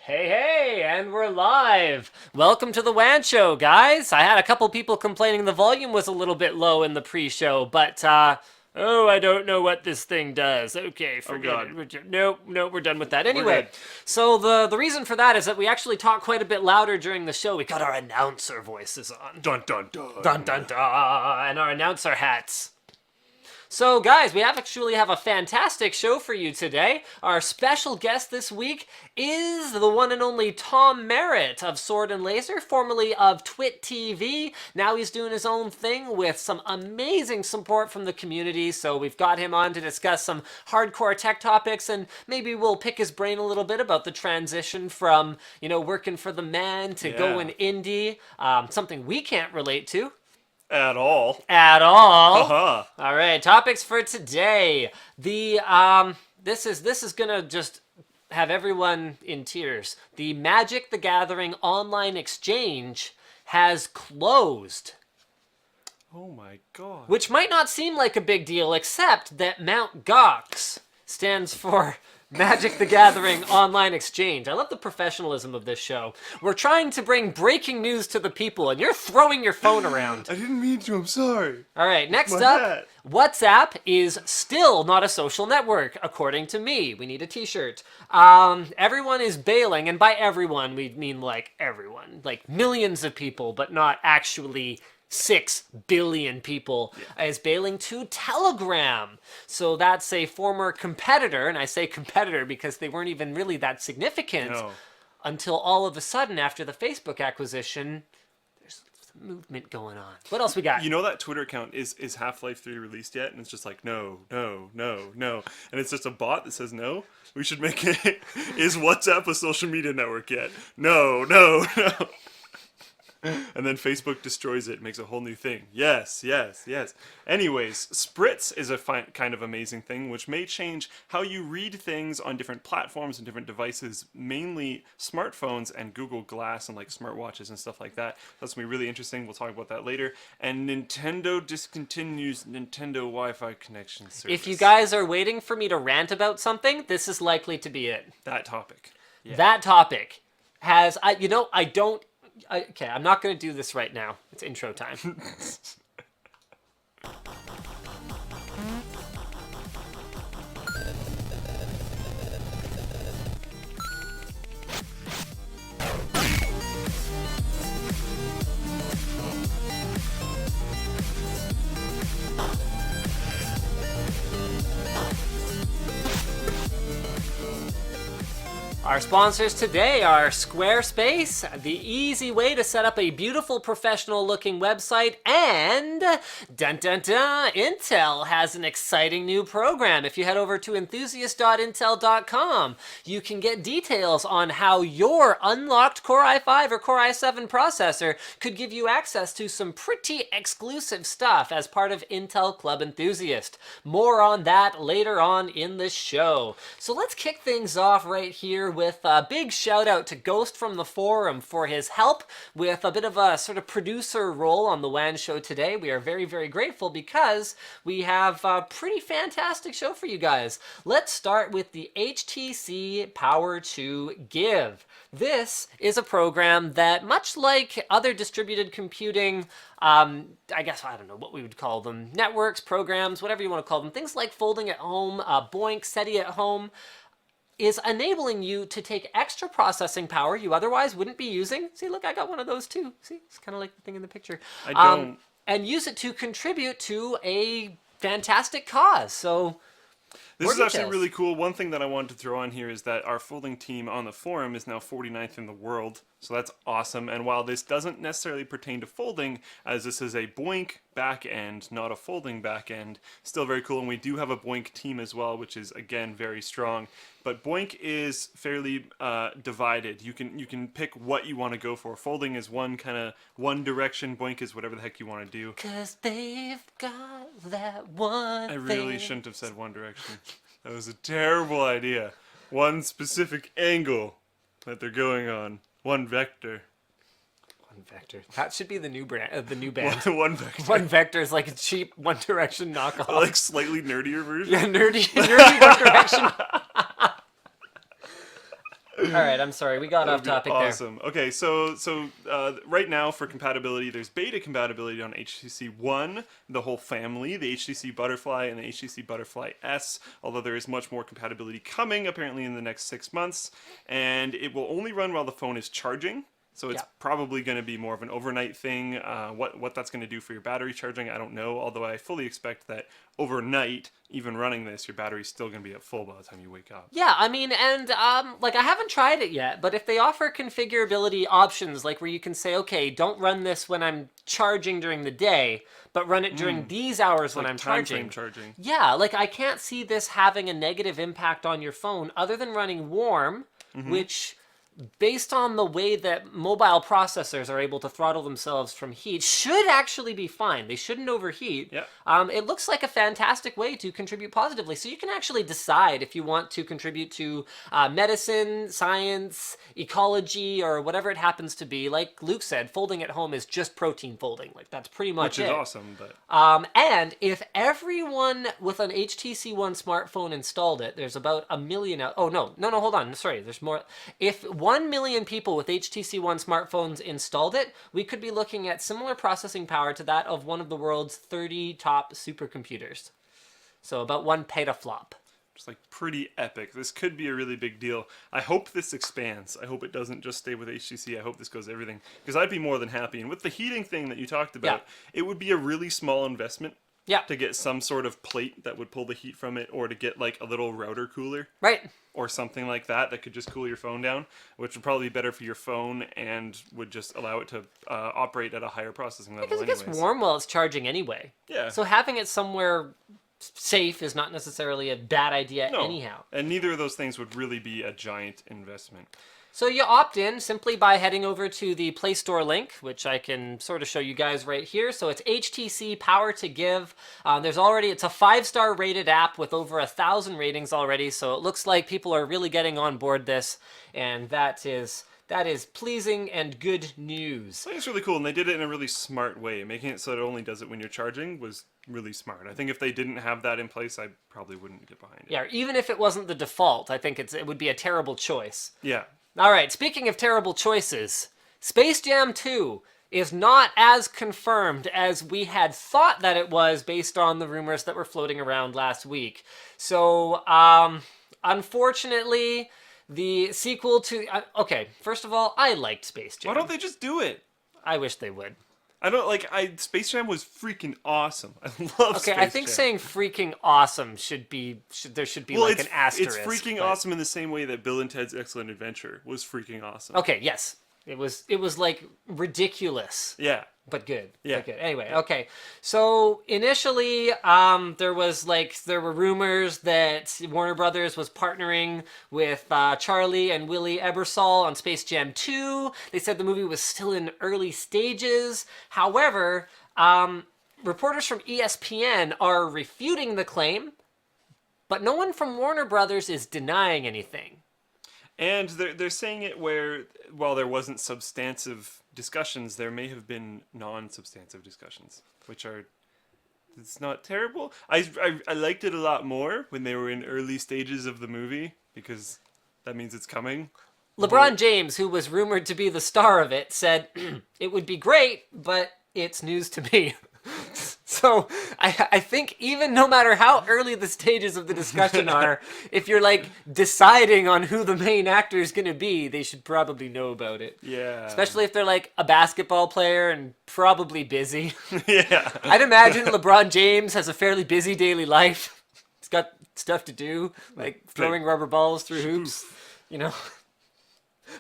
Hey, and we're live. Welcome to the WAN show, guys. I had a couple people complaining the volume was a little bit low in the pre-show, but I don't know what this thing does. Okay, forget it. No, we're done with that. Anyway, so the reason for that is that we actually talk quite a bit louder during the show. We got our announcer voices on. Dun dun dun. Dun dun dun, and our announcer hats. So, guys, we actually have a fantastic show for you today. Our special guest this week is the one and only Tom Merritt of Sword and Laser, formerly of Twit TV. Now he's doing his own thing with some amazing support from the community. So we've got him on to discuss some hardcore tech topics, and maybe we'll pick his brain a little bit about the transition from, working for the man to going indie, something we can't relate to. At all. All right, topics for today. This is gonna just have everyone in tears. The Magic the Gathering online exchange has closed. Oh my god. Which might not seem like a big deal, except that Mount Gox stands for Magic the Gathering Online Exchange. I love the professionalism of this show. We're trying to bring breaking news to the people, and you're throwing your phone around. I didn't mean to, I'm sorry. All right, next up, WhatsApp is still not a social network, according to me. We need a t-shirt. Everyone is bailing, and by everyone, we mean like everyone. Like millions of people, but not actually 6 billion people, is bailing to Telegram. So that's a former competitor, and I say competitor because they weren't even really that significant until all of a sudden, after the Facebook acquisition, there's some movement going on. What else we got? You know that Twitter account is Half-Life 3 released yet? And it's just like, no. And it's just a bot that says no. We should make it, is WhatsApp a social media network yet? No. And then Facebook destroys it, makes a whole new thing. Yes. Anyways, Spritz is a kind of amazing thing, which may change how you read things on different platforms and different devices, mainly smartphones and Google Glass and like smartwatches and stuff like that. That's going to be really interesting. We'll talk about that later. And Nintendo discontinues Nintendo Wi-Fi connection service. If you guys are waiting for me to rant about something, this is likely to be it. That topic. Yeah. That topic has, Okay, I'm not going to do this right now. It's intro time. Our sponsors today are Squarespace, the easy way to set up a beautiful professional-looking website, and Intel has an exciting new program. If you head over to enthusiast.intel.com, you can get details on how your unlocked Core i5 or Core i7 processor could give you access to some pretty exclusive stuff as part of Intel Club Enthusiast. More on that later on in the show. So let's kick things off right here with a big shout out to Ghost from the forum for his help with a bit of a sort of producer role on the WAN show today. We are very, very grateful because we have a pretty fantastic show for you guys. Let's start with the HTC Power to Give. This is a program that, much like other distributed computing, I don't know what we would call them, networks, programs, whatever you want to call them, things like Folding at Home, Boink, SETI at Home, is enabling you to take extra processing power you otherwise wouldn't be using. See, look, I got one of those too. See, it's kind of like the thing in the picture. I don't. And use it to contribute to a fantastic cause. So this is actually really cool. One thing that I wanted to throw on here is that our folding team on the forum is now 49th in the world. So that's awesome. And while this doesn't necessarily pertain to folding, as this is a Boink backend, not a folding backend, still very cool. And we do have a Boink team as well, which is, again, very strong. But Boink is fairly divided. You can pick what you want to go for. Folding is one direction. Boink is whatever the heck you want to do. 'Cause they've got that one I really shouldn't have said one direction. That was a terrible idea. One specific angle that they're going on. One vector. One Vector. That should be the new brand. The new band. One Vector. One Vector is like a cheap One Direction knockoff. Like slightly nerdier version. Yeah, nerdy One Direction. All right, I'm sorry, we got off topic there. Awesome. Okay, so right now for compatibility, there's beta compatibility on HTC One, the whole family, the HTC Butterfly and the HTC Butterfly S. Although there is much more compatibility coming, apparently in the next 6 months, and it will only run while the phone is charging. So it's probably going to be more of an overnight thing. What that's going to do for your battery charging, I don't know. Although I fully expect that overnight, even running this, your battery's still going to be at full by the time you wake up. Yeah, I mean, and like I haven't tried it yet, but if they offer configurability options, like where you can say, okay, don't run this when I'm charging during the day, but run it during these hours when I'm charging. Charging. Yeah, like I can't see this having a negative impact on your phone other than running warm, which, based on the way that mobile processors are able to throttle themselves from heat, should actually be fine. They shouldn't overheat. Yep. It looks like a fantastic way to contribute positively. So you can actually decide if you want to contribute to medicine, science, ecology, or whatever it happens to be. Like Luke said, folding at home is just protein folding. Like that's pretty much it. Which is awesome. But And if everyone with an HTC One smartphone installed it, there's about 1 million out. Oh, no, hold on. Sorry, there's more. If 1 million people with HTC One smartphones installed it, we could be looking at similar processing power to that of one of the world's 30 top supercomputers. So about 1 petaflop. Just like pretty epic. This could be a really big deal. I hope this expands. I hope it doesn't just stay with HTC. I hope this goes everything. Because I'd be more than happy. And with the heating thing that you talked about, it would be a really small investment. Yeah. To get some sort of plate that would pull the heat from it, or to get like a little router cooler. Right. Or something like that could just cool your phone down, which would probably be better for your phone and would just allow it to operate at a higher processing level. Because it gets warm while it's charging anyway. Yeah. So having it somewhere safe is not necessarily a bad idea anyhow. And neither of those things would really be a giant investment. So you opt in simply by heading over to the Play Store link, which I can sort of show you guys right here. So it's HTC Power to Give. It's a 5-star rated app with over 1,000 ratings already. So it looks like people are really getting on board this, and that is pleasing and good news. I think it's really cool, and they did it in a really smart way. Making it so it only does it when you're charging was really smart. I think if they didn't have that in place, I probably wouldn't get behind it. Yeah, even if it wasn't the default, I think it would be a terrible choice. Yeah. All right, speaking of terrible choices, Space Jam 2 is not as confirmed as we had thought that it was based on the rumors that were floating around last week. So, unfortunately, the sequel to... okay, first of all, I liked Space Jam. Why don't they just do it? I wish they would. Space Jam was freaking awesome. I love Space Jam. Okay, I think saying freaking awesome there should be like an asterisk. It's freaking awesome in the same way that Bill and Ted's Excellent Adventure was freaking awesome. Okay, yes. It was like ridiculous. Yeah. But good. Yeah. But good. Anyway, okay. So initially, there were rumors that Warner Brothers was partnering with Charlie and Willie Ebersol on Space Jam 2. They said the movie was still in early stages. However, reporters from ESPN are refuting the claim, but no one from Warner Brothers is denying anything. And they're saying it where, while there wasn't substantive discussions, there may have been non-substantive discussions, which are, it's not terrible. I liked it a lot more when they were in early stages of the movie, because that means it's coming. LeBron James, who was rumored to be the star of it, said, it would be great, but it's news to me. So I think even no matter how early the stages of the discussion are, if you're like deciding on who the main actor is going to be, they should probably know about it. Yeah. Especially if they're like a basketball player and probably busy. Yeah. I'd imagine LeBron James has a fairly busy daily life. He's got stuff to do, like throwing rubber balls through hoops, you know.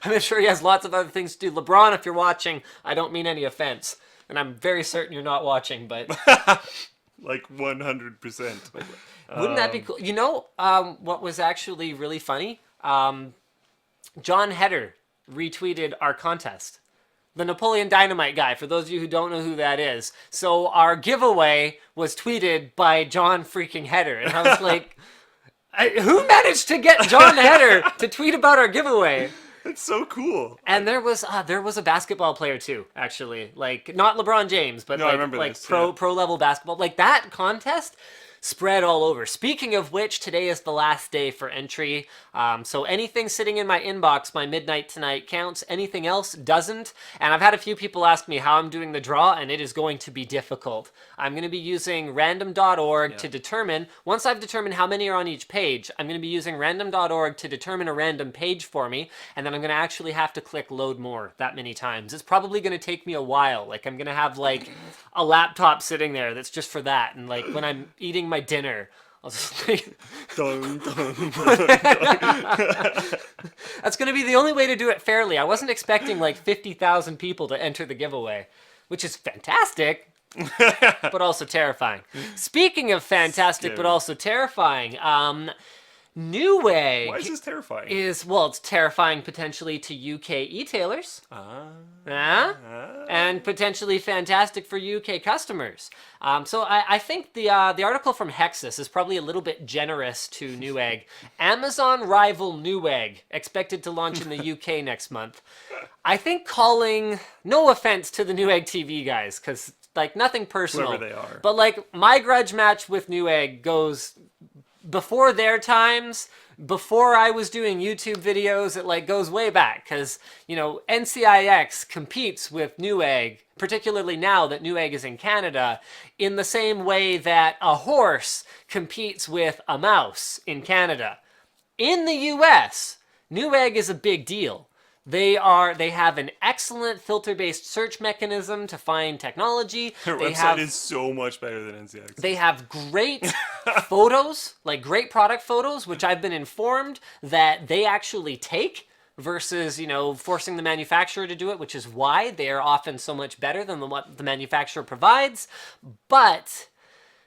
I'm sure he has lots of other things to do. LeBron, if you're watching, I don't mean any offense. And I'm very certain you're not watching, but... like 100%. Wouldn't that be cool? You know, what was actually really funny? John Heder retweeted our contest. The Napoleon Dynamite guy, for those of you who don't know who that is. So our giveaway was tweeted by John freaking Heder. And I was like, who managed to get John Heder to tweet about our giveaway? It's so cool. And there was a basketball player too, actually. Like, not LeBron James, but no, I remember like this, pro level basketball. Like, that contest, spread all over. Speaking of which, today is the last day for entry. So anything sitting in my inbox by midnight tonight counts. Anything else doesn't. And I've had a few people ask me how I'm doing the draw, and it is going to be difficult. I'm going to be using random.org to determine, once I've determined how many are on each page, I'm going to be using random.org to determine a random page for me, and then I'm going to actually have to click load more that many times. It's probably going to take me a while. Like, I'm going to have, like, a laptop sitting there that's just for that, and, like, when I'm eating my dinner, I'll just like... Dun, dun, dun, That's going to be the only way to do it fairly. I wasn't expecting, like, 50,000 people to enter the giveaway, which is fantastic, but also terrifying. Speaking of fantastic, but also terrifying, Newegg. Why is this terrifying? It's terrifying potentially to UK e-tailers. And potentially fantastic for UK customers. So I think the article from Hexus is probably a little bit generous to Newegg. Amazon rival Newegg, expected to launch in the UK next month. I think calling, no offense to the Newegg TV guys, because, like, nothing personal. Whoever they are. But, like, my grudge match with Newegg goes... before their times, before I was doing YouTube videos, it, like, goes way back, because, you know, NCIX competes with Newegg, particularly now that Newegg is in Canada, in the same way that a horse competes with a mouse in Canada. In the US, Newegg is a big deal. They have an excellent filter-based search mechanism to find technology. Their website is so much better than NCX. They have great photos, like great product photos, which I've been informed that they actually take versus, you know, forcing the manufacturer to do it, which is why they are often so much better than what the manufacturer provides. But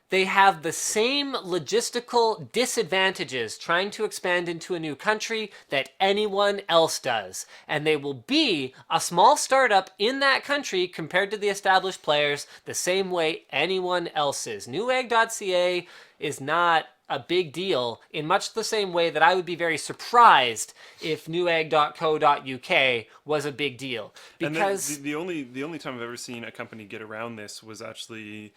they have the same logistical disadvantages trying to expand into a new country that anyone else does. And they will be a small startup in that country compared to the established players the same way anyone else is. Newegg.ca is not a big deal in much the same way that I would be very surprised if Newegg.co.uk was a big deal. Because and the only time I've ever seen a company get around this was actually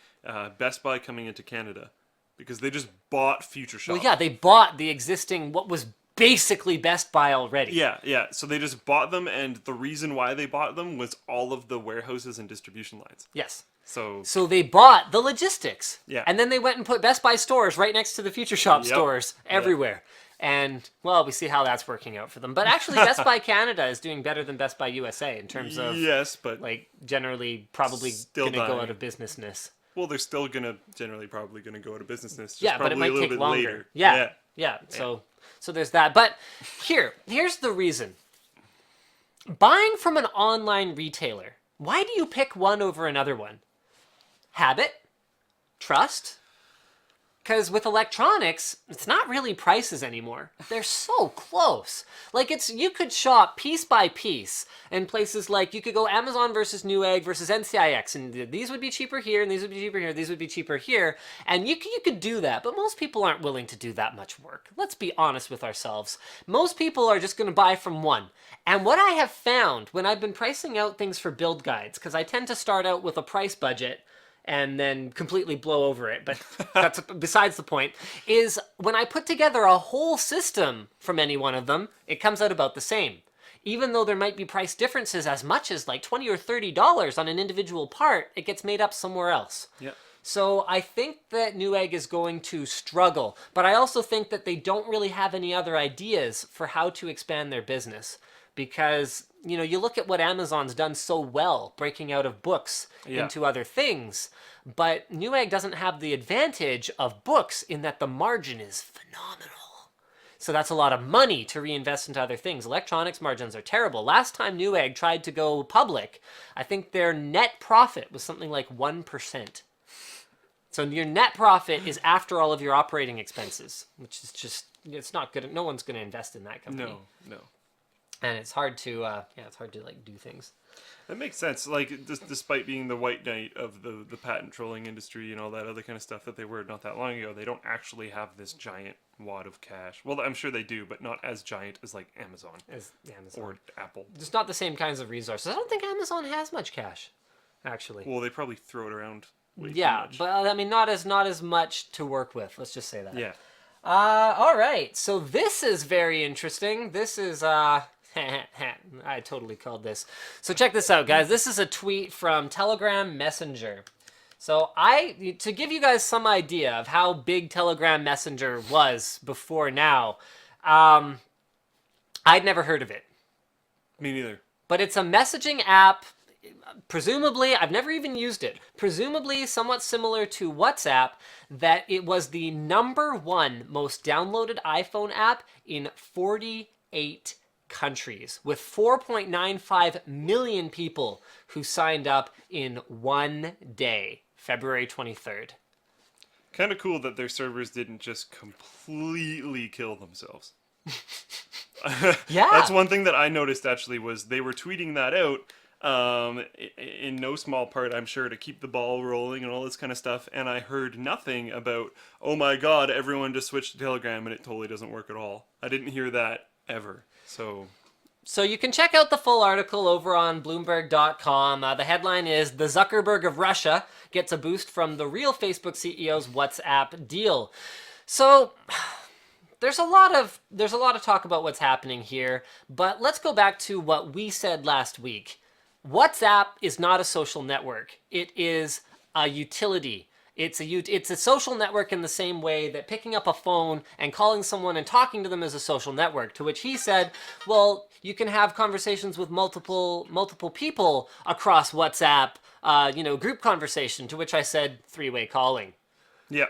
Best Buy coming into Canada, because they just bought Future Shop. Well, yeah, they bought the existing, what was basically Best Buy already. Yeah. So they just bought them, and the reason why they bought them was all of the warehouses and distribution lines. Yes. So they bought the logistics. Yeah. And then they went and put Best Buy stores right next to the Future Shop stores everywhere. And, well, we see how that's working out for them. But actually, Best Buy Canada is doing better than Best Buy USA in terms of, but like, generally probably going to go out of businessness. Well, they're still generally probably going to go out of businessness. Yeah, but it might take longer. Yeah. So there's that. But here's the reason. Buying from an online retailer, why do you pick one over another one? Habit? Trust? Because with electronics, it's not really prices anymore. They're so close. Like, you could shop piece by piece in places like, you could go Amazon versus Newegg versus NCIX, and these would be cheaper here, and these would be cheaper here, these would be cheaper here, and you could do that, but most people aren't willing to do that much work. Let's be honest with ourselves. Most people are just going to buy from one. And what I have found when I've been pricing out things for build guides, because I tend to start out with a price budget, and then completely blow over it, but that's besides the point, is when I put together a whole system from any one of them, it comes out about the same. Even though there might be price differences as much as like $20 or $30 on an individual part, it gets made up somewhere else. Yep. So I think that Newegg is going to struggle, but I also think that they don't really have any other ideas for how to expand their business. Because, you know, you look at what Amazon's done so well, breaking out of books into other things, but Newegg doesn't have the advantage of books in that the margin is phenomenal. So that's a lot of money to reinvest into other things. Electronics margins are terrible. Last time Newegg tried to go public, I think their net profit was something like 1%. So your net profit is after all of your operating expenses, which is just, it's not good. No one's going to invest in that company. No. And it's hard to, like do things. That makes sense. Like, despite being the white knight of the patent trolling industry and all that other kind of stuff that they were not that long ago, they don't actually have this giant wad of cash. Well, I'm sure they do, but not as giant as, like, Amazon. Or Apple. Just not the same kinds of resources. I don't think Amazon has much cash, actually. Well, they probably throw it around way too Yeah, much. but I mean, not as much to work with. Let's just say that. Yeah. All right. So this is very interesting. This is I totally called this. So check this out, guys. This is a tweet from Telegram Messenger. So to give you guys some idea of how big Telegram Messenger was before now, I'd never heard of it. Me neither. But it's a messaging app. Presumably, I've never even used it. Presumably, somewhat similar to WhatsApp, that it was the #1 most downloaded iPhone app in 48 countries, with 4.95 million people who signed up in one day, February 23rd. Kind of cool that their servers didn't just completely kill themselves. Yeah. That's one thing that I noticed actually was they were tweeting that out in no small part, I'm sure, to keep the ball rolling and all this kind of stuff. And I heard nothing about, oh my God, everyone just switched to Telegram and it totally doesn't work at all. I didn't hear that ever. So you can check out the full article over on Bloomberg.com. The headline is "The Zuckerberg of Russia Gets a Boost from the Real Facebook CEO's WhatsApp Deal." So there's a lot of talk about what's happening here, but let's go back to what we said last week. WhatsApp is not a social network. It is a utility. It's a social network in the same way that picking up a phone and calling someone and talking to them is a social network. To which he said, well, you can have conversations with multiple people across WhatsApp, group conversation. To which I said, three-way calling. Yeah.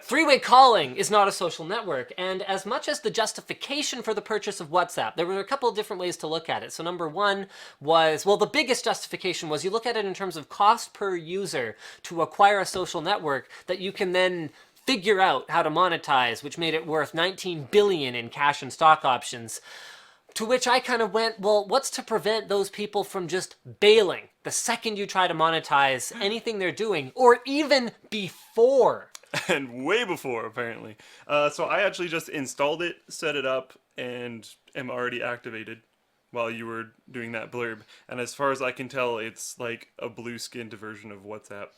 Three-way calling is not a social network, and as much as the justification for the purchase of WhatsApp, there were a couple of different ways to look at it. So number one was, well, the biggest justification was you look at it in terms of cost per user to acquire a social network that you can then figure out how to monetize, which made it worth $19 billion in cash and stock options. To which I kind of went, well, what's to prevent those people from just bailing the second you try to monetize anything they're doing, or even before? And way before, apparently. So I actually just installed it, set it up, and am already activated while you were doing that blurb. And as far as I can tell, it's like a blue-skinned version of WhatsApp.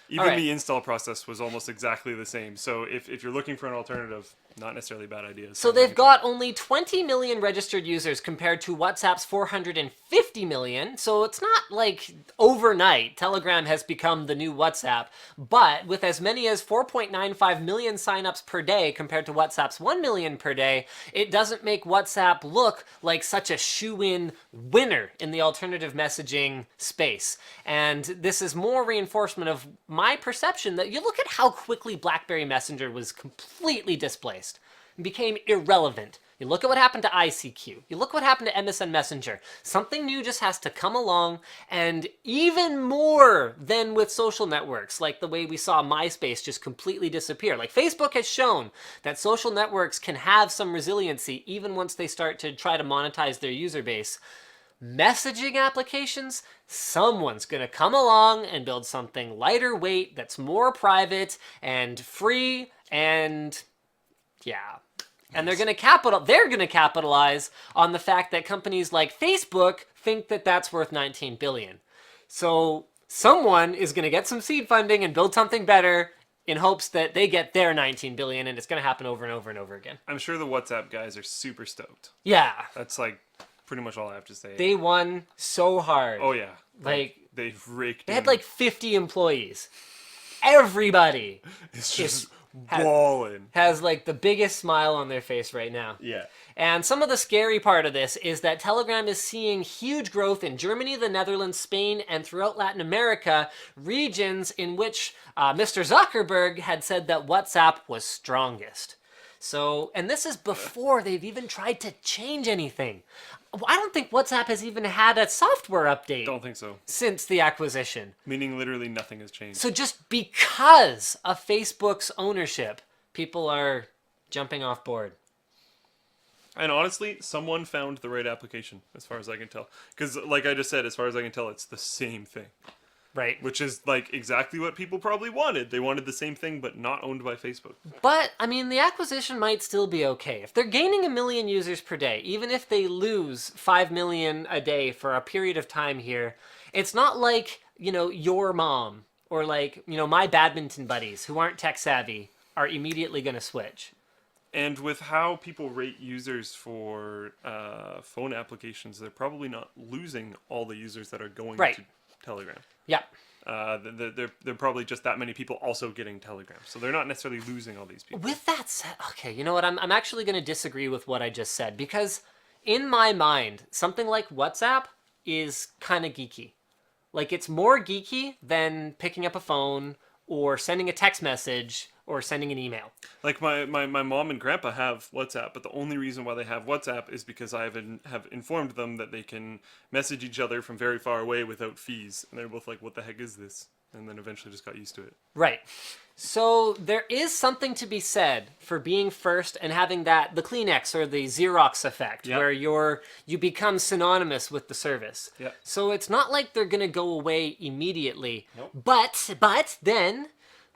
Even the install process was almost exactly the same. So if you're looking for an alternative, not necessarily a bad idea. So they've got only 20 million registered users compared to WhatsApp's 450 million. So it's not like overnight Telegram has become the new WhatsApp. But with as many as 4.95 million signups per day compared to WhatsApp's 1 million per day, it doesn't make WhatsApp look like such a shoo-in winner in the alternative messaging space. And this is more reinforcement of my perception that you look at how quickly BlackBerry Messenger was completely displaced. Became irrelevant. You look at what happened to ICQ. You look what happened to MSN Messenger. Something new just has to come along, and even more than with social networks, like the way we saw MySpace just completely disappear. Like Facebook has shown that social networks can have some resiliency even once they start to try to monetize their user base. Messaging applications, someone's gonna come along and build something lighter weight that's more private and free, and yeah. And they're going to capitalize on the fact that companies like Facebook think that that's worth $19 billion. So someone is going to get some seed funding and build something better in hopes that they get their $19 billion, and it's going to happen over and over and over again. I'm sure the WhatsApp guys are super stoked. Yeah. That's like pretty much all I have to say. They won so hard. Oh yeah. Like they've raked They in. had like 50 employees. Everybody It's just balling. has like the biggest smile on their face right now. Yeah. And some of the scary part of this is that Telegram is seeing huge growth in Germany, the Netherlands, Spain, and throughout Latin America, regions in which Mr. Zuckerberg had said that WhatsApp was strongest. So, and this is before they've even tried to change anything. I don't think WhatsApp has even had a software update. Don't think so. Since the acquisition. Meaning literally nothing has changed. So just because of Facebook's ownership, people are jumping off board. And honestly, someone found the right application, as far as I can tell. Because, like I just said, as far as I can tell, it's the same thing. Right. Which is, like, exactly what people probably wanted. They wanted the same thing, but not owned by Facebook. But, I mean, the acquisition might still be okay. If they're gaining 1 million users per day, even if they lose 5 million a day for a period of time here, it's not like, you know, your mom or like, my badminton buddies who aren't tech savvy are immediately going to switch. And with how people rate users for phone applications, they're probably not losing all the users that are going Right. to Telegram. Yeah. They're probably just that many people also getting Telegram. So they're not necessarily losing all these people. With that said, okay, you know what? I'm actually going to disagree with what I just said, because in my mind, something like WhatsApp is kind of geeky. Like, it's more geeky than picking up a phone or sending a text message or sending an email. Like my mom and grandpa have WhatsApp, but the only reason why they have WhatsApp is because I have informed them that they can message each other from very far away without fees. And they're both like, what the heck is this? And then eventually just got used to it. Right. So there is something to be said for being first and having the Kleenex or the Xerox effect, Yep. where you become synonymous with the service. Yep. So it's not like they're going to go away immediately. Nope. But then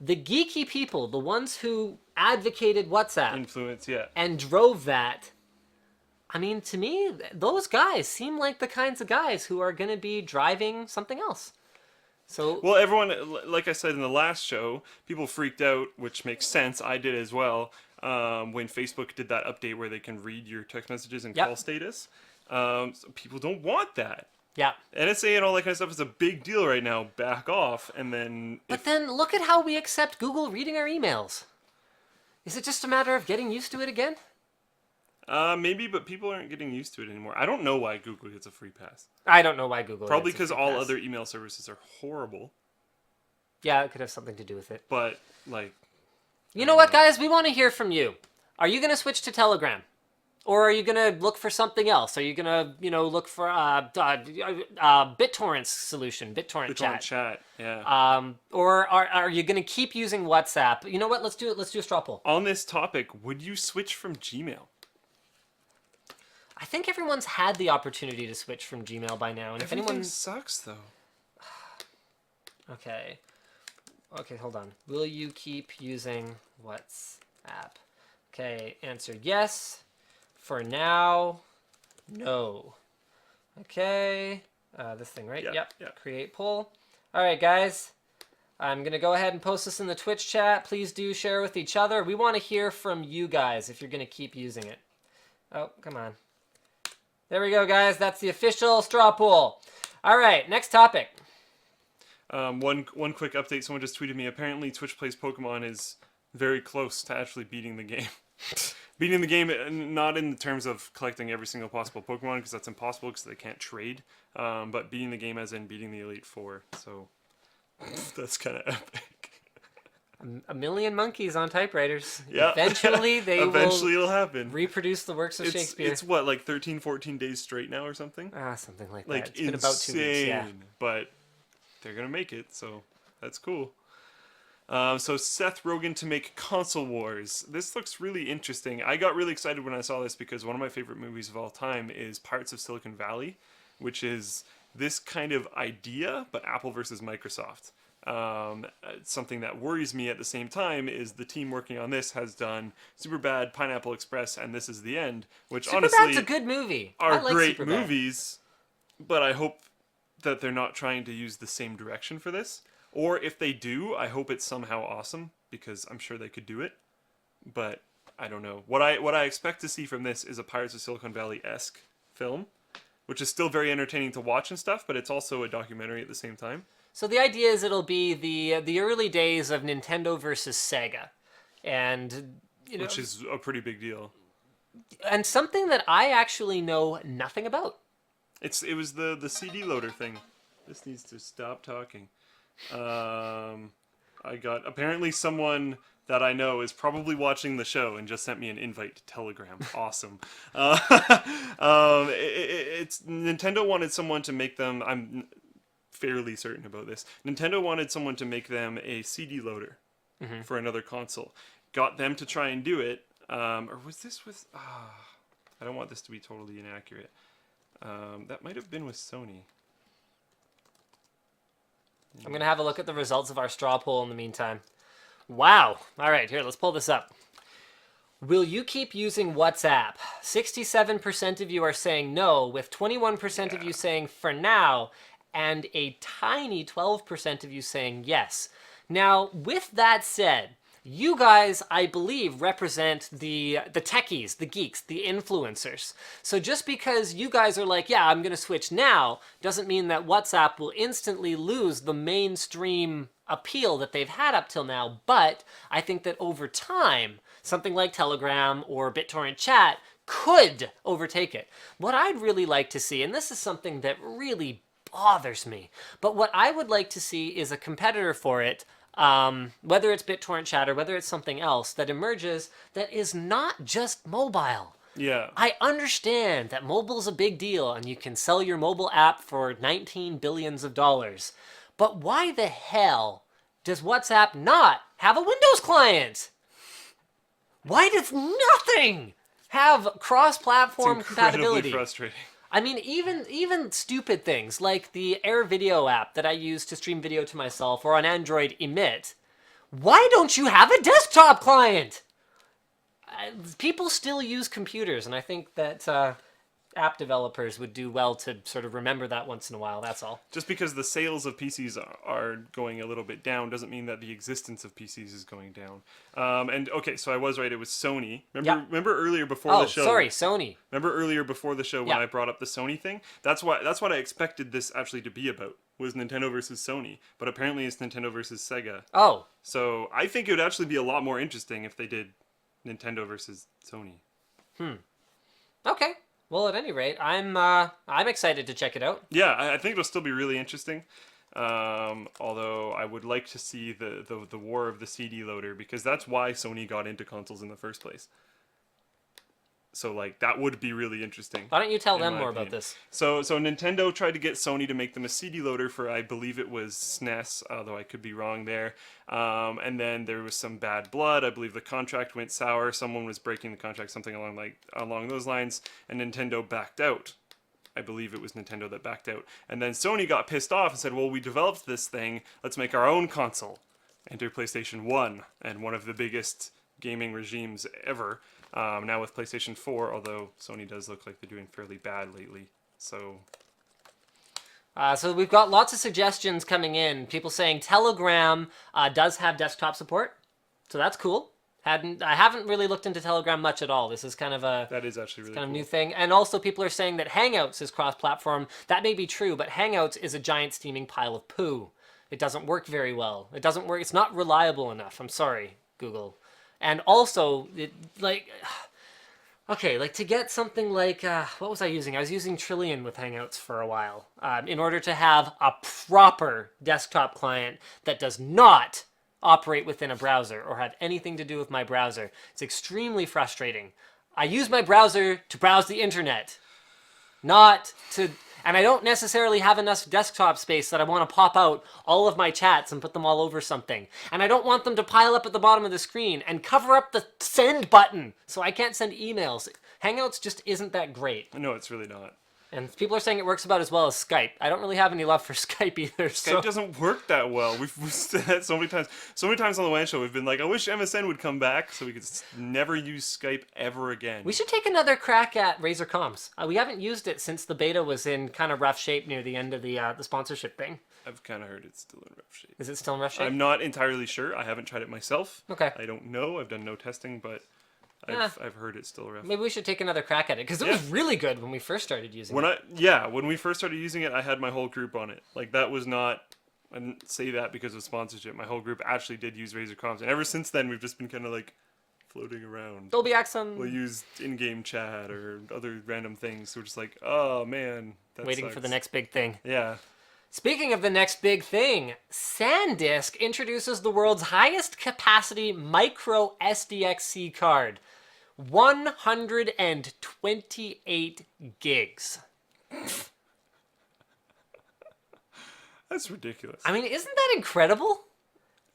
the geeky people, the ones who advocated WhatsApp Influence, yeah. and drove that, I mean, to me, those guys seem like the kinds of guys who are going to be driving something else. So, Well, everyone, like I said in the last show, people freaked out, which makes sense. I did as well, when Facebook did that update where they can read your text messages and Yep. call status. So people don't want that. yeah. NSA and all that kind of stuff is a big deal right now. Back off, and then But then look at how we accept Google reading our emails. Is it just a matter of getting used to it again? maybe, but people aren't getting used to it anymore. I don't know why Google gets a free pass. I don't know why Google. Probably gets a because free all pass. other email services are horrible. Yeah, it could have something to do with it. But like, You know what, guys? We want to hear from you. Are you going to switch to Telegram? Or are you going to look for something else? Are you going to, look for BitTorrent's solution, BitTorrent it's on chat? chat, yeah. Or are you going to keep using WhatsApp? You know what? Let's do it. Let's do a straw poll. On this topic, would you switch from Gmail? I think everyone's had the opportunity to switch from Gmail by now. And if Everything anyone... sucks though. Okay, hold on. Will you keep using WhatsApp? Okay, answer yes. For now, no. Okay, this thing, right? Yep. Create poll. All right, guys. I'm going to go ahead and post this in the Twitch chat. Please do share with each other. We want to hear from you guys if you're going to keep using it. Oh, come on. There we go, guys. That's the official straw poll. All right, next topic. One quick update. Someone just tweeted me. Apparently, Twitch Plays Pokemon is very close to actually beating the game. Beating the game, not in terms of collecting every single possible Pokemon, because that's impossible because they can't trade. But beating the game as in beating the Elite Four. So that's kind of epic. A million monkeys on typewriters. Yeah. Eventually, Eventually it'll happen. reproduce the works of Shakespeare. It's what, like 13, 14 days straight now or something? Something like Like that. It's been about 2 weeks, yeah. But they're gonna make it, so that's cool. So Seth Rogen to make Console Wars. This looks really interesting. I got really excited when I saw this because one of my favorite movies of all time is Pirates of Silicon Valley, which is this kind of idea, but Apple versus Microsoft. Something that worries me at the same time is the team working on this has done Superbad, Pineapple Express, and This Is the End, which honestly Superbad's a good movie. are I like great Superbad. movies, but I hope that they're not trying to use the same direction for this. Or if they do, I hope it's somehow awesome, because I'm sure they could do it. But I don't know. What I expect to see from this is a Pirates of Silicon Valley-esque film, which is still very entertaining to watch and stuff, but it's also a documentary at the same time. So the idea is it'll be the early days of Nintendo versus Sega, and Which is a pretty big deal. and something that I actually know nothing about. It was the CD loader thing. This needs to stop talking. I got apparently someone that I know is probably watching the show and just sent me an invite to Telegram. Awesome. It's Nintendo wanted someone to make them. I'm fairly certain about this. Nintendo wanted someone to make them a CD loader for another console. Got them to try and do it. Or was this with? I don't want this to be totally inaccurate. That might have been with Sony. I'm going to have a look at the results of our straw poll in the meantime. Wow. All right, here, let's pull this up. Will you keep using WhatsApp? 67% of you are saying no, with 21% of you saying for now, and a tiny 12% of you saying yes. Now, with that said, you guys, I believe, represent the techies, the geeks, the influencers. So just because you guys are like, yeah, I'm going to switch now, doesn't mean that WhatsApp will instantly lose the mainstream appeal that they've had up till now. But I think that over time, something like Telegram or BitTorrent Chat could overtake it. What I'd really like to see, and this is something that really bothers me, but what I would like to see is a competitor for it, whether it's BitTorrent Chat or whether it's something else that emerges that is not just mobile. Yeah. I understand that mobile's a big deal and you can sell your mobile app for 19 billions of dollars. But why the hell does WhatsApp not have a Windows client? Why does nothing have cross-platform compatibility? Frustrating. I mean, even stupid things like the Air Video app that I use to stream video to myself, or on Android Emit. Why don't you have a desktop client? People still use computers, and I think that app developers would do well to sort of remember that once in a while, that's all. Just because the sales of PCs are going a little bit down doesn't mean that the existence of PCs is going down. And okay, so I was right, it was Sony. Remember earlier before the show? Oh, sorry, Sony. Remember earlier before the show when I brought up the Sony thing? That's what I expected this actually to be about, was Nintendo versus Sony. But apparently it's Nintendo versus Sega. Oh. So I think it would actually be a lot more interesting if they did Nintendo versus Sony. Okay. Well, at any rate, I'm excited to check it out. Yeah, I think it'll still be really interesting. Although I would like to see the war of the CD loader, because that's why Sony got into consoles in the first place. So like that would be really interesting. Why don't you tell them more about this? So Nintendo tried to get Sony to make them a CD loader for, I believe it was SNES, although I could be wrong there. And then there was some bad blood. I believe the contract went sour. Someone was breaking the contract, something along those lines, and Nintendo backed out. I believe it was Nintendo that backed out. And then Sony got pissed off and said, well, we developed this thing. Let's make our own console. Enter PlayStation 1, and one of the biggest gaming regimes ever. Now with PlayStation 4, although Sony does look like they're doing fairly bad lately. So we've got lots of suggestions coming in. People saying Telegram does have desktop support, so that's cool. I haven't really looked into Telegram much at all. This is kind of that is actually really kind of cool. new thing. And also people are saying that Hangouts is cross-platform. That may be true, but Hangouts is a giant steaming pile of poo. It doesn't work very well. It doesn't work. It's not reliable enough. I'm sorry, Google. And also, to get something like, what was I using? I was using Trillion with Hangouts for a while in order to have a proper desktop client that does not operate within a browser or have anything to do with my browser. It's extremely frustrating. I use my browser to browse the internet, not to... And I don't necessarily have enough desktop space that I want to pop out all of my chats and put them all over something. And I don't want them to pile up at the bottom of the screen and cover up the send button so I can't send emails. Hangouts just isn't that great. No, it's really not. And people are saying it works about as well as Skype. I don't really have any love for Skype either. Skype doesn't work that well. We've said that so many times. So many times on the WAN show, we've been like, I wish MSN would come back so we could never use Skype ever again. We should take another crack at Razer Comms. We haven't used it since the beta was in kind of rough shape near the end of the sponsorship thing. I've kind of heard it's still in rough shape. Is it still in rough shape? I'm not entirely sure. I haven't tried it myself. Okay. I don't know. I've done no testing, but I've heard it's still rough. Maybe we should take another crack at it, because it was really good when we first started using it. When we first started using it, I had my whole group on it. Like, that was not... I didn't say that because of sponsorship. My whole group actually did use Razer Comms, and ever since then, we've just been kind of, like, floating around. Dolby Accent. We'll use in-game chat or other random things. So we're just like, oh, man, that Waiting sucks. for the next big thing. Yeah. Speaking of the next big thing, SanDisk introduces the world's highest capacity micro SDXC card. 128 gigs. That's ridiculous. I mean, isn't that incredible?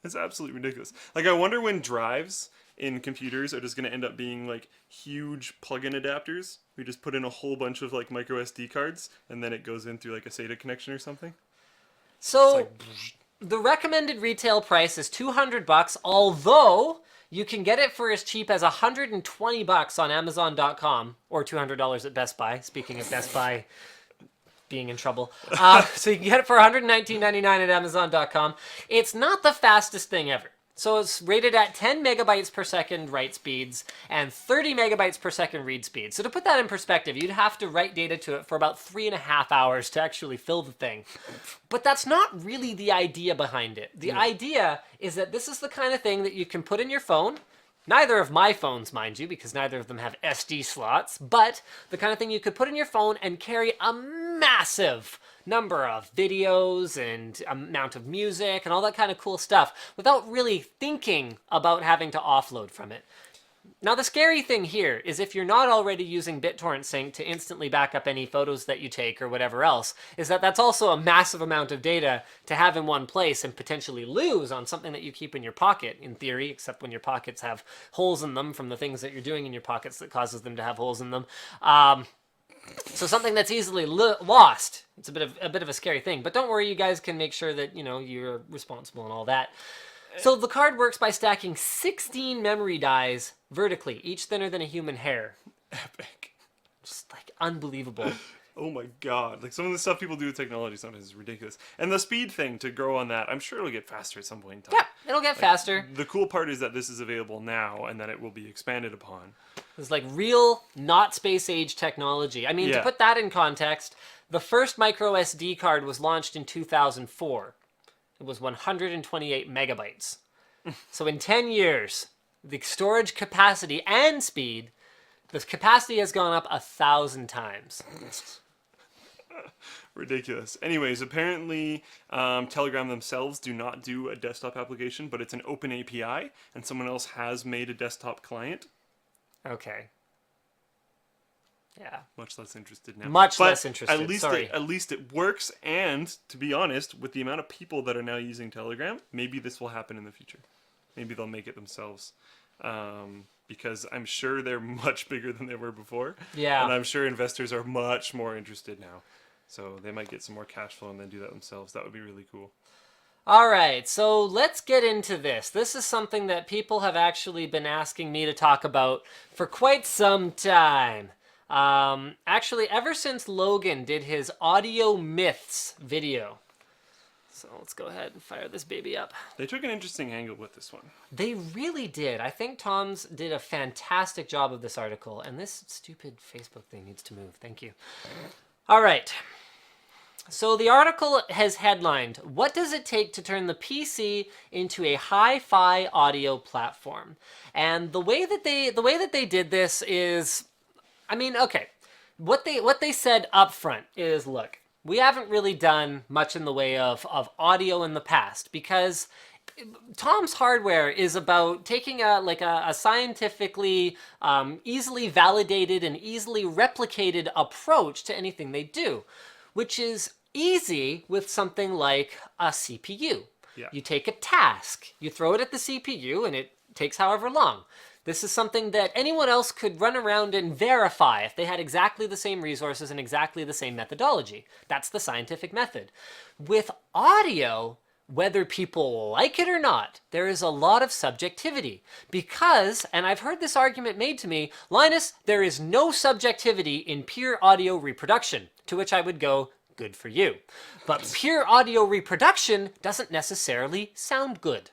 It's absolutely ridiculous. Like, I wonder when drives in computers are just going to end up being, like, huge plug-in adapters. We just put in a whole bunch of, like, micro SD cards, and then it goes in through, like, a SATA connection or something. So, the recommended retail price is $200, although... you can get it for as cheap as $120 on Amazon.com, or $200 at Best Buy. Speaking of Best Buy, being in trouble. So you can get it for $119.99 at Amazon.com. It's not the fastest thing ever. So it's rated at 10 megabytes per second write speeds and 30 megabytes per second read speed. So to put that in perspective, you'd have to write data to it for about 3.5 hours to actually fill the thing. But that's not really the idea behind it. The idea is that this is the kind of thing that you can put in your phone. Neither of my phones, mind you, because neither of them have SD slots, but the kind of thing you could put in your phone and carry a massive number of videos and amount of music and all that kind of cool stuff without really thinking about having to offload from it. Now, the scary thing here is if you're not already using BitTorrent Sync to instantly back up any photos that you take or whatever else, is that that's also a massive amount of data to have in one place and potentially lose on something that you keep in your pocket, in theory, except when your pockets have holes in them from the things that you're doing in your pockets that causes them to have holes in them. So something that's easily lost. It's a bit of a scary thing. But don't worry, you guys can make sure that, you're responsible and all that. So the card works by stacking 16 memory dies vertically, each thinner than a human hair. Epic. Just like unbelievable. Oh my god. Like some of the stuff people do with technology sometimes is ridiculous. And the speed thing to grow on that, I'm sure it'll get faster at some point in time. Yeah, it'll get faster. The cool part is that this is available now and that it will be expanded upon. It's like real, not space age technology. I mean, to put that in context, the first micro SD card was launched in 2004. It was 128 megabytes. So in 10 years, the storage capacity and speed, the capacity has gone up 1,000 times. Ridiculous. Anyways, apparently Telegram themselves do not do a desktop application, but it's an open API, and someone else has made a desktop client. Okay. Yeah. Much less interested now. Much less interested. At least it works, and to be honest, with the amount of people that are now using Telegram, maybe this will happen in the future. Maybe they'll make it themselves. Because I'm sure they're much bigger than they were before. Yeah. And I'm sure investors are much more interested now. So they might get some more cash flow and then do that themselves. That would be really cool. All right, so let's get into this. This is something that people have actually been asking me to talk about for quite some time. Actually, ever since Logan did his Audio Myths video. So let's go ahead and fire this baby up. They took an interesting angle with this one. They really did. I think Tom's did a fantastic job of this article, and this stupid Facebook thing needs to move. Thank you. All right. So the article has headlined, "What does it take to turn the PC into a hi-fi audio platform?" And the way that they did this is, I mean, okay. What they said up front is, look, we haven't really done much in the way of audio in the past because Tom's Hardware is about taking a scientifically easily validated and easily replicated approach to anything they do, which is easy with something like a CPU. Yeah. You take a task, you throw it at the CPU, and it takes however long. This is something that anyone else could run around and verify if they had exactly the same resources and exactly the same methodology. That's the scientific method. With audio, whether people like it or not, there is a lot of subjectivity because, and I've heard this argument made to me, Linus, there is no subjectivity in pure audio reproduction, to which I would go, good for you. But pure audio reproduction doesn't necessarily sound good.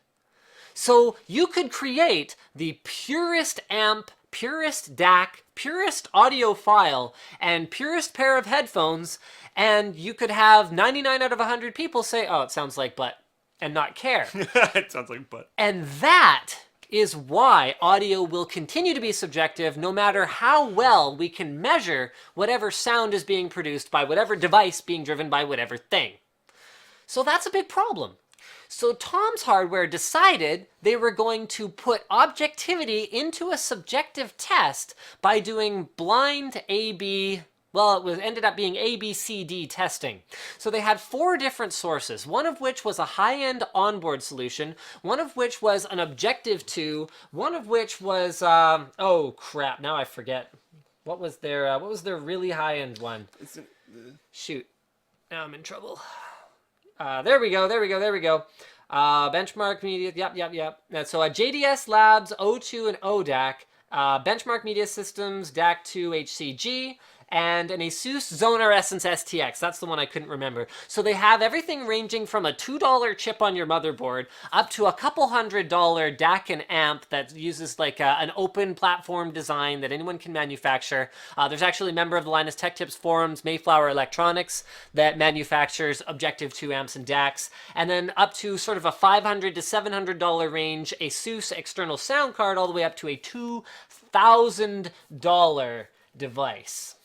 So you could create the purest amp, purest DAC, purest audio file, and purest pair of headphones, and you could have 99 out of 100 people say, oh, it sounds like butt, and not care. It sounds like butt. And that is why audio will continue to be subjective no matter how well we can measure whatever sound is being produced by whatever device being driven by whatever thing. So that's a big problem. So Tom's Hardware decided they were going to put objectivity into a subjective test by doing blind A/B, well, ended up being ABCD testing. So they had 4 different sources, one of which was a high-end onboard solution, one of which was an Objective 2, one of which was, oh crap, now I forget. What was their really high-end one? Shoot, now I'm in trouble. There we go. Benchmark Media, yep. So JDS Labs, O2 and ODAC, Benchmark Media Systems, DAC2 HCG, and an Asus Zoner Essence STX. That's the one I couldn't remember. So they have everything ranging from a $2 chip on your motherboard up to a couple $100 DAC and amp that uses like an open platform design that anyone can manufacture. There's actually a member of the Linus Tech Tips forums, Mayflower Electronics, that manufactures Objective 2 amps and DACs. And then up to sort of a $500 to $700 range Asus external sound card, all the way up to a $2,000 device.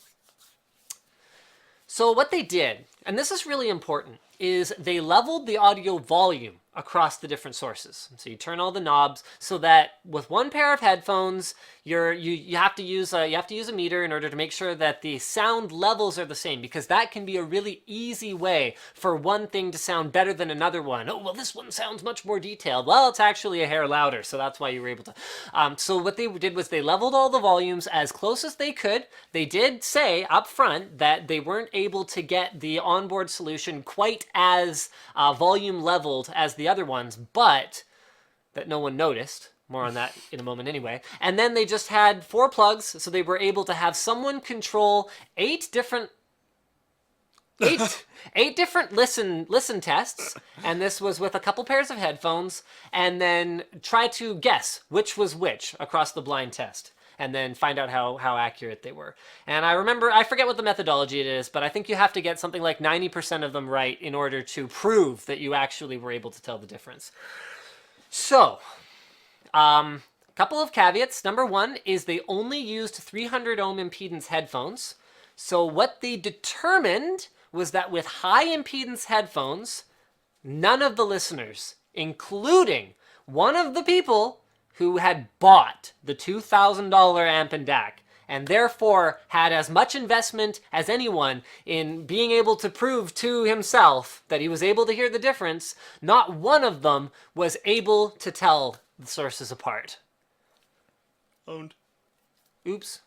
So what they did, and this is really important, is they leveled the audio volume across the different sources. So you turn all the knobs so that with one pair of headphones, you have to use a meter in order to make sure that the sound levels are the same, because that can be a really easy way for one thing to sound better than another one. Oh, well, this one sounds much more detailed. Well, it's actually a hair louder, so that's why you were able to. So what they did was they leveled all the volumes as close as they could. They did say up front that they weren't able to get the onboard solution quite as volume leveled as the other ones, but that no one noticed. More on that in a moment anyway. And then they just had 4 plugs, so they were able to have someone control 8 different listen tests, and this was with a couple pairs of headphones, and then try to guess which was which across the blind test, and then find out how accurate they were. And I forget what the methodology it is, but I think you have to get something like 90% of them right in order to prove that you actually were able to tell the difference. So, couple of caveats. Number one is they only used 300 ohm impedance headphones. So what they determined was that with high impedance headphones, none of the listeners, including one of the people who had bought the $2,000 amp and DAC, and therefore had as much investment as anyone in being able to prove to himself that he was able to hear the difference, not one of them was able to tell the sources apart. Owned. Oops.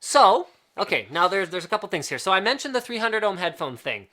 So, okay, now there's a couple things here. So I mentioned the 300 ohm headphone thing.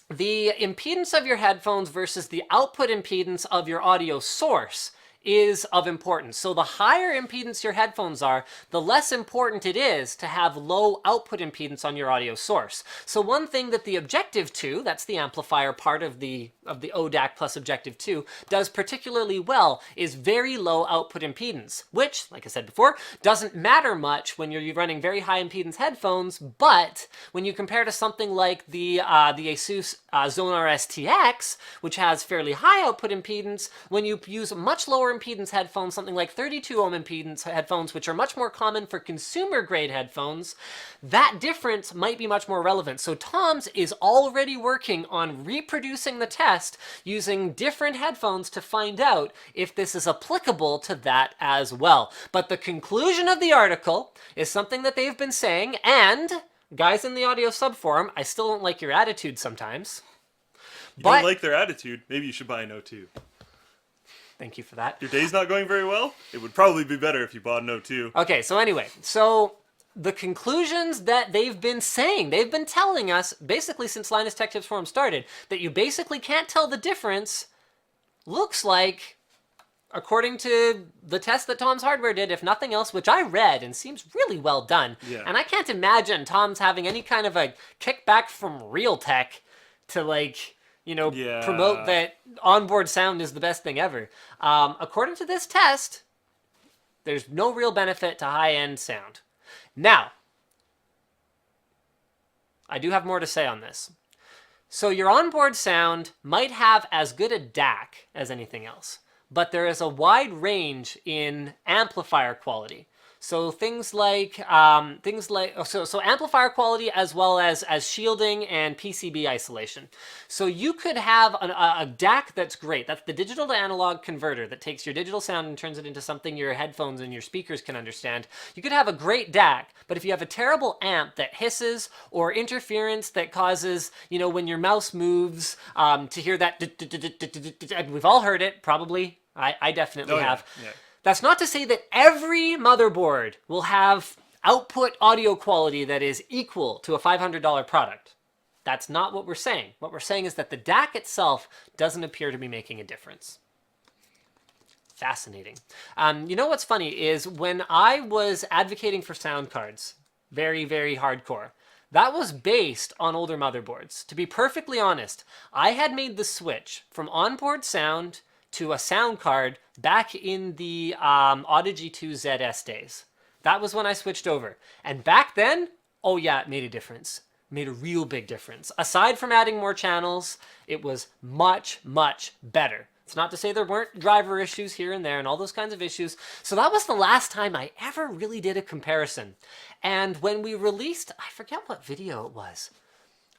The impedance of your headphones versus the output impedance of your audio source is of importance. So the higher impedance your headphones are, the less important it is to have low output impedance on your audio source. So one thing that the Objective 2, that's the amplifier part of the ODAC plus Objective 2, does particularly well is very low output impedance, which, like I said before, doesn't matter much when you're running very high impedance headphones, but when you compare to something like the Asus Zoner STX, which has fairly high output impedance, when you use much lower impedance headphones, something like 32 ohm impedance headphones, which are much more common for consumer grade headphones, that difference might be much more relevant. So Tom's is already working on reproducing the test using different headphones to find out if this is applicable to that as well. But the conclusion of the article is something that they've been saying, and guys in the audio subforum, I still don't like your attitude sometimes. You don't like their attitude? Maybe you should buy an O2. Thank you for that. Your day's not going very well? It would probably be better if you bought an O2. Okay, so anyway, the conclusions that they've been saying, they've been telling us, basically since Linus Tech Tips Forum started, that you basically can't tell the difference, looks like, according to the test that Tom's Hardware did, if nothing else, which I read and seems really well done. Yeah. And I can't imagine Tom's having any kind of a kickback from Realtek to promote that onboard sound is the best thing ever. According to this test, there's no real benefit to high-end sound. Now, I do have more to say on this. So your onboard sound might have as good a DAC as anything else, but there is a wide range in amplifier quality. So things like amplifier quality as well as shielding and PCB isolation. So you could have a DAC that's great. That's the digital to analog converter that takes your digital sound and turns it into something your headphones and your speakers can understand. You could have a great DAC, but if you have a terrible amp that hisses or interference that causes, when your mouse moves, to hear that, we've all heard it, probably. I definitely have. Yeah. That's not to say that every motherboard will have output audio quality that is equal to a $500 product. That's not what we're saying. What we're saying is that the DAC itself doesn't appear to be making a difference. fascinating. You know what's funny is when I was advocating for sound cards, very, very hardcore, that was based on older motherboards. To be perfectly honest, I had made the switch from onboard sound to a sound card back in the Audigy 2 ZS days. That was when I switched over. And back then, oh yeah, it made a difference. Made a real big difference. Aside from adding more channels, it was much, much better. It's not to say there weren't driver issues here and there and all those kinds of issues. So that was the last time I ever really did a comparison. And when we released, I forget what video it was.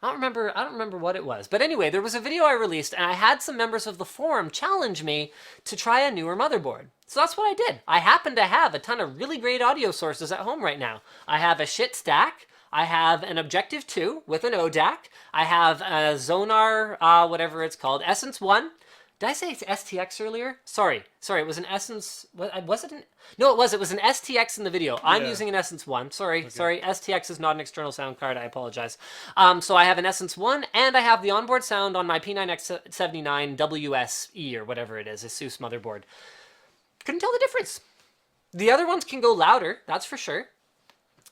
I don't remember what it was. But anyway, there was a video I released and I had some members of the forum challenge me to try a newer motherboard. So that's what I did. I happen to have a ton of really great audio sources at home right now. I have a shit stack. I have an Objective 2 with an ODAC. I have a Zonar, whatever it's called, Essence 1. Did I say it's STX earlier? Sorry, it was an Essence, was it an, no it was an STX in the video. I'm using an Essence 1, sorry, STX is not an external sound card, I apologize. So I have an Essence 1, and I have the onboard sound on my P9X79 WSE, or whatever it is, a ASUS motherboard. Couldn't tell the difference. The other ones can go louder, that's for sure.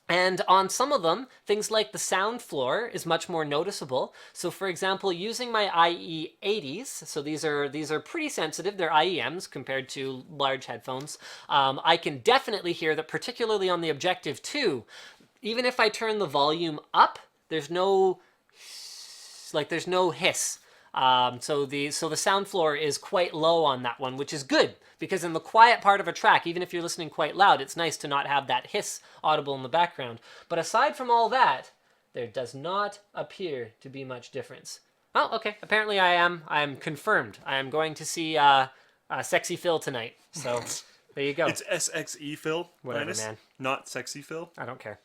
And on some of them, things like the sound floor is much more noticeable. So for example, using my IE80s, so these are pretty sensitive, they're IEMs compared to large headphones, I can definitely hear that particularly on the Objective 2, even if I turn the volume up, there's no hiss. So the sound floor is quite low on that one, which is good because in the quiet part of a track, even if you're listening quite loud, it's nice to not have that hiss audible in the background. But aside from all that, there does not appear to be much difference. Oh, okay. Apparently I am confirmed. I am going to see Sexy Phil tonight. So there you go. It's SXE Phil. Whatever, man. Not Sexy Phil. I don't care.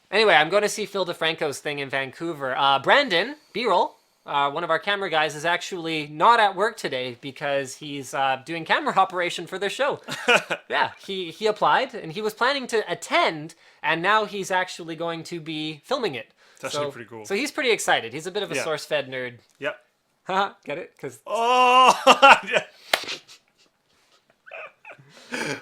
Anyway, I'm going to see Phil DeFranco's thing in Vancouver. Brandon, B-roll, one of our camera guys, is actually not at work today because he's doing camera operation for their show. Yeah, he applied and he was planning to attend, and now he's actually going to be filming it. It's actually pretty cool. So he's pretty excited. He's a bit of a source-fed nerd. Yep. Haha, get it? Cause oh!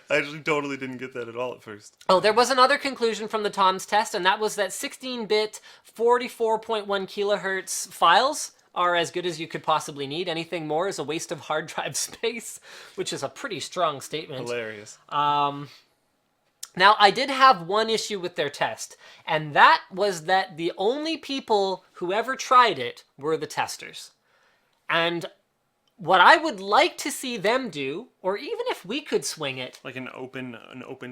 I actually totally didn't get that at all at first. Oh, there was another conclusion from the Tom's test, and that was that 16-bit 44.1 kilohertz files are as good as you could possibly need. Anything more is a waste of hard drive space, which is a pretty strong statement. Hilarious. Now, I did have one issue with their test, and that was that the only people who ever tried it were the testers. And what I would like to see them do, or even if we could swing it, like an open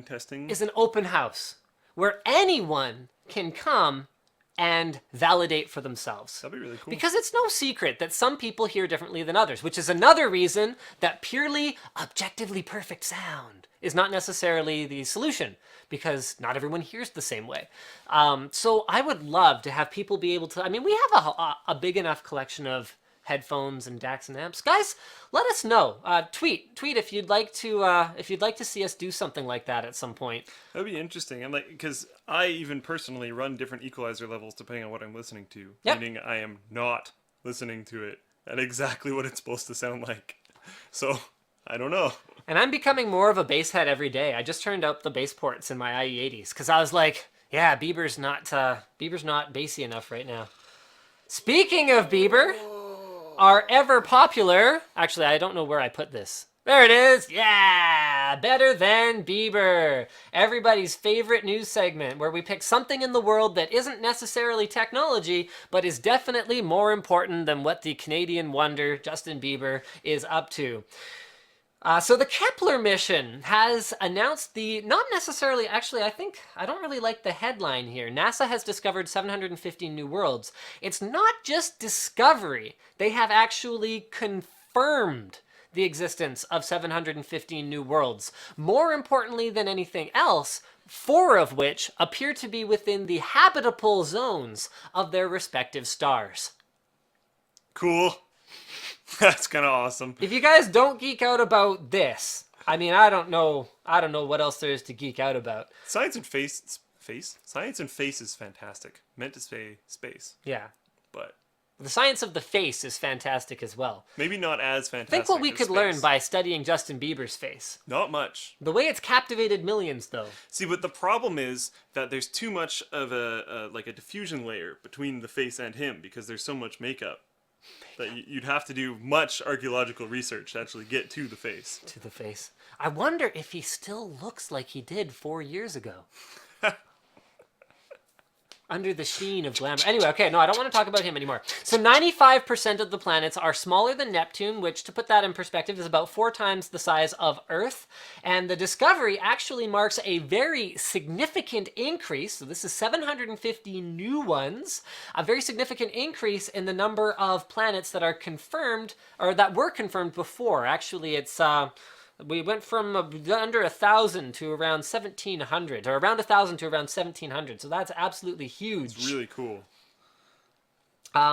testing, is an open house where anyone can come and validate for themselves. That'd be really cool. Because it's no secret that some people hear differently than others, which is another reason that purely objectively perfect sound is not necessarily the solution, because not everyone hears the same way. So I would love to have people be able to, I mean, we have a big enough collection of headphones and DACs and amps. Guys, let us know. Tweet if you'd like to see us do something like that at some point. That'd be interesting. I'm like, because I even personally run different equalizer levels depending on what I'm listening to. Yep. Meaning I am not listening to it at exactly what it's supposed to sound like. So I don't know. And I'm becoming more of a bass head every day. I just turned up the bass ports in my IE80s because I was like, yeah, Bieber's not bassy enough right now. Speaking of Bieber, our ever popular, actually, I don't know where I put this. There it is. Yeah, Better Than Bieber. Everybody's favorite news segment where we pick something in the world that isn't necessarily technology, but is definitely more important than what the Canadian wonder, Justin Bieber, is up to. So the Kepler mission has announced not necessarily, actually, I don't really like the headline here. NASA has discovered 750 new worlds. It's not just discovery. They have actually confirmed the existence of 715 new worlds. More importantly than anything else, 4 of which appear to be within the habitable zones of their respective stars. Cool. That's kind of awesome. If you guys don't geek out about this, I mean, I don't know what else there is to geek out about. Science and face is fantastic. Meant to say space. Yeah. But The science of the face is fantastic as well. Maybe not as fantastic. Think what we as could space. learn by studying Justin Bieber's face. Not much. The way it's captivated millions, though. See, but the problem is that there's too much of a diffusion layer between the face and him because there's so much makeup that you'd have to do much archaeological research to actually get to the face. To the face. I wonder if he still looks like he did 4 years ago. Under the sheen of glamour. Anyway, okay, no, I don't want to talk about him anymore. So 95% of the planets are smaller than Neptune, which, to put that in perspective, is about 4 times the size of Earth. And the discovery actually marks a very significant increase. So this is 750 new ones. A very significant increase in the number of planets that are confirmed, or that were confirmed before. Actually, it's... we went from under 1,000 to around 1,700, or around 1,000 to around 1,700. So that's absolutely huge. It's really cool.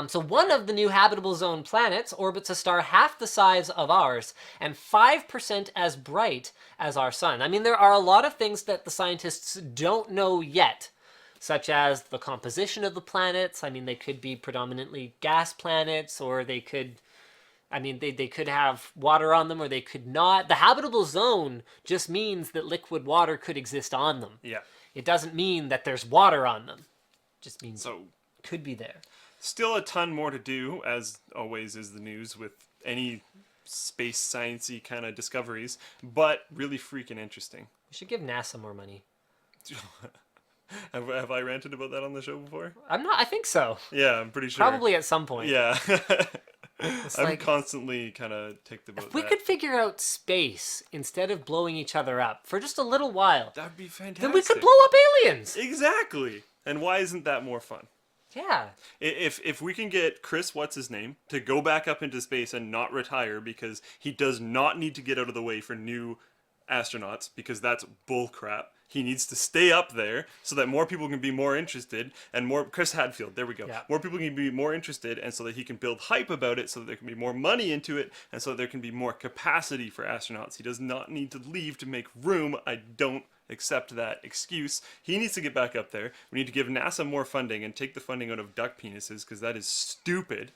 So one of the new habitable zone planets orbits a star half the size of ours and 5% as bright as our sun. I mean, there are a lot of things that the scientists don't know yet, such as the composition of the planets. I mean, they could be predominantly gas planets, or they could... I mean, they could have water on them, or they could not. The habitable zone just means that liquid water could exist on them. Yeah. It doesn't mean that there's water on them. It just means it could be there. Still a ton more to do, as always is the news with any space science-y kind of discoveries, but really freaking interesting. We should give NASA more money. Have I ranted about that on the show before? I think so. Yeah, I'm pretty sure. Probably at some point. Yeah. It's I'm like, constantly kind of ticked about if we that. could figure out space instead of blowing each other up for just a little while, That'd be fantastic. then we could blow up aliens. Exactly. And why isn't that more fun? Yeah. If we can get Chris, what's his name, to go back up into space and not retire because he does not need to get out of the way for new astronauts, because that's bull crap. He needs to stay up there so that more people can be more interested, and more... Chris Hadfield, there we go. Yeah. More people can be more interested, and so that he can build hype about it, so that there can be more money into it, and so that there can be more capacity for astronauts. He does not need to leave to make room. I don't accept that excuse. He needs to get back up there. We need to give NASA more funding and take the funding out of duck penises, because that is stupid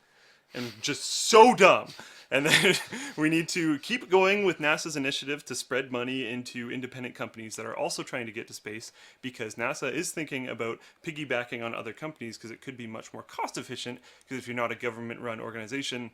and just so dumb. And then we need to keep going with NASA's initiative to spread money into independent companies that are also trying to get to space, because NASA is thinking about piggybacking on other companies, because it could be much more cost efficient, because if you're not a government-run organization,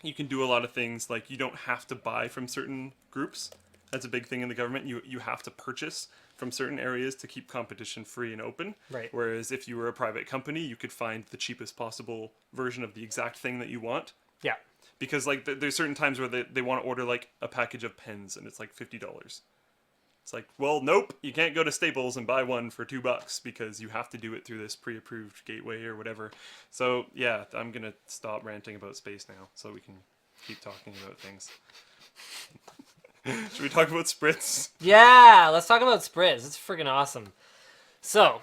you can do a lot of things, like you don't have to buy from certain groups. That's a big thing in the government. You have to purchase from certain areas to keep competition free and open. Right. Whereas if you were a private company, you could find the cheapest possible version of the exact thing that you want. Yeah. Because like there's certain times where they want to order like a package of pens and it's like $50. It's like, well, nope, you can't go to Staples and buy one for $2 because you have to do it through this pre-approved gateway or whatever. So yeah, I'm gonna stop ranting about space now so we can keep talking about things. Should we talk about Spritz? Yeah, let's talk about Spritz. It's friggin' awesome. So,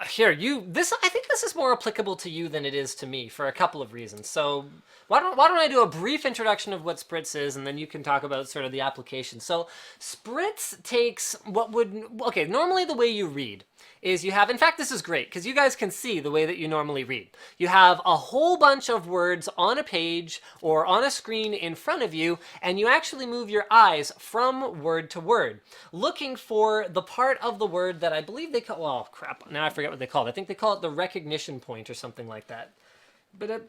here, I think this is more applicable to you than it is to me for a couple of reasons. So, why don't I do a brief introduction of what Spritz is, and then you can talk about sort of the application. So, Spritz takes normally the way you read is you have, in fact, this is great, because you guys can see the way that you normally read. You have a whole bunch of words on a page or on a screen in front of you, and you actually move your eyes from word to word, looking for the part of the word that I believe they call, well, crap, now I forget what they call it. I think they call it the recognition point or something like that. Their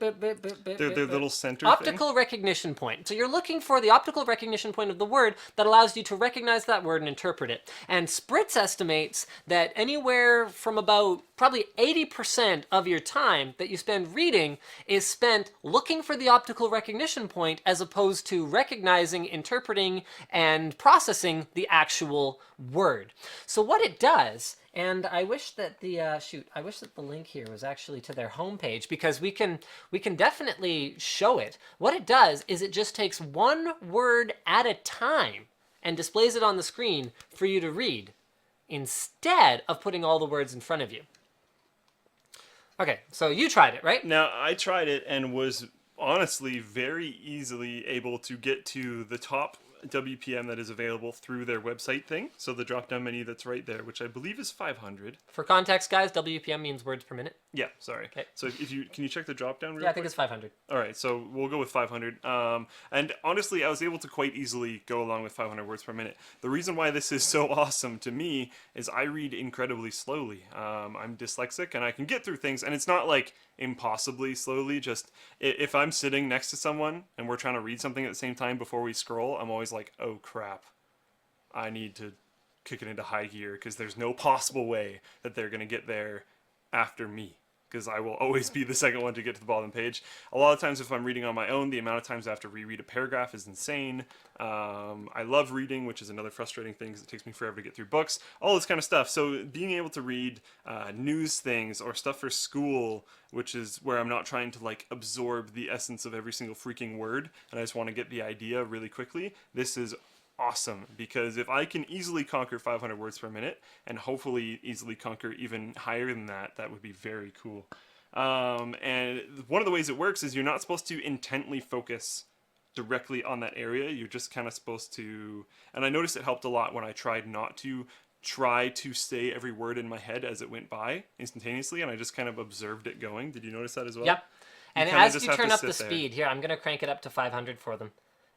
little center optical recognition point. So you're looking for the optical recognition point of the word that allows you to recognize that word and interpret it. And Spritz estimates that anywhere from about probably 80% of your time that you spend reading is spent looking for the optical recognition point, as opposed to recognizing, interpreting, and processing the actual word. So what it does, and I wish that I wish that the link here was actually to their homepage, because we can definitely show it. What it does is it just takes one word at a time and displays it on the screen for you to read, instead of putting all the words in front of you. Okay, so you tried it, right? Now, I tried it and was honestly very easily able to get to the top WPM that is available through their website thing. So the drop-down menu that's right there, which I believe is 500. For context, guys, WPM means words per minute. Yeah, sorry. Okay. So if you can you check the drop-down real Yeah, I quick? think it's 500. All right, so we'll go with 500. And honestly, I was able to quite easily go along with 500 words per minute. The reason why this is so awesome to me is I read incredibly slowly. I'm dyslexic, and I can get through things, and it's not like impossibly slowly. Just if I'm sitting next to someone and we're trying to read something at the same time before we scroll, I'm always like, oh crap, I need to kick it into high gear because there's no possible way that they're going to get there after me, because I will always be the second one to get to the bottom of the page. A lot of times if I'm reading on my own, the amount of times I have to reread a paragraph is insane. I love reading, which is another frustrating thing because it takes me forever to get through books, all this kind of stuff. So being able to read news things or stuff for school, which is where I'm not trying to like absorb the essence of every single freaking word, and I just want to get the idea really quickly, this is awesome, because if I can easily conquer 500 words per minute and hopefully easily conquer even higher than that, that would be very cool. And one of the ways it works is you're not supposed to intently focus directly on that area. You're just kind of supposed to, and I noticed it helped a lot when I tried not to try to say every word in my head as it went by instantaneously, and I just kind of observed it going. Did you notice that as well? Yep. And kinda as just you have turn to up the sit there. speed, here, I'm going to crank it up to 500 for them.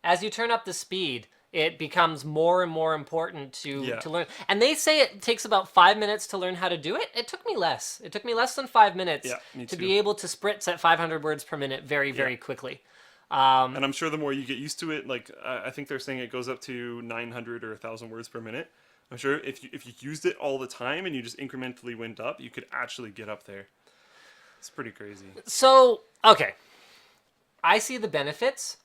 As you turn up the speed, it becomes more and more important to learn. And they say it takes about 5 minutes to learn how to do it. It took me less. It took me less than 5 minutes me to too. be able to spritz at 500 words per minute very, very quickly. And I'm sure the more you get used to it, like I think they're saying it goes up to 900 or 1,000 words per minute. I'm sure if you used it all the time and you just incrementally went up, you could actually get up there. It's pretty crazy. So, okay. I see the benefits.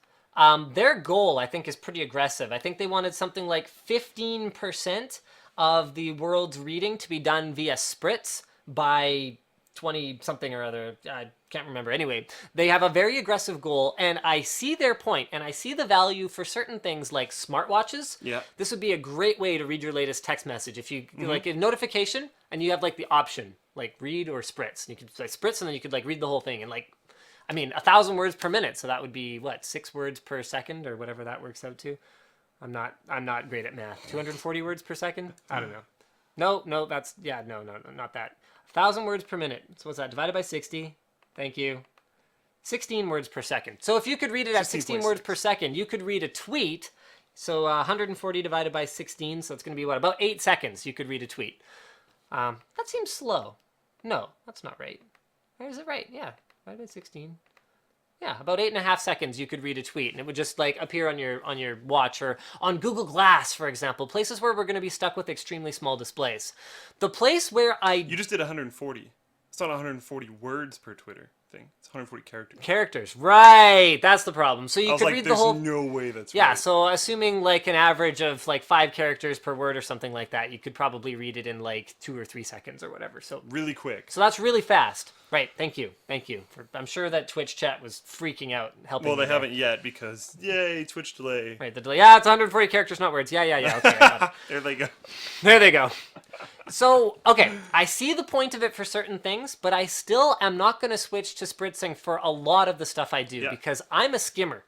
Their goal, I think, is pretty aggressive. I think they wanted something like 15% of the world's reading to be done via spritz by 20 something or other. I can't remember. Anyway, they have a very aggressive goal, and I see their point, and I see the value for certain things like smartwatches. Yeah. This would be a great way to read your latest text message. If you like a notification and you have like the option, like read or spritz. And you could like spritz, and then you could like read the whole thing, and like, I mean, 1,000 words per minute. So that would be what, 6 words per second or whatever that works out to. I'm not great at math. 240 words per second? I don't know. No, that's, yeah, no, not that. 1,000 words per minute. So what's that? Divided by 60. Thank you. 16 words per second. So if you could read it at 16 words per second, you could read a tweet. So 140 divided by 16. So it's going to be what? About 8 seconds you could read a tweet. That seems slow. No, that's not right. Or is it right? Yeah. Divided by 16. Yeah, about 8.5 seconds you could read a tweet, and it would just like appear on your watch, or on Google Glass, for example, places where we're going to be stuck with extremely small displays. The place where You just did 140. It's not 140 words per Twitter thing. It's 140 characters. Characters, right? That's the problem. So you could read the whole. There's no way that's Yeah, right. so assuming like an average of like 5 characters per word or something like that, you could probably read it in like 2 or 3 seconds or whatever. So Really quick. So that's really fast. Right, thank you. I'm sure that Twitch chat was freaking out, helping Well, me they there. haven't yet because, yay, Twitch delay. Right, the delay. Yeah, it's 140 characters, not words. Yeah. Okay, I got it. There they go. There they go. So, okay, I see the point of it for certain things, but I still am not going to switch to spritzing for a lot of the stuff I do because I'm a skimmer.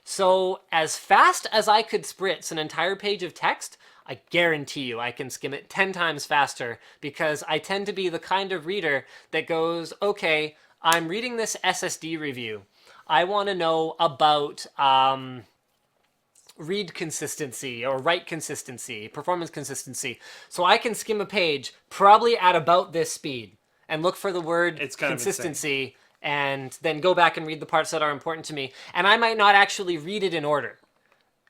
So, as fast as I could spritz an entire page of text, I guarantee you I can skim it 10 times faster because I tend to be the kind of reader that goes, okay, I'm reading this SSD review. I want to know about read consistency or write consistency, performance consistency. So I can skim a page probably at about this speed and look for the word consistency and then go back and read the parts that are important to me. And I might not actually read it in order.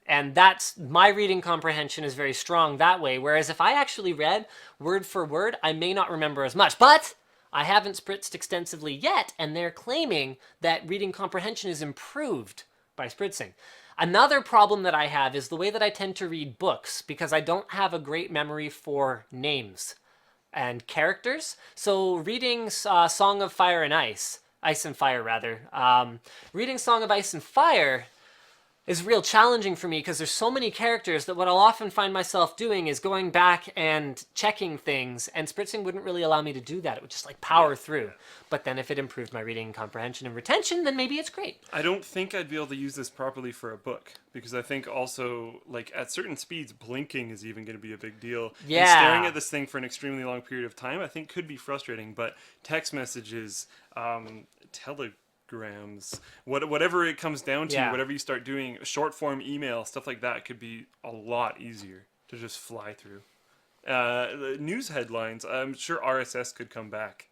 And that's, my reading comprehension is very strong that way. Whereas if I actually read word for word, I may not remember as much. But I haven't spritzed extensively yet, and they're claiming that reading comprehension is improved by spritzing. Another problem that I have is the way that I tend to read books, because I don't have a great memory for names and characters. So reading Song of Fire and Ice and Fire rather, reading Song of Ice and Fire, is real challenging for me because there's so many characters that what I'll often find myself doing is going back and checking things, and spritzing wouldn't really allow me to do that. It would just like power through. But then if it improved my reading comprehension and retention, then maybe it's great. I don't think I'd be able to use this properly for a book because I think also like at certain speeds blinking is even going to be a big deal. Yeah. And staring at this thing for an extremely long period of time I think could be frustrating, but text messages, telegrams, whatever it comes down to, Yeah. whatever you start doing, short form email, stuff like that could be a lot easier to just fly through. The news headlines, I'm sure RSS could come back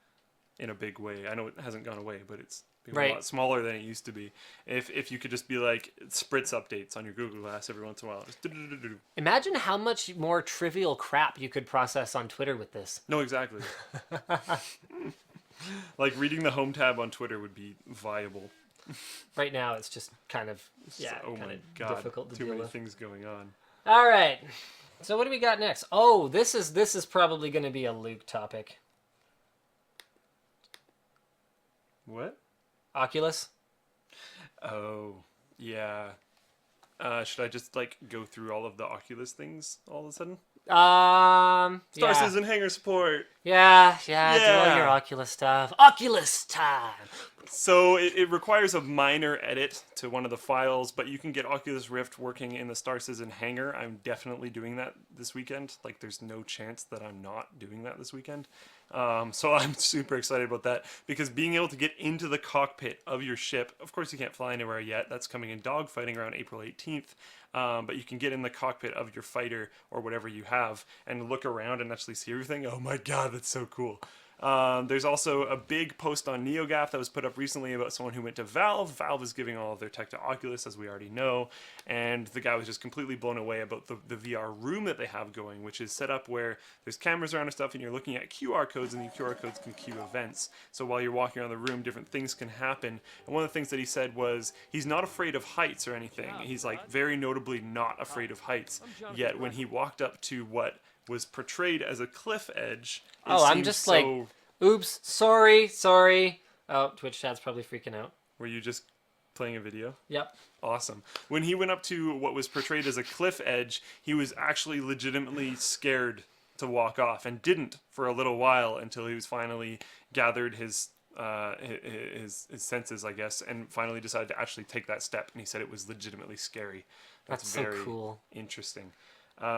in a big way. I know it hasn't gone away, but it's been a lot smaller than it used to be. If you could just be like spritz updates on your Google Glass every once in a while. Just do-do-do-do-do. Imagine how much more trivial crap you could process on Twitter with this. No, exactly. Like reading the home tab on Twitter would be viable. Right now, it's just kind of Oh kind my of god, difficult to too deal many with. things going on. All right. So what do we got next? Oh, this is probably going to be a Luke topic. What? Oculus. Oh, yeah. Should I just like go through all of the Oculus things all of a sudden? Star Yeah. Citizen hangar support. Yeah, do all Yeah. your Oculus stuff. Oculus time. So it requires a minor edit to one of the files, but you can get Oculus Rift working in the Star Citizen hangar. I'm definitely doing that this weekend. Like, there's no chance that I'm not doing that this weekend. So I'm super excited about that because being able to get into the cockpit of your ship, of course you can't fly anywhere yet. That's coming in dogfighting around April 18th. But you can get in the cockpit of your fighter or whatever you have and look around and actually see everything. Oh my god, that's so cool. There's also a big post on NeoGAF that was put up recently about someone who went to Valve. Valve is giving all of their tech to Oculus, as we already know, and the guy was just completely blown away about the VR room that they have going, which is set up where there's cameras around and stuff, and you're looking at QR codes, and the QR codes can cue events. So while you're walking around the room, different things can happen. And one of the things that he said was he's not afraid of heights or anything. He's like very notably not afraid of heights. Yet when he walked up to what was portrayed as a cliff edge. I'm just like, oops, sorry. Oh, Twitch chat's probably freaking out. Were you just playing a video? Yep. Awesome. When he went up to what was portrayed as a cliff edge, he was actually legitimately scared to walk off and didn't for a little while until he was finally gathered his senses, I guess, and finally decided to actually take that step. And he said it was legitimately scary. That's very so cool. Interesting.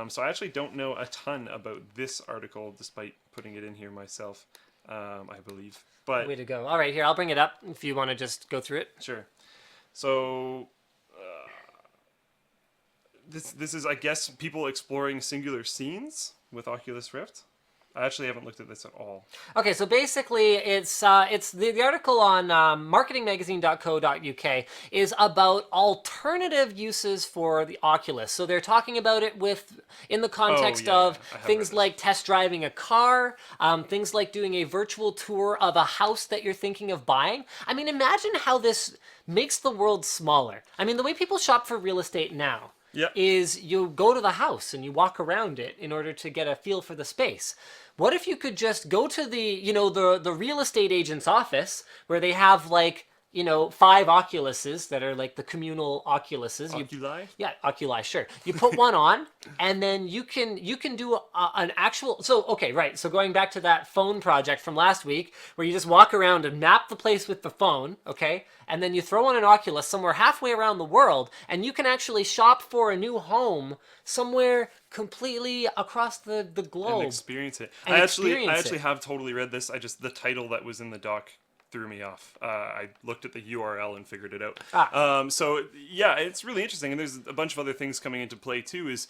So I actually don't know a ton about this article, despite putting it in here myself, I believe. But Way to go. All right, here, I'll bring it up if you want to just go through it. sure. So this is, I guess, people exploring singular scenes with Oculus Rift. I actually haven't looked at this at all. Okay, so basically, it's the article on marketingmagazine.co.uk is about alternative uses for the Oculus. So they're talking about it in the context of I have things read this. like test driving a car, things like doing a virtual tour of a house that you're thinking of buying. I mean, imagine how this makes the world smaller. I mean, the way people shop for real estate now. Yep. Is you go to the house and you walk around it in order to get a feel for the space. What if you could just go to the real estate agent's office where they have 5 Oculuses that are like the communal Oculuses. Oculi? Yeah, Oculi, sure. You put one on, and then you can do an actual. So okay, right. So going back to that phone project from last week, where you just walk around and map the place with the phone, okay, and then you throw on an Oculus somewhere halfway around the world, and you can actually shop for a new home somewhere completely across the globe And experience it. And I experience actually it. have totally read this. The title that was in the doc threw me off. I looked at the URL and figured it out. So yeah, it's really interesting, and there's a bunch of other things coming into play too. Is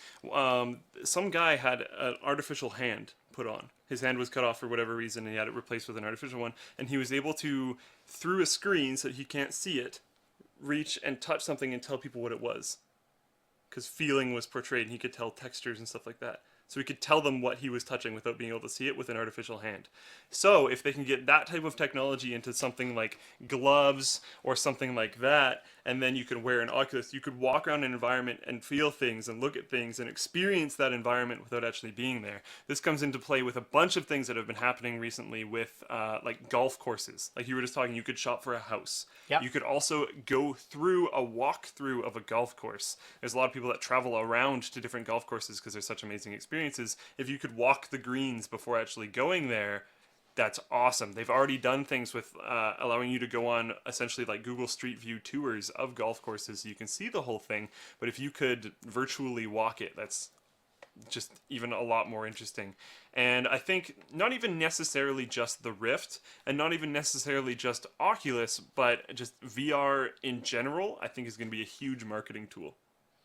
some guy had an artificial hand put on. His hand was cut off for whatever reason, and he had it replaced with an artificial one. And he was able to, through a screen so he can't see it, reach and touch something and tell people what it was, because feeling was portrayed, and he could tell textures and stuff like that. So he could tell them what he was touching without being able to see it with an artificial hand. So if they can get that type of technology into something like gloves or something like that, and then you can wear an Oculus, you could walk around an environment and feel things and look at things and experience that environment without actually being there. This comes into play with a bunch of things that have been happening recently with like golf courses. Like you were just talking, you could shop for a house. Yep. You could also go through a walkthrough of a golf course. There's a lot of people that travel around to different golf courses because they're such amazing experiences. If you could walk the greens before actually going there, that's awesome. They've already done things with allowing you to go on essentially like Google Street View tours of golf courses so you can see the whole thing. But if you could virtually walk it, that's just even a lot more interesting. And I think not even necessarily just the Rift and not even necessarily just Oculus, but just VR in general, I think is going to be a huge marketing tool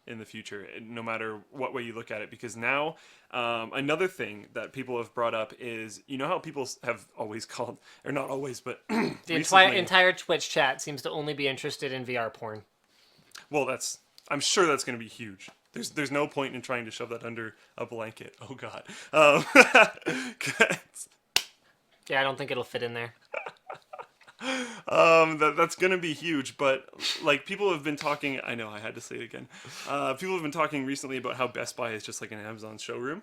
in the future, no matter what way you look at it. Because now, another thing that people have brought up is, you know how people have always called, or not always, but The recently, entire Twitch chat seems to only be interested in VR porn. well, I'm sure that's going to be huge. There's no point in trying to shove that under a blanket. Oh God. Yeah, I don't think it'll fit in there. That's gonna be huge, but like people have been talking. I know I had to say it again. People have been talking recently about how Best Buy is just like an Amazon showroom.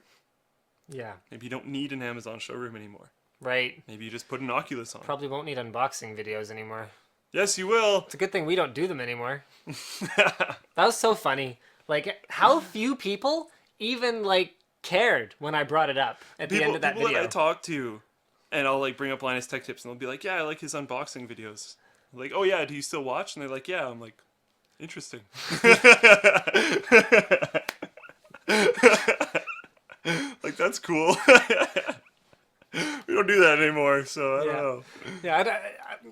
Yeah. Maybe you don't need an Amazon showroom anymore. Right. Maybe you just put an Oculus on. Probably won't need unboxing videos anymore. Yes, you will. It's a good thing we don't do them anymore. That was so funny. Like, how few people even, like, cared when I brought it up at the end of that people video. that I talk to, and I'll like bring up Linus Tech Tips, and they'll be like, "Yeah, I like his unboxing videos." I'm like, "Oh yeah, do you still watch?" And they're like, "Yeah." I'm like, "Interesting." Like that's cool. We don't do that anymore, so I don't know. Yeah,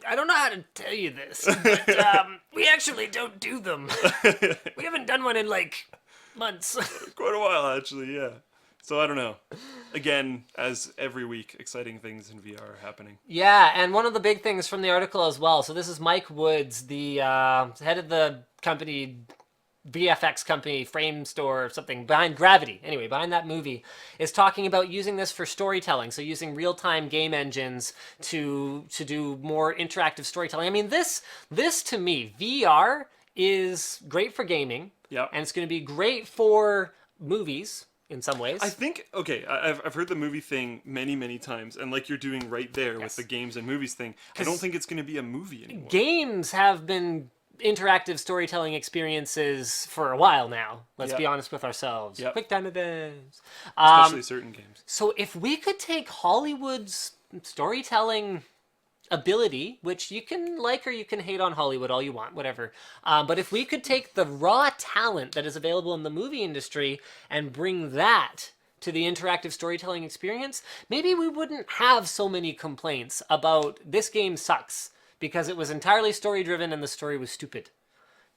I don't know how to tell you this, but we actually don't do them. We haven't done one in, like, months. Quite a while, actually, yeah. So I don't know. Again, as every week, exciting things in VR are happening. Yeah, and one of the big things from the article as well, so this is Mike Woods, the head of the company, VFX company, Frame Store, or something, behind Gravity, anyway, behind that movie, is talking about using this for storytelling, so using real-time game engines to do more interactive storytelling. I mean, this to me, VR is great for gaming, Yep. and it's going to be great for movies, in some ways. I think, okay, I've heard the movie thing many times, and like you're doing right there with the games and movies thing, I don't think it's going to be a movie anymore. Games have been interactive storytelling experiences for a while now. Let's be honest with ourselves. Yep. Quick time events. Especially certain games. So if we could take Hollywood's storytelling ability, which you can like or you can hate on Hollywood all you want, whatever. But if we could take the raw talent that is available in the movie industry and bring that to the interactive storytelling experience, maybe we wouldn't have so many complaints about this game sucks because it was entirely story driven and the story was stupid.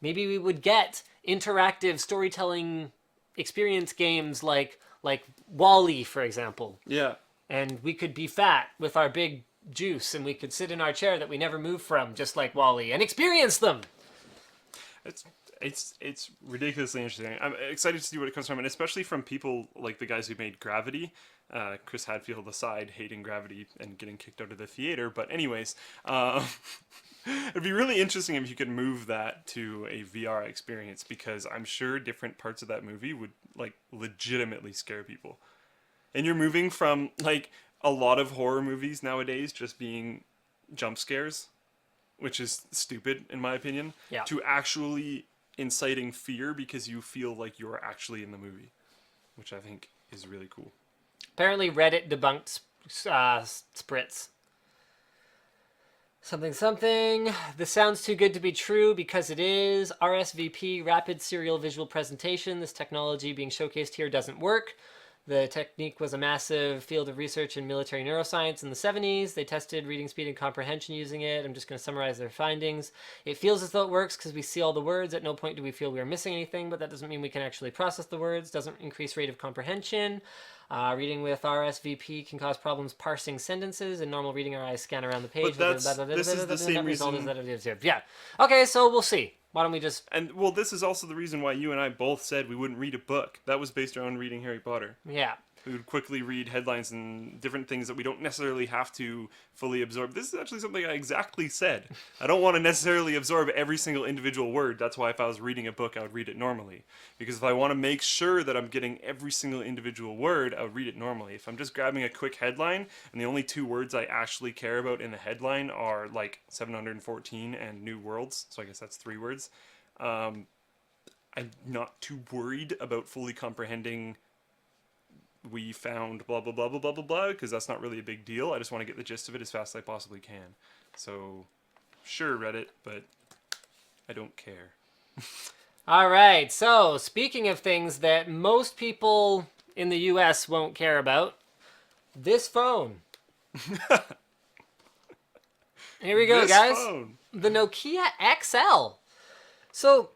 Maybe we would get interactive storytelling experience games like WALL-E, for example. Yeah. And we could be fat with our big juice and we could sit in our chair that we never move from, just like WALL-E, and experience them. It's ridiculously interesting. I'm excited to see what it comes from, and especially from people like the guys who made Gravity. Chris Hadfield aside, hating Gravity and getting kicked out of the theater. But anyways, it'd be really interesting if you could move that to a VR experience, because I'm sure different parts of that movie would like legitimately scare people. And you're moving from like a lot of horror movies nowadays just being jump scares, which is stupid in my opinion, to actually inciting fear because you feel like you're actually in the movie, which I think is really cool. Apparently Reddit debunked Spritz. Something. This sounds too good to be true because it is. RSVP, Rapid Serial Visual Presentation. This technology being showcased here doesn't work. The technique was a massive field of research in military neuroscience in the 70s. They tested reading speed and comprehension using it. I'm just going to summarize their findings. It feels as though it works because we see all the words. At no point do we feel we are missing anything, but that doesn't mean we can actually process the words. Doesn't increase rate of comprehension. Reading with RSVP can cause problems parsing sentences. In normal reading, our eyes scan around the page. But this is the same reason. Yeah. Okay, so we'll see. Why don't we just... And, well, this is also the reason why you and I both said we wouldn't read a book. That was based around reading Harry Potter. Yeah. We would quickly read headlines and different things that we don't necessarily have to fully absorb. This is actually something I exactly said. I don't want to necessarily absorb every single individual word. That's why if I was reading a book, I would read it normally. Because if I want to make sure that I'm getting every single individual word, I would read it normally. If I'm just grabbing a quick headline and the only two words I actually care about in the headline are like 714 and new worlds, so I guess that's 3 words, I'm not too worried about fully comprehending we found blah blah blah blah blah blah blah, because that's not really a big deal. I just want to get the gist of it as fast as I possibly can. So sure, Reddit, but I don't care. All right, so speaking of things that most people in the US won't care about, this phone. Here we go, guys. Phone. The Nokia XL. So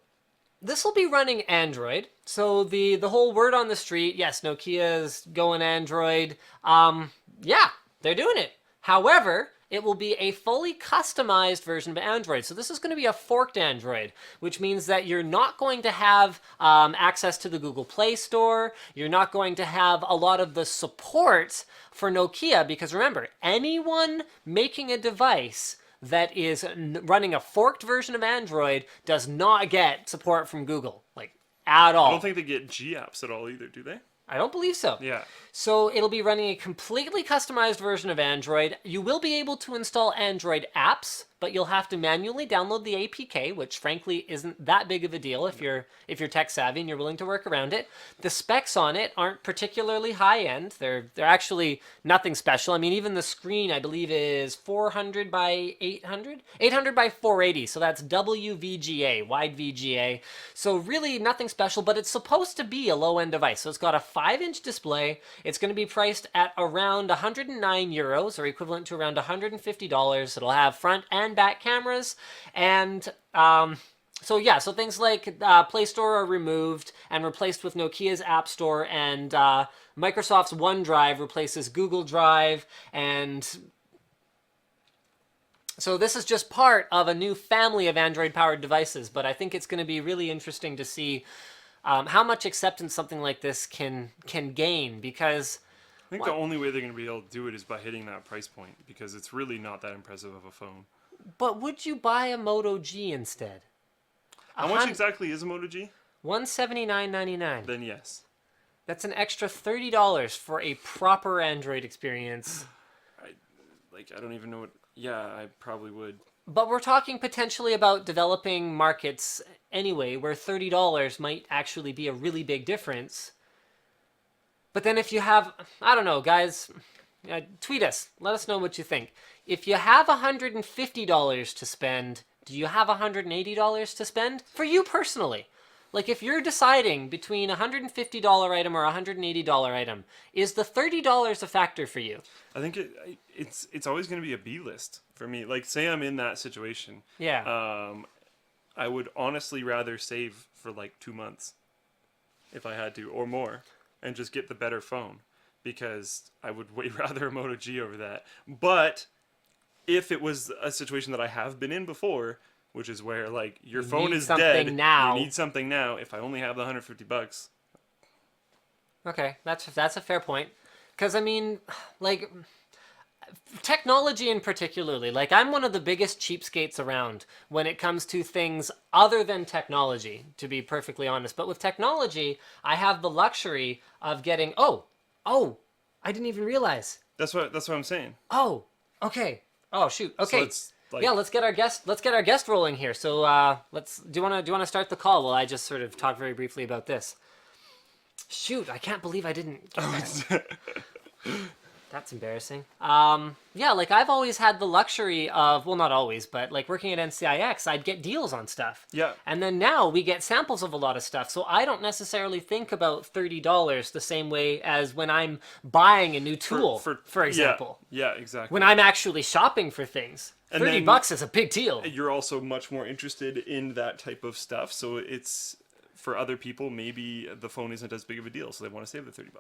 this will be running Android. So the whole word on the street, yes, Nokia's going Android. Yeah, they're doing it. However, it will be a fully customized version of Android. So this is going to be a forked Android, which means that you're not going to have access to the Google Play Store. You're not going to have a lot of the support for Nokia, because remember, anyone making a device that is running a forked version of Android does not get support from Google, like, at all. I don't think they get G apps at all either, do they? I don't believe so. Yeah. So it'll be running a completely customized version of Android. You will be able to install Android apps, but you'll have to manually download the APK, which frankly isn't that big of a deal if you're tech savvy and you're willing to work around it. The specs on it aren't particularly high end. They're actually nothing special. I mean, even the screen I believe is 400 by 800, 800 by 480. So that's WVGA, wide VGA. So really nothing special, but it's supposed to be a low end device. So it's got a 5-inch display. It's going to be priced at around 109 euros, or equivalent to around $150. It'll have front and back cameras, and so things like Play Store are removed and replaced with Nokia's App Store, and Microsoft's OneDrive replaces Google Drive, and so this is just part of a new family of Android-powered devices, but I think it's going to be really interesting to see how much acceptance something like this can gain, because I think the only way they're going to be able to do it is by hitting that price point, because it's really not that impressive of a phone. But would you buy a Moto G instead? How much exactly is a Moto G? $179.99. Then yes. That's an extra $30 for a proper Android experience. I don't even know what... Yeah, I probably would. But we're talking potentially about developing markets anyway, where $30 might actually be a really big difference. But then if you have... I don't know, guys. Tweet us. Let us know what you think. If you have $150 to spend, do you have $180 to spend? For you personally. Like, if you're deciding between a $150 item or a $180 item, is the $30 a factor for you? I think it's always going to be a B list for me. Like, say I'm in that situation. Yeah. I would honestly rather save for like 2 months if I had to, or more, and just get the better phone, because I would way rather a Moto G over that. But if it was a situation that I have been in before, which is where like your phone is dead, now. You need something now. If I only have the $150, okay, that's a fair point. Because I mean, like, technology in particularly, like, I'm one of the biggest cheapskates around when it comes to things other than technology, to be perfectly honest. But with technology, I have the luxury of getting I didn't even realize. That's what I'm saying. Oh, okay. Oh shoot. Okay. So let's get our guest rolling here. So do you want to start the call while I just sort of talk very briefly about this? Shoot, I can't believe I didn't get that. That's embarrassing. Like, I've always had the luxury of, well, not always, but like working at NCIX, I'd get deals on stuff. Yeah. And then now we get samples of a lot of stuff. So I don't necessarily think about $30 the same way as when I'm buying a new tool, for example. Yeah, exactly. When I'm actually shopping for things. And $30 is a big deal. You're also much more interested in that type of stuff, so it's, for other people, maybe the phone isn't as big of a deal, so they want to save the $30.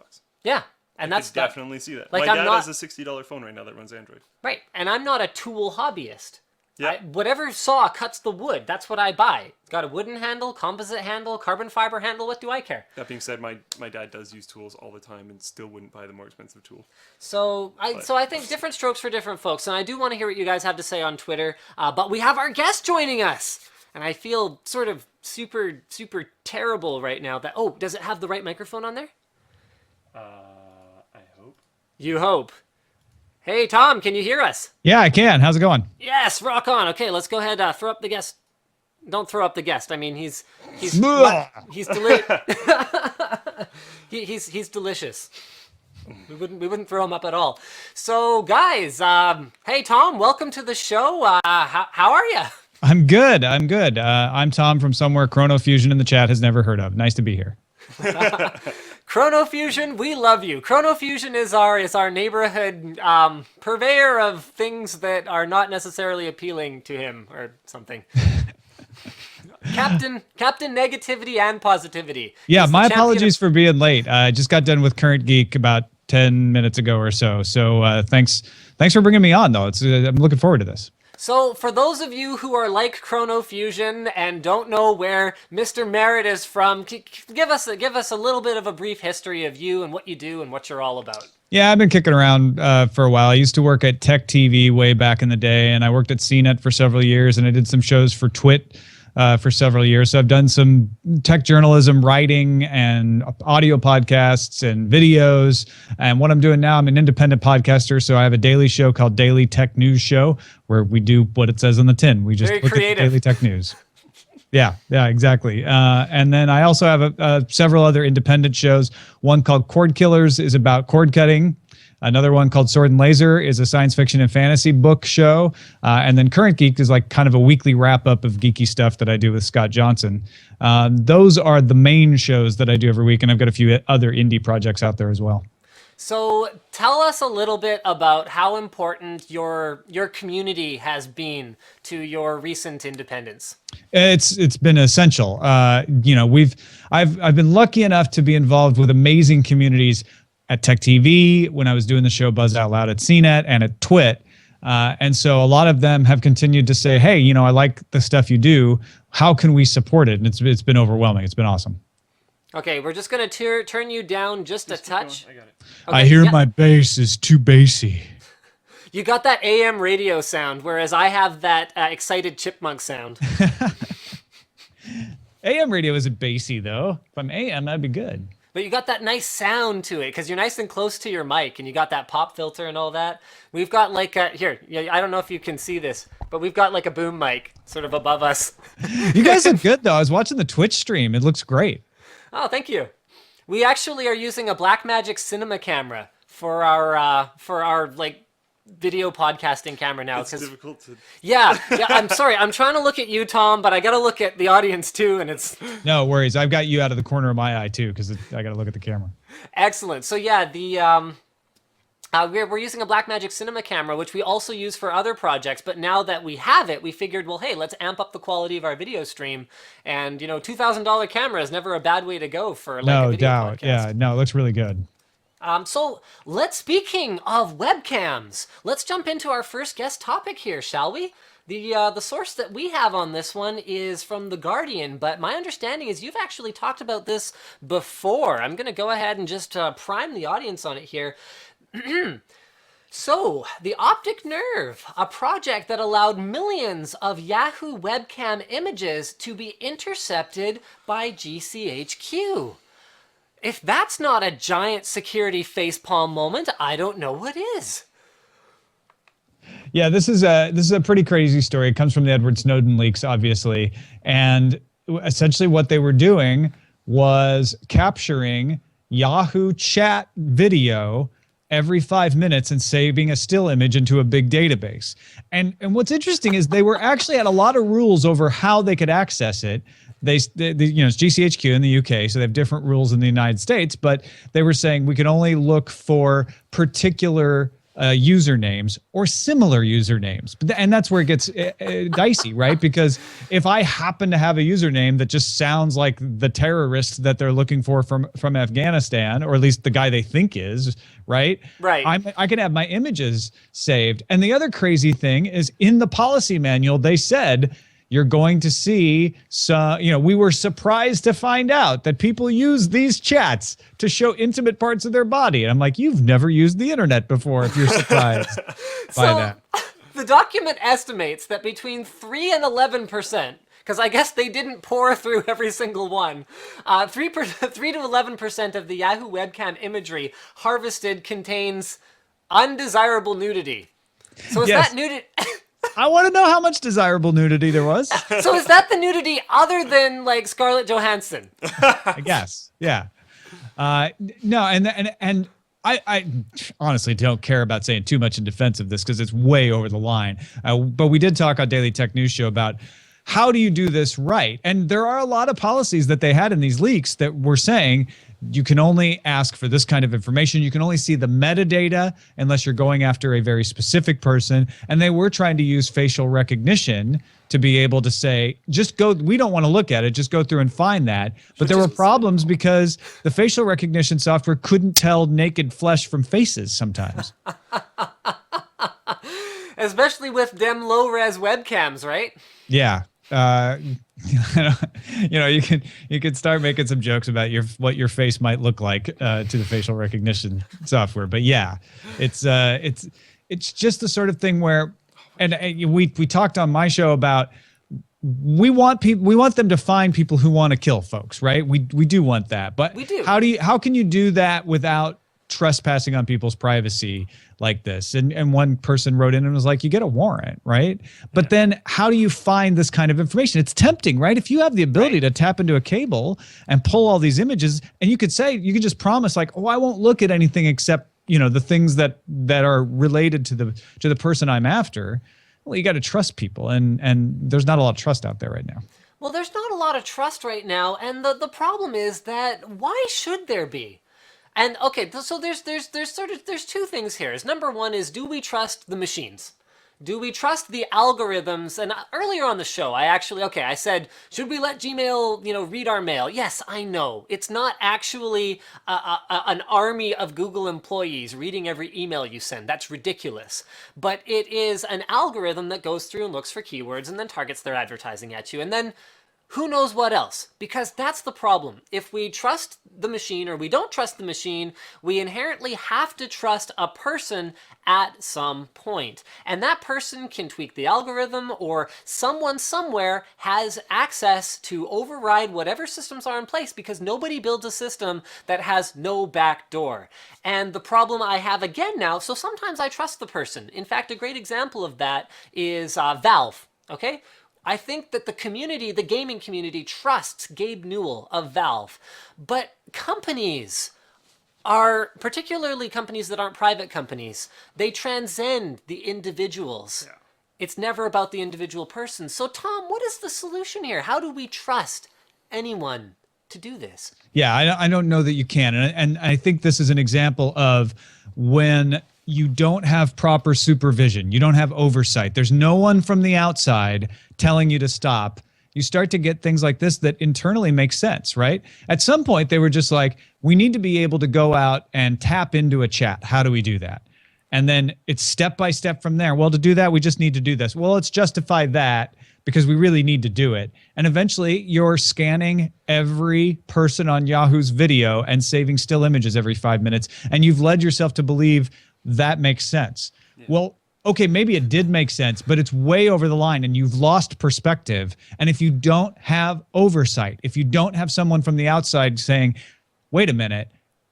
Yeah. And that's definitely see that. Like, My dad has a $60 phone right now that runs Android. Right. And I'm not a tool hobbyist. Yeah. Whatever saw cuts the wood, that's what I buy. It's got a wooden handle, composite handle, carbon fiber handle. What do I care? That being said, my dad does use tools all the time and still wouldn't buy the more expensive tool. So I think different strokes for different folks, and I do want to hear what you guys have to say on Twitter. But we have our guest joining us, and I feel sort of super terrible right now. That does it have the right microphone on there? I hope. You hope. Hey, Tom, can you hear us? Yeah, I can. How's it going? Yes, rock on. Okay, let's go ahead. Throw up the guest. Don't throw up the guest. I mean, he's he's delicious. We wouldn't throw him up at all. So, guys, hey, Tom, welcome to the show. How are you? I'm good. I'm Tom from somewhere Chronofusion in the chat has never heard of. Nice to be here. Chronofusion, we love you. Chronofusion is our neighborhood purveyor of things that are not necessarily appealing to him or something. Captain Negativity and Positivity. Yeah, my apologies for being late. I just got done with Current Geek about 10 minutes ago or so. So thanks for bringing me on, though. I'm looking forward to this. So for those of you who are like Chronofusion and don't know where Mr. Merritt is from, give us a little bit of a brief history of you and what you do and what you're all about. Yeah, I've been kicking around for a while. I used to work at Tech TV way back in the day, and I worked at CNET for several years, and I did some shows for Twit for several years. So I've done some tech journalism, writing, and audio podcasts and videos. And what I'm doing now, I'm an independent podcaster. So I have a daily show called Daily Tech News Show, where we do what it says on the tin. We just look at the daily tech news. Yeah, exactly. And then I also have several other independent shows. One called Cord Killers is about cord cutting. Another one called Sword and Laser is a science fiction and fantasy book show. And then Current Geek is like kind of a weekly wrap up of geeky stuff that I do with Scott Johnson. Those are the main shows that I do every week. And I've got a few other indie projects out there as well. So tell us a little bit about how important your community has been to your recent independence. It's been essential. I've been lucky enough to be involved with amazing communities at Tech TV, when I was doing the show Buzz Out Loud at CNET, and at Twit. And so a lot of them have continued to say, hey, I like the stuff you do. How can we support it? And it's been overwhelming. It's been awesome. Okay, we're just going to turn you down just a touch. I got it. Okay, I hear my bass is too bassy. You got that AM radio sound, whereas I have that excited chipmunk sound. AM radio isn't bassy, though. If I'm AM, that'd be good. But you got that nice sound to it because you're nice and close to your mic, and you got that pop filter and all that. We've got like I don't know if you can see this, but we've got like a boom mic sort of above us. You guys look good, though. I was watching the Twitch stream. It looks great. Oh, thank you. We actually are using a Blackmagic cinema camera for our like video podcasting camera now. It's difficult to... Yeah, I'm sorry. I'm trying to look at you, Tom, but I got to look at the audience too, and it's... No worries. I've got you out of the corner of my eye too, because I got to look at the camera. Excellent. So yeah, we're using a Blackmagic cinema camera, which we also use for other projects. But now that we have it, we figured, well, hey, let's amp up the quality of our video stream. And $2,000 camera is never a bad way to go for like a video podcast. Yeah, no, it looks really good. So speaking of webcams, let's jump into our first guest topic here, shall we? The source that we have on this one is from The Guardian, but my understanding is you've actually talked about this before. I'm going to go ahead and just prime the audience on it here. So, the optic nerve, a project that allowed millions of Yahoo webcam images to be intercepted by GCHQ. If that's not a giant security facepalm moment, I don't know what is. Yeah, this is a pretty crazy story. It comes from the Edward Snowden leaks, obviously. And essentially what they were doing was capturing Yahoo chat video every 5 minutes and saving a still image into a big database. And what's interesting is they were actually had a lot of rules over how they could access it. It's GCHQ in the UK, so they have different rules in the United States, but they were saying we can only look for particular usernames or similar usernames. And that's where it gets dicey, right? Because if I happen to have a username that just sounds like the terrorist that they're looking for from Afghanistan, or at least the guy they think is, right? Right. I can have my images saved. And the other crazy thing is, in the policy manual, they said, you're going to see some, we were surprised to find out that people use these chats to show intimate parts of their body. And I'm like, you've never used the internet before if you're surprised by that. The document estimates that between 3 and 11%, because I guess they didn't pour through every single one, 3 to 11% of the Yahoo webcam imagery harvested contains undesirable nudity. So is that nudity? I want to know how much desirable nudity there was. So is that the nudity other than like Scarlett Johansson? I guess, yeah. No, and I honestly don't care about saying too much in defense of this because it's way over the line. But we did talk on Daily Tech News Show about how do you do this right? And there are a lot of policies that they had in these leaks that were saying you can only ask for this kind of information. You can only see the metadata unless you're going after a very specific person. And they were trying to use facial recognition to be able to say, just go, we don't want to look at it, just go through and find that. But there were problems because the facial recognition software couldn't tell naked flesh from faces sometimes. Especially with them low-res webcams, right? Yeah. You can start making some jokes about what your face might look like to the facial recognition software. But yeah, it's just the sort of thing where, and we talked on my show about we want them to find people who want to kill folks, right? We do want that, but we do. How can you do that without trespassing on people's privacy like this? And one person wrote in and was like, you get a warrant, right? But then how do you find this kind of information? It's tempting, right? If you have the ability to tap into a cable and pull all these images, and you could just promise like, oh, I won't look at anything except, the things that are related to the person I'm after. Well, you got to trust people, and there's not a lot of trust out there right now. Well, there's not a lot of trust right now, and the problem is that why should there be? And okay, so there's two things here. Number one is, do we trust the machines? Do we trust the algorithms? And earlier on the show, I said, should we let Gmail, read our mail? Yes, I know. It's not actually an army of Google employees reading every email you send. That's ridiculous. But it is an algorithm that goes through and looks for keywords and then targets their advertising at you. And then who knows what else? Because that's the problem. If we trust the machine or we don't trust the machine, we inherently have to trust a person at some point. And that person can tweak the algorithm, or someone somewhere has access to override whatever systems are in place, because nobody builds a system that has no back door. And the problem I have again now, so sometimes I trust the person. In fact, a great example of that is Valve, okay? I think that the gaming community trusts Gabe Newell of Valve, but companies particularly companies that aren't private companies, they transcend the individuals. Yeah. It's never about the individual person. So Tom, what is the solution here? How do we trust anyone to do this? Yeah, I don't know that you can. And I think this is an example of when you don't have proper supervision, you don't have oversight. There's no one from the outside telling you to stop. You start to get things like this that internally make sense, right? At some point, they were just like, we need to be able to go out and tap into a chat. How do we do that? And then it's step by step from there. Well, to do that, we just need to do this. Well, let's justify that because we really need to do it. And eventually, you're scanning every person on Yahoo's video and saving still images every 5 minutes. And you've led yourself to believe that makes sense. Yeah. Well, okay, maybe it did make sense, but it's way over the line and you've lost perspective. And if you don't have oversight, if you don't have someone from the outside saying, wait a minute,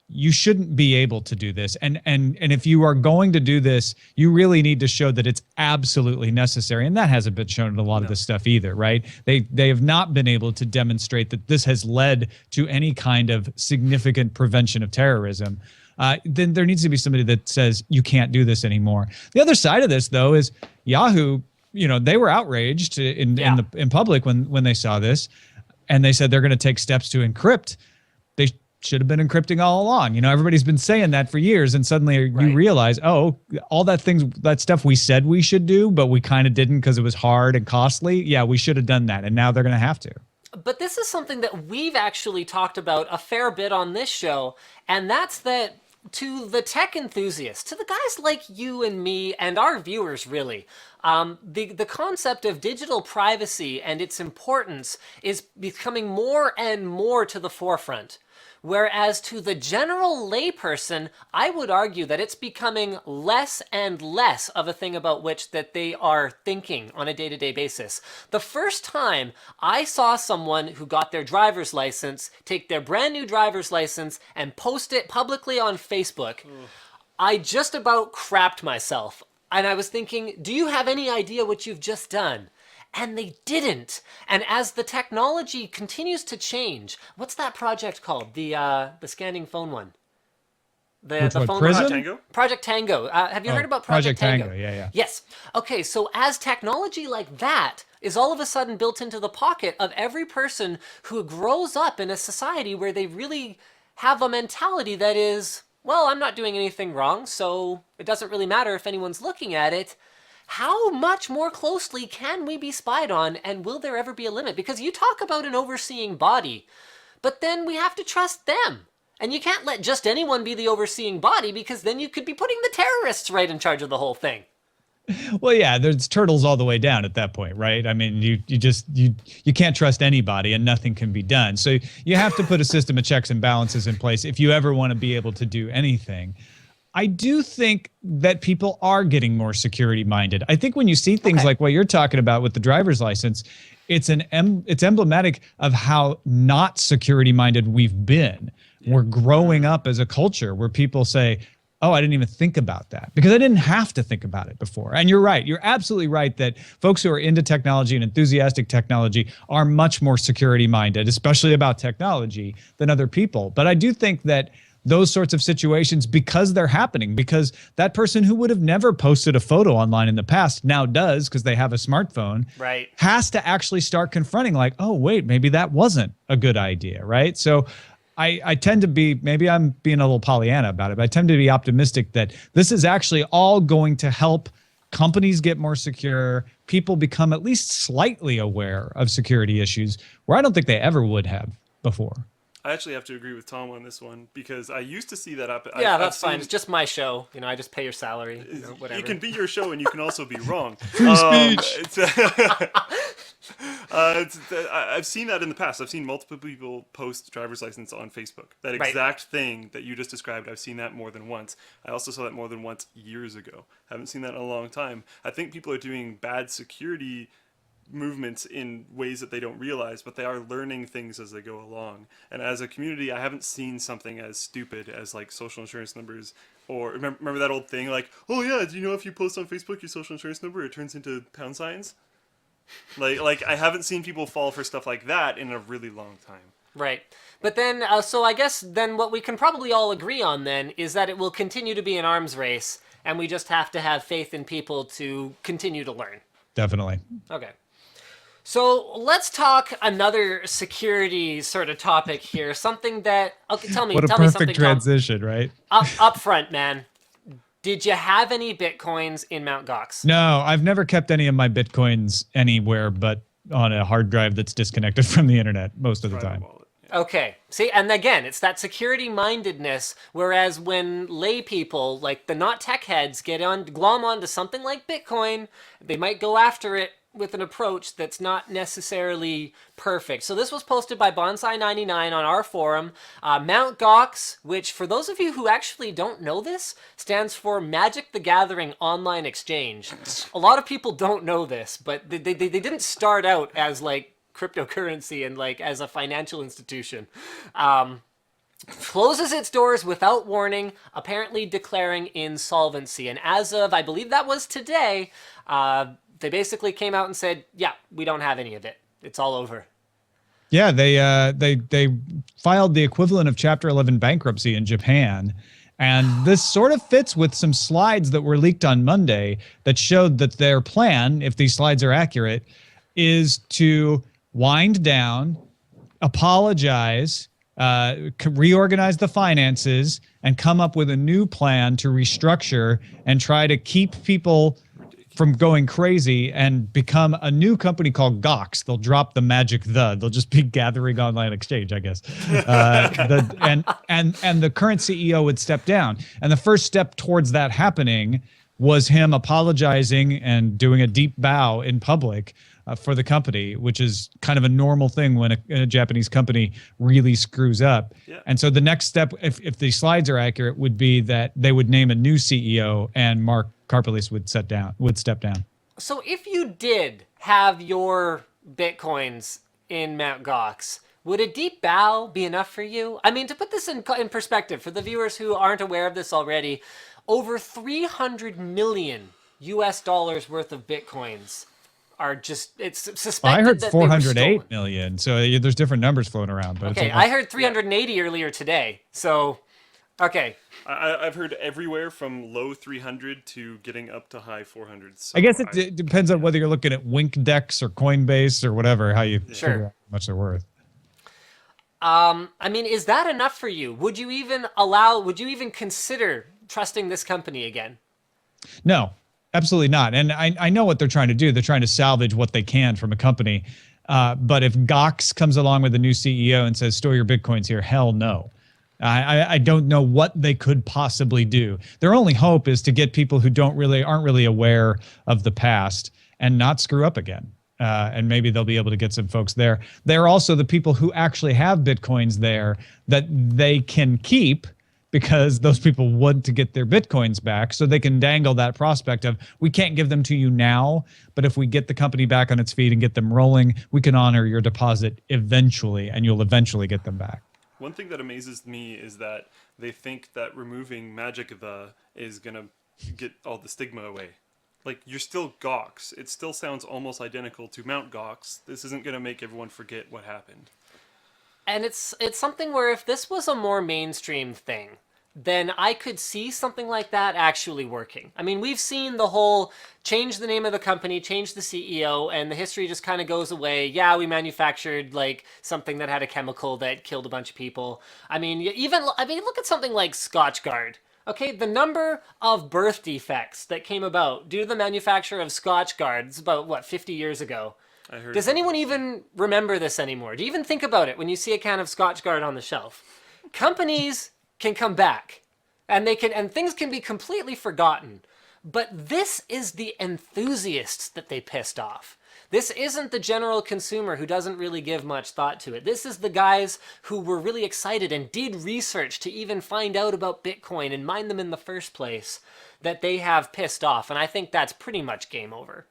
you shouldn't be able to do this. And if you are going to do this, you really need to show that it's absolutely necessary. And that hasn't been shown in a lot of this stuff either, right? They have not been able to demonstrate that this has led to any kind of significant prevention of terrorism. Then there needs to be somebody that says you can't do this anymore. The other side of this, though, is Yahoo. They were outraged in public when they saw this, and they said they're going to take steps to encrypt. should have been encrypting all along. Everybody's been saying that for years, and suddenly you realize, oh, all that stuff we said we should do, but we kind of didn't because it was hard and costly. Yeah, we should have done that, and now they're going to have to. But this is something that we've actually talked about a fair bit on this show, and that's that to the tech enthusiasts, to the guys like you and me and our viewers, really, the concept of digital privacy and its importance is becoming more and more to the forefront. Whereas to the general layperson, I would argue that it's becoming less and less of a thing about which that they are thinking on a day-to-day basis. The first time I saw someone who got their driver's license, take their brand new driver's license and post it publicly on Facebook, I just about crapped myself. And I was thinking, do you have any idea what you've just done? And they didn't. And as the technology continues to change, what's that project called? The scanning phone one. The phone Prism? Tango? Project Tango. Have you heard about Project Tango? Yeah. Yes. Okay, so as technology like that is all of a sudden built into the pocket of every person who grows up in a society where they really have a mentality that is, well, I'm not doing anything wrong, so it doesn't really matter if anyone's looking at it. How much more closely can we be spied on, and will there ever be a limit? Because you talk about an overseeing body, but then we have to trust them. And you can't let just anyone be the overseeing body, because then you could be putting the terrorists right in charge of the whole thing. Well, yeah, there's turtles all the way down at that point, right? I mean, you can't trust anybody, and nothing can be done. So you have to put a system of checks and balances in place if you ever want to be able to do anything. I do think that people are getting more security minded. I think when you see things like what you're talking about with the driver's license, it's emblematic of how not security minded we've been. Yeah. We're growing up as a culture where people say, oh, I didn't even think about that because I didn't have to think about it before. And you're right. You're absolutely right that folks who are into technology and enthusiastic technology are much more security minded, especially about technology, than other people. But I do think that those sorts of situations, because they're happening, because that person who would have never posted a photo online in the past now does because they have a smartphone, right, has to actually start confronting like, oh, wait, maybe that wasn't a good idea, right? So I tend to be, maybe I'm being a little Pollyanna about it, but I tend to be optimistic that this is actually all going to help companies get more secure, people become at least slightly aware of security issues where I don't think they ever would have before. I actually have to agree with Tom on this one because I used to see that up. Yeah, that's fine. It's just my show. I just pay your salary. Whatever. It can be your show, and you can also be wrong. Free speech. I've seen that in the past. I've seen multiple people post driver's license on Facebook. That exact thing that you just described, I've seen that more than once. I also saw that more than once years ago. Haven't seen that in a long time. I think people are doing bad security movements in ways that they don't realize, but they are learning things as they go along. And as a community, I haven't seen something as stupid as like social insurance numbers, or remember that old thing like, oh yeah, do you know if you post on Facebook your social insurance number, it turns into pound signs? Like I haven't seen people fall for stuff like that in a really long time. Right. But then, so I guess then what we can probably all agree on then is that it will continue to be an arms race, and we just have to have faith in people to continue to learn. Definitely. Okay. So let's talk another security sort of topic here. Something that, okay, tell me what a tell me perfect something, transition, Tom. right? Up front, man. Did you have any Bitcoins in Mt. Gox? No, I've never kept any of my Bitcoins anywhere but on a hard drive that's disconnected from the internet most of the time. Wallet, yeah. Okay. See, and again, it's that security mindedness, whereas when lay people, like the not tech heads, glom onto something like Bitcoin, they might go after it with an approach that's not necessarily perfect. So this was posted by Bonsai99 on our forum. Mt. Gox, which for those of you who actually don't know this, stands for Magic the Gathering Online Exchange. A lot of people don't know this, but they didn't start out as like cryptocurrency and like as a financial institution. Closes its doors without warning, apparently declaring insolvency. And as of, I believe that was today, they basically came out and said, yeah, we don't have any of it. It's all over. Yeah, they filed the equivalent of Chapter 11 bankruptcy in Japan. And this sort of fits with some slides that were leaked on Monday that showed that their plan, if these slides are accurate, is to wind down, apologize, reorganize the finances, and come up with a new plan to restructure and try to keep people from going crazy and become a new company called GOX. They'll drop the magic the. They'll just be Gathering Online Exchange, I guess. And the current CEO would step down. And the first step towards that happening was him apologizing and doing a deep bow in public for the company, which is kind of a normal thing when a Japanese company really screws up. Yeah. And so the next step, if the slides are accurate, would be that they would name a new CEO and Mark Karpeles would step down. So if you did have your Bitcoins in Mt. Gox, would a deep bow be enough for you? I mean, to put this in perspective, for the viewers who aren't aware of this already, over 300 million US dollars worth of Bitcoins are just, it's suspected I heard that 408 million. So there's different numbers floating around. But okay, I heard 380 earlier today. So, okay. I've heard everywhere from low 300 to getting up to high 400s. So I guess it depends on whether you're looking at Winkdex or Coinbase or whatever, how you figure out how much they're worth. I mean, is that enough for you? Would you even consider trusting this company again? No, absolutely not. And I know what they're trying to do. They're trying to salvage what they can from a company. But if GOX comes along with a new CEO and says, store your Bitcoins here, hell no. I don't know what they could possibly do. Their only hope is to get people who aren't really aware of the past and not screw up again. And maybe they'll be able to get some folks there. They're also the people who actually have Bitcoins there that they can keep, because those people want to get their Bitcoins back, so they can dangle that prospect of, we can't give them to you now, but if we get the company back on its feet and get them rolling, we can honor your deposit eventually, and you'll eventually get them back. One thing that amazes me is that they think that removing Magic the is going to get all the stigma away. Like, you're still GOX. It still sounds almost identical to Mount Gox. This isn't going to make everyone forget what happened. And it's something where if this was a more mainstream thing, then I could see something like that actually working. I mean, we've seen the whole change the name of the company, change the CEO, and the history just kind of goes away. Yeah, we manufactured like something that had a chemical that killed a bunch of people. I mean, look at something like Scotchgard. Okay, the number of birth defects that came about due to the manufacture of Scotchgard, it's about, 50 years ago. Does anyone even remember this anymore? Do you even think about it when you see a can of Scotchgard on the shelf? Companies can come back, and things can be completely forgotten. But this is the enthusiasts that they pissed off. This isn't the general consumer who doesn't really give much thought to it. This is the guys who were really excited and did research to even find out about Bitcoin and mine them in the first place, that they have pissed off. And I think that's pretty much game over.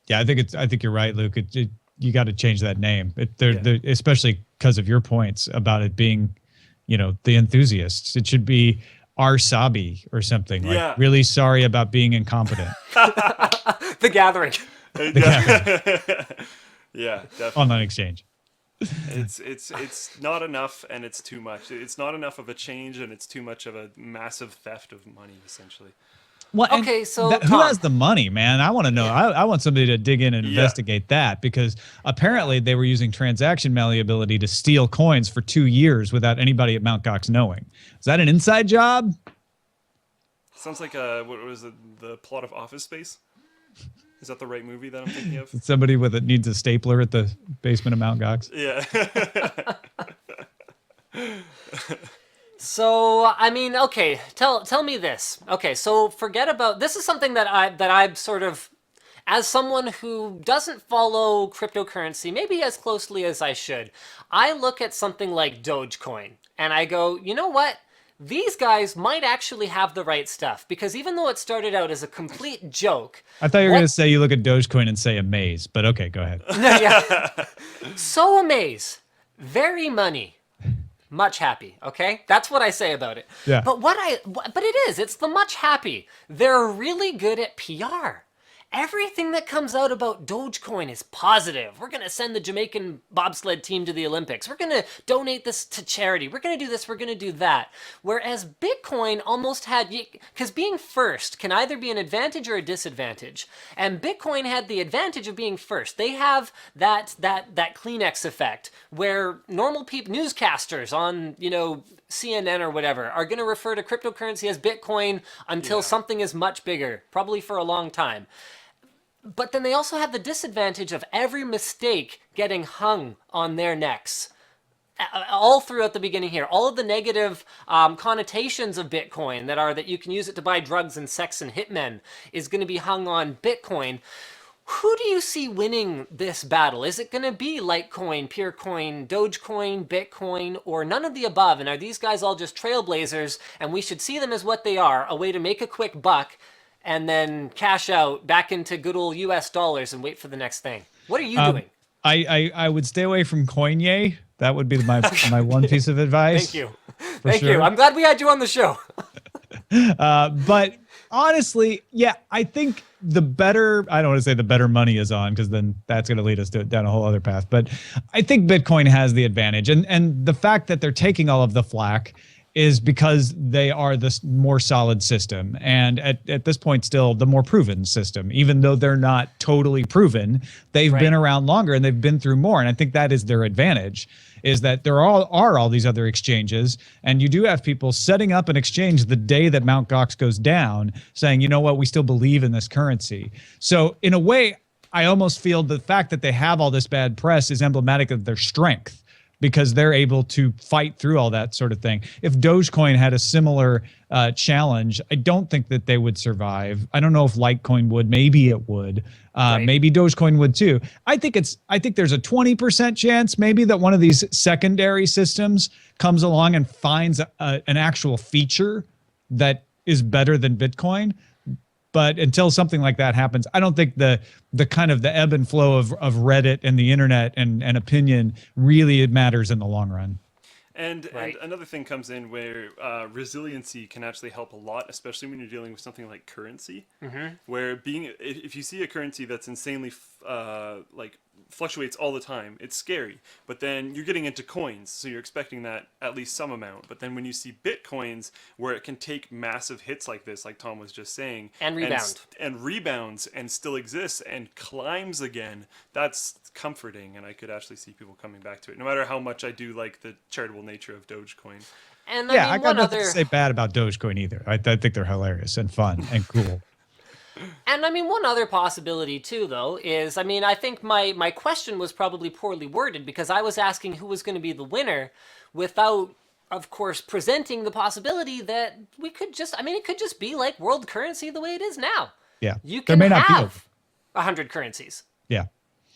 Yeah, I think you're right, Luke. You got to change that name, especially because of your points about it being, the enthusiasts. It should be Arsabi or something. Like, really sorry about being incompetent. The Gathering. Yeah, definitely. Online exchange. It's not enough, and it's too much. It's not enough of a change, and it's too much of a massive theft of money, essentially. Well, okay, so who has the money, man? I want to know. I want somebody to dig in and investigate that, because apparently they were using transaction malleability to steal coins for 2 years without anybody at Mt. Gox knowing. Is that an inside job? Sounds like what was it, the plot of Office Space? Is that the right movie that I'm thinking of? Somebody needs a stapler at the basement of Mt. Gox. Yeah. So, I mean, okay, tell me this. Okay, so forget about, this is something that I'm sort of, as someone who doesn't follow cryptocurrency maybe as closely as I should, I look at something like Dogecoin and I go, you know what? These guys might actually have the right stuff, because even though it started out as a complete joke. I thought you were going to say you look at Dogecoin and say amaze, but okay, go ahead. Yeah. So amaze, very money. Much happy, okay? That's what I say about it. Yeah. But it's the much happy. They're really good at PR. everything that comes out about Dogecoin is positive. We're going to send the Jamaican bobsled team to the Olympics. We're going to donate this to charity. We're going to do this. We're going to do that. Whereas Bitcoin almost had, because being first can either be an advantage or a disadvantage. And Bitcoin had the advantage of being first. They have that Kleenex effect where normal people, newscasters on, CNN or whatever, are going to refer to cryptocurrency as Bitcoin until something is much bigger, probably for a long time. But then they also have the disadvantage of every mistake getting hung on their necks. All throughout the beginning here, all of the negative connotations of Bitcoin that you can use it to buy drugs and sex and hitmen is going to be hung on Bitcoin. Who do you see winning this battle? Is it going to be Litecoin, Purecoin, Dogecoin, Bitcoin, or none of the above? And are these guys all just trailblazers, and we should see them as what they are, a way to make a quick buck and then cash out back into good old US dollars and wait for the next thing? What are you doing? I would stay away from Coinye. That would be my one piece of advice. Thank you. Thank you. I'm glad we had you on the show. But honestly, yeah, I think I don't want to say the better money is on, because then that's going to lead us down a whole other path. But I think Bitcoin has the advantage. And the fact that they're taking all of the flack is because they are the more solid system. And at this point, still the more proven system, even though they're not totally proven, they've been around longer and they've been through more. And I think that is their advantage, is that there are all these other exchanges. And you do have people setting up an exchange the day that Mt. Gox goes down, saying, you know what, we still believe in this currency. So in a way, I almost feel the fact that they have all this bad press is emblematic of their strength, because they're able to fight through all that sort of thing. If Dogecoin had a similar challenge, I don't think that they would survive. I don't know if Litecoin would. Maybe it would. Maybe Dogecoin would too. I think there's a 20% chance maybe that one of these secondary systems comes along and finds an actual feature that is better than Bitcoin. But until something like that happens, I don't think the kind of the ebb and flow of Reddit and the internet and opinion really matters in the long run. And another thing comes in where resiliency can actually help a lot, especially when you're dealing with something like currency, where if you see a currency that's insanely fluctuates all the time, it's scary. But then you're getting into coins, so you're expecting that at least some amount. But then when you see Bitcoins, where it can take massive hits like this, like Tom was just saying, and rebounds and still exists and climbs again, that's comforting. And I could actually see people coming back to it, no matter how much I do like the charitable nature of Dogecoin. And I got nothing to say bad about Dogecoin either. I think they're hilarious and fun and cool. And I mean, one other possibility too, though, is, I think my question was probably poorly worded, because I was asking who was going to be the winner without, of course, presenting the possibility that we could just, it could just be like world currency the way it is now. Yeah. You can have 100 currencies. Yeah.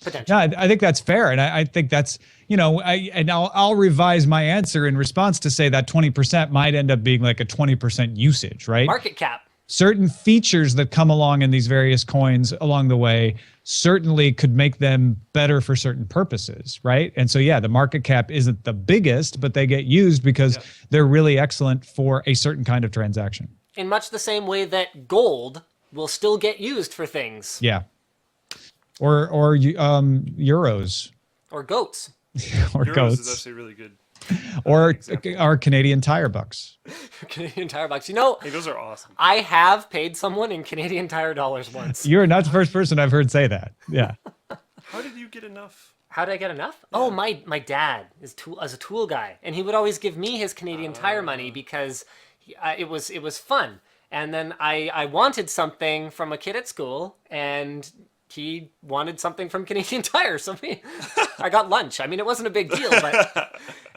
Potentially. Yeah, I think that's fair. And I think that's, I'll revise my answer in response to say that 20% might end up being like a 20% usage, right? Market cap. Certain features that come along in these various coins along the way certainly could make them better for certain purposes, right? And so, the market cap isn't the biggest, but they get used because they're really excellent for a certain kind of transaction. In much the same way that gold will still get used for things. Yeah. Or euros. Or goats. Or euros goats. Is actually really good. Or our Canadian Tire bucks. Canadian Tire bucks. Hey, those are awesome. I have paid someone in Canadian Tire dollars once. You're not the first person I've heard say that. Yeah. How did you get enough? How did I get enough? Yeah. Oh, my dad is a tool guy, and he would always give me his Canadian Tire money because it was fun. And then I wanted something from a kid at school, and he wanted something from Canadian Tire, so I got lunch. It wasn't a big deal, but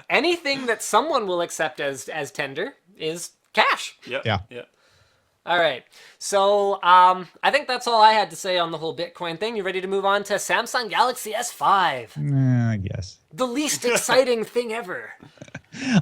anything that someone will accept as tender is cash. Yep. Yeah. All right. So I think that's all I had to say on the whole Bitcoin thing. You ready to move on to Samsung Galaxy S5? I guess. The least exciting thing ever.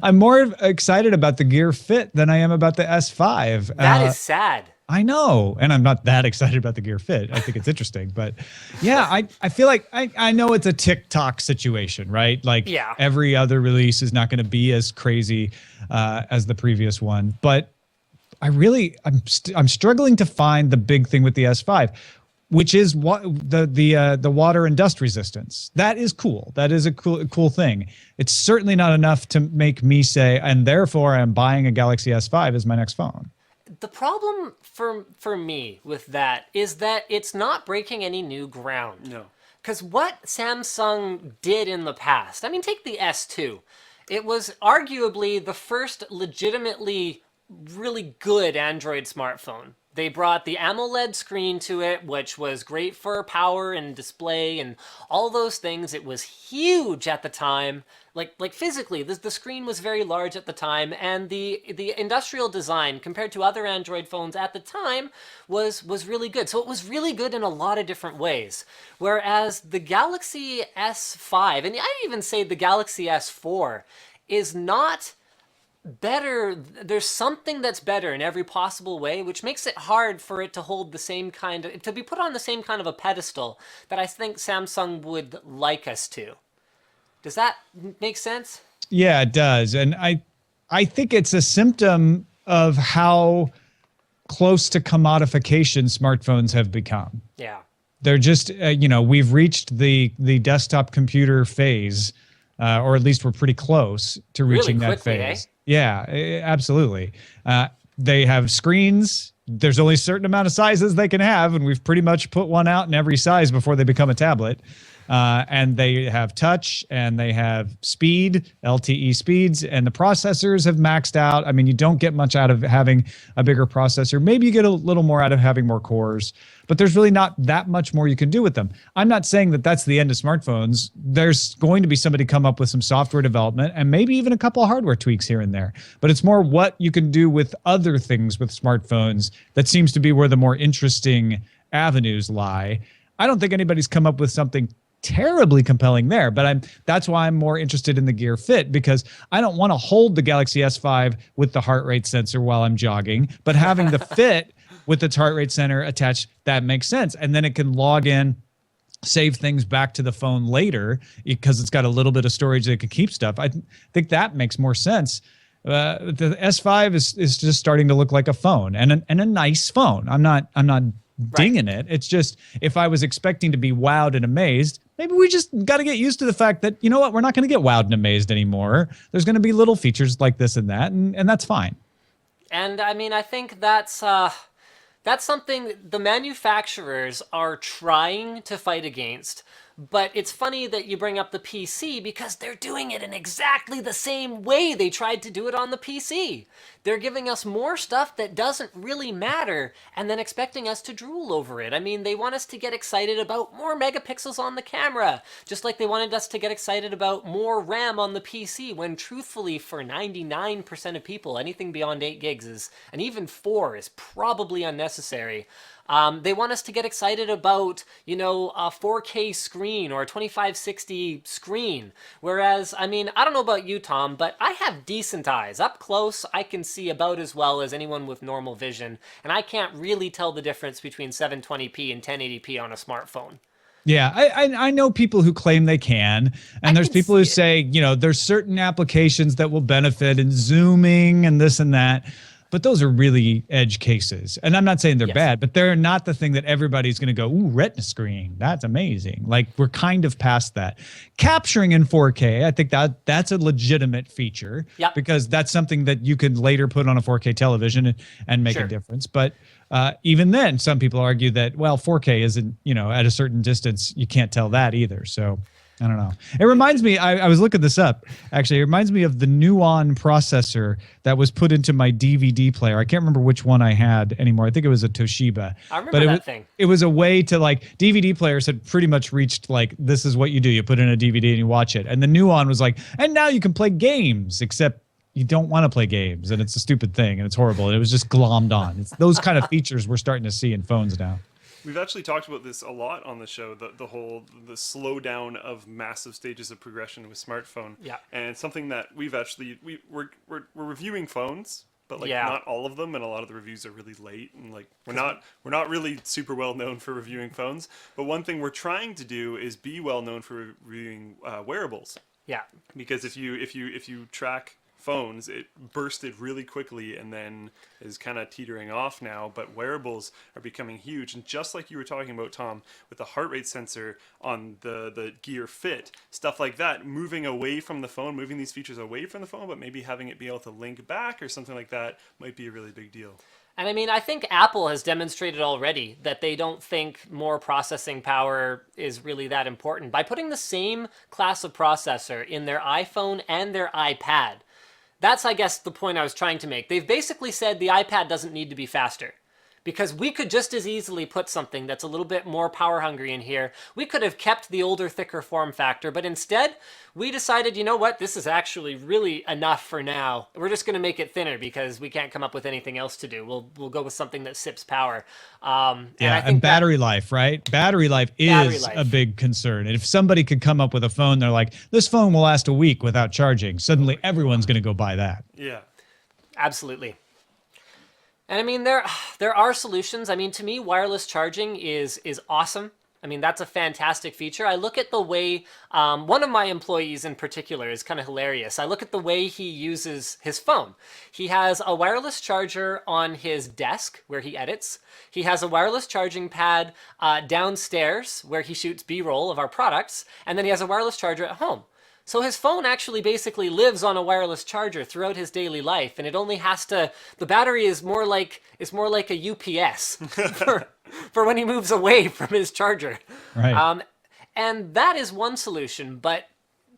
I'm more excited about the Gear Fit than I am about the S5. That is sad. I know, and I'm not that excited about the Gear Fit. I think it's interesting, but I feel like I know it's a TikTok situation, right? Like every other release is not going to be as crazy as the previous one, but I'm struggling to find the big thing with the S5. which is what the water and dust resistance. That is cool. That is a cool thing. It's certainly not enough to make me say, and therefore I'm buying a Galaxy S5 as my next phone. The problem for me with that is that it's not breaking any new ground. No. Because what Samsung did in the past, I mean, take the S2. It was arguably the first legitimately really good Android smartphone. They brought the AMOLED screen to it, which was great for power and display and all those things. It was huge at the time. Like physically, the screen was very large at the time, and the industrial design compared to other Android phones at the time was really good. So it was really good in a lot of different ways. Whereas the Galaxy S5, and I'd even say the Galaxy S4, is not better. There's something that's better in every possible way, which makes it hard for it to hold the same kind of, to be put on the same kind of a pedestal that I think Samsung would like us to. Does that make sense? Yeah, it does. And I think it's a symptom of how close to commodification smartphones have become. Yeah. They're just, we've reached the desktop computer phase, or at least we're pretty close to reaching Really that quickly, phase. Yeah, absolutely. They have screens. There's only a certain amount of sizes they can have, and we've pretty much put one out in every size before they become a tablet. And they have touch, and they have speed, LTE speeds, and the processors have maxed out. I mean, you don't get much out of having a bigger processor. Maybe you get a little more out of having more cores, but there's really not that much more you can do with them. I'm not saying that that's the end of smartphones. There's going to be somebody come up with some software development and maybe even a couple of hardware tweaks here and there. But it's more what you can do with other things with smartphones that seems to be where the more interesting avenues lie. I don't think anybody's come up with something terribly compelling there, but that's why I'm more interested in the Gear Fit, because I don't want to hold the Galaxy S5 with the heart rate sensor while I'm jogging, but having the Fit with its heart rate sensor attached, that makes sense. And then it can log in, save things back to the phone later because it's got a little bit of storage that it can keep stuff. I think that makes more sense. The S5 is just starting to look like a phone and a nice phone. I'm not dinging it. It's just, if I was expecting to be wowed and amazed, maybe we just got to get used to the fact that, you know what, we're not going to get wowed and amazed anymore. There's going to be little features like this and that, and that's fine. And I mean, I think that's something the manufacturers are trying to fight against. But it's funny that you bring up the PC because they're doing it in exactly the same way they tried to do it on the PC. They're giving us more stuff that doesn't really matter and then expecting us to drool over it. I mean, they want us to get excited about more megapixels on the camera, just like they wanted us to get excited about more RAM on the PC, when truthfully, for 99% of people, anything beyond 8 gigs is, and even 4 is probably unnecessary. They want us to get excited about, a 4K screen or a 2560 screen. Whereas, I mean, I don't know about you, Tom, but I have decent eyes. Up close, I can see about as well as anyone with normal vision, and I can't really tell the difference between 720p and 1080p on a smartphone. Yeah, I know people who claim they can, and there's people who say, there's certain applications that will benefit in zooming and this and that. But those are really edge cases. And I'm not saying they're bad, but they're not the thing that everybody's going to go, ooh, retina screen. That's amazing. Like, we're kind of past that. Capturing in 4K, I think that's a legitimate feature, because that's something that you could later put on a 4K television and make a difference. But even then, some people argue that, well, 4K isn't, at a certain distance, you can't tell that either. So I don't know. It reminds me, I was looking this up, actually. It reminds me of the WAN processor that was put into my DVD player. I can't remember which one I had anymore. I think it was a Toshiba. I remember that thing. It was a way to, DVD players had pretty much reached, this is what you do. You put in a DVD and you watch it. And the WAN was and now you can play games, except you don't want to play games. And it's a stupid thing, and it's horrible. And it was just glommed on. It's those kind of features we're starting to see in phones now. We've actually talked about this a lot on the show, the slowdown of massive stages of progression with smartphone. Yeah. And it's something that we're reviewing phones, but not all of them, and a lot of the reviews are really late, and we're not really super well known for reviewing phones. But one thing we're trying to do is be well known for reviewing wearables. Yeah. Because if you track phones, it bursted really quickly and then is kind of teetering off now. But wearables are becoming huge. And just like you were talking about, Tom, with the heart rate sensor on the Gear Fit, stuff like that, moving away from the phone, moving these features away from the phone, but maybe having it be able to link back or something like that might be a really big deal. And I mean, I think Apple has demonstrated already that they don't think more processing power is really that important. By putting the same class of processor in their iPhone and their iPad, that's, I guess, the point I was trying to make. They've basically said the iPad doesn't need to be faster. Because we could just as easily put something that's a little bit more power hungry in here. We could have kept the older, thicker form factor, but instead, we decided, you know what, this is actually really enough for now. We're just going to make it thinner because we can't come up with anything else to do. We'll go with something that sips power. And battery life, right? Battery life is a big concern. And if somebody could come up with a phone, they're like, this phone will last a week without charging. Suddenly, everyone's going to go buy that. Yeah. Absolutely. And I mean, there are solutions. I mean, to me, wireless charging is awesome. I mean, that's a fantastic feature. I look at the way, one of my employees in particular is kind of hilarious. I look at the way he uses his phone. He has a wireless charger on his desk where he edits. He has a wireless charging pad downstairs where he shoots B-roll of our products. And then he has a wireless charger at home. So his phone actually basically lives on a wireless charger throughout his daily life, and it only has to, the battery is more like a UPS for when he moves away from his charger. Right. And that is one solution, but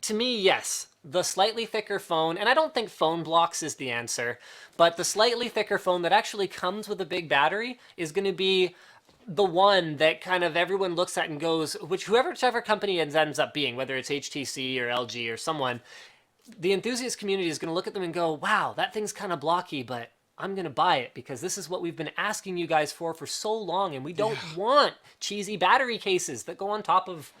to me, yes, the slightly thicker phone, and I don't think phone blocks is the answer, but the slightly thicker phone that actually comes with a big battery is going to be the one that kind of everyone looks at and goes, whichever company it ends up being, whether it's HTC or LG or someone, the enthusiast community is going to look at them and go, wow, that thing's kind of blocky, but I'm going to buy it because this is what we've been asking you guys for so long, and we don't want cheesy battery cases that go on top of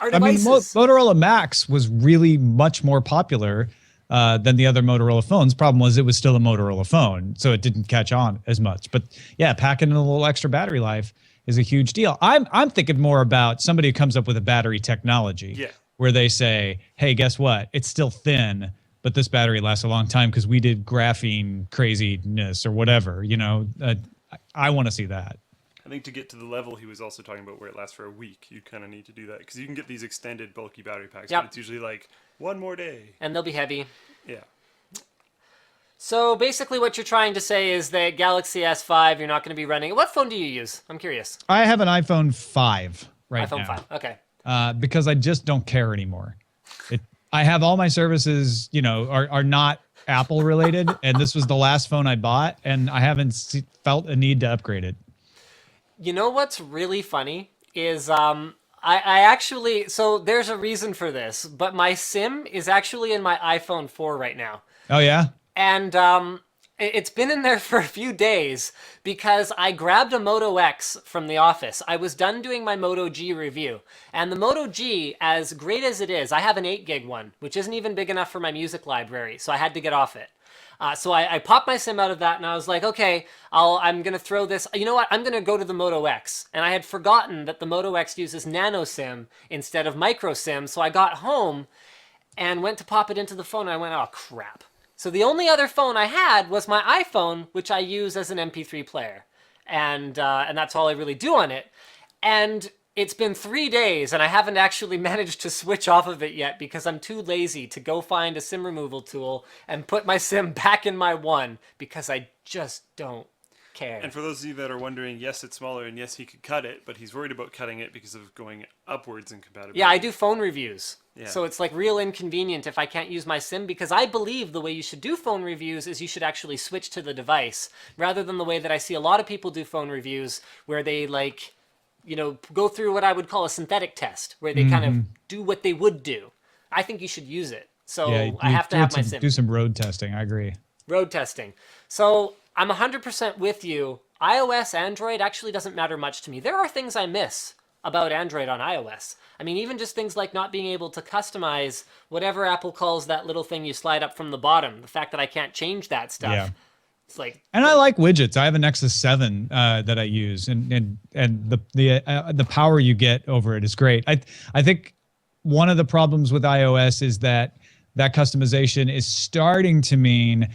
our devices. I mean, Motorola Max was really much more popular than the other Motorola phones. Problem was it was still a Motorola phone, so it didn't catch on as much. But yeah, packing in a little extra battery life is a huge deal. I'm thinking more about somebody who comes up with a battery technology where they say, hey, guess what? It's still thin, but this battery lasts a long time because we did graphene craziness or whatever. You know, I want to see that. I think to get to the level he was also talking about where it lasts for a week, you kind of need to do that because you can get these extended bulky battery packs, but it's usually like one more day. And they'll be heavy. Yeah. So basically what you're trying to say is that Galaxy S5, you're not going to be running. What phone do you use? I'm curious. I have an iPhone 5 right now. iPhone 5, okay. Because I just don't care anymore. I have all my services, you know, are not Apple related, and this was the last phone I bought, and I haven't felt a need to upgrade it. You know what's really funny is I actually, so there's a reason for this, but my SIM is actually in my iPhone 4 right now. Oh, yeah? And it's been in there for a few days because I grabbed a Moto X from the office. I was done doing my Moto G review. And the Moto G, as great as it is, I have an 8 gig one, which isn't even big enough for my music library, so I had to get off it. So I popped my SIM out of that and I was like, okay, I'm going to throw this. You know what? I'm going to go to the Moto X. And I had forgotten that the Moto X uses nano SIM instead of micro SIM. So I got home and went to pop it into the phone and I went, oh, crap. So the only other phone I had was my iPhone, which I use as an MP3 player. And that's all I really do on it. And it's been 3 days and I haven't actually managed to switch off of it yet because I'm too lazy to go find a SIM removal tool and put my SIM back in my one because I just don't care. And for those of you that are wondering, yes, it's smaller and yes, he could cut it, but he's worried about cutting it because of going upwards in compatibility. Yeah, I do phone reviews. Yeah. So it's like real inconvenient if I can't use my SIM because I believe the way you should do phone reviews is you should actually switch to the device rather than the way that I see a lot of people do phone reviews where they like, you know, go through what I would call a synthetic test where they kind of do what they would do. I think you should use it. So yeah, I have to have my SIM. Do some road testing. I agree. Road testing. So I'm 100% with you. iOS, Android actually doesn't matter much to me. There are things I miss about Android on iOS. I mean, even just things like not being able to customize whatever Apple calls that little thing you slide up from the bottom. The fact that I can't change that stuff. Yeah. It's like, and I like widgets. I have a Nexus 7 that I use, and the power you get over it is great. I think one of the problems with iOS is that that customization is starting to mean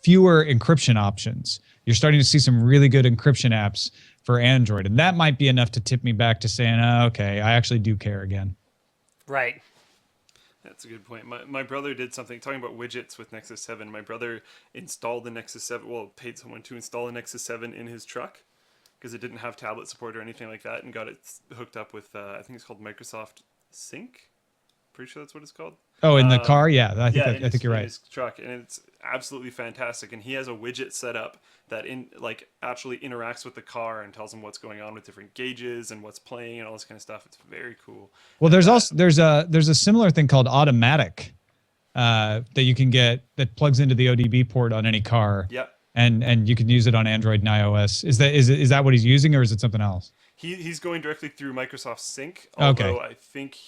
fewer encryption options. You're starting to see some really good encryption apps for Android, and that might be enough to tip me back to saying, oh, okay, I actually do care again. Right. That's a good point. My brother did something, talking about widgets with Nexus 7. My brother installed the Nexus 7, well, paid someone to install the Nexus 7 in his truck because it didn't have tablet support or anything like that, and got it hooked up with, I think it's called Microsoft Sync. Pretty sure that's what it's called. Oh, in the car? Yeah, I think you're right. In his truck, and it's absolutely fantastic. And he has a widget set up that actually interacts with the car and tells him what's going on with different gauges and what's playing and all this kind of stuff. It's very cool. Well, there's a similar thing called Automatic that you can get that plugs into the ODB port on any car. Yep. And you can use it on Android and iOS. Is that what he's using, or is it something else? He's going directly through Microsoft Sync. Although Okay. I think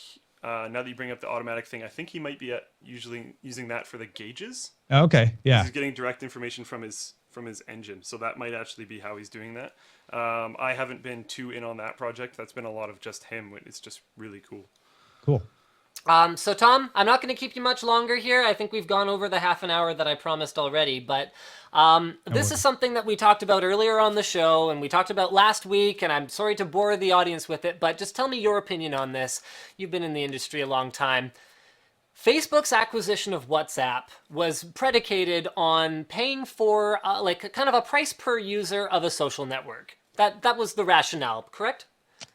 now that you bring up the automatic thing, I think he might be usually using that for the gauges. Okay, yeah. He's getting direct information from his engine, so that might actually be how he's doing that. I haven't been too in on that project. That's been a lot of just him. It's just really cool. Cool. So Tom, I'm not going to keep you much longer here. I think we've gone over the half an hour that I promised already, but this is something that we talked about earlier on the show and we talked about last week, and I'm sorry to bore the audience with it, but just tell me your opinion on this. You've been in the industry a long time. Facebook's acquisition of WhatsApp was predicated on paying for kind of a price per user of a social network. That was the rationale, correct?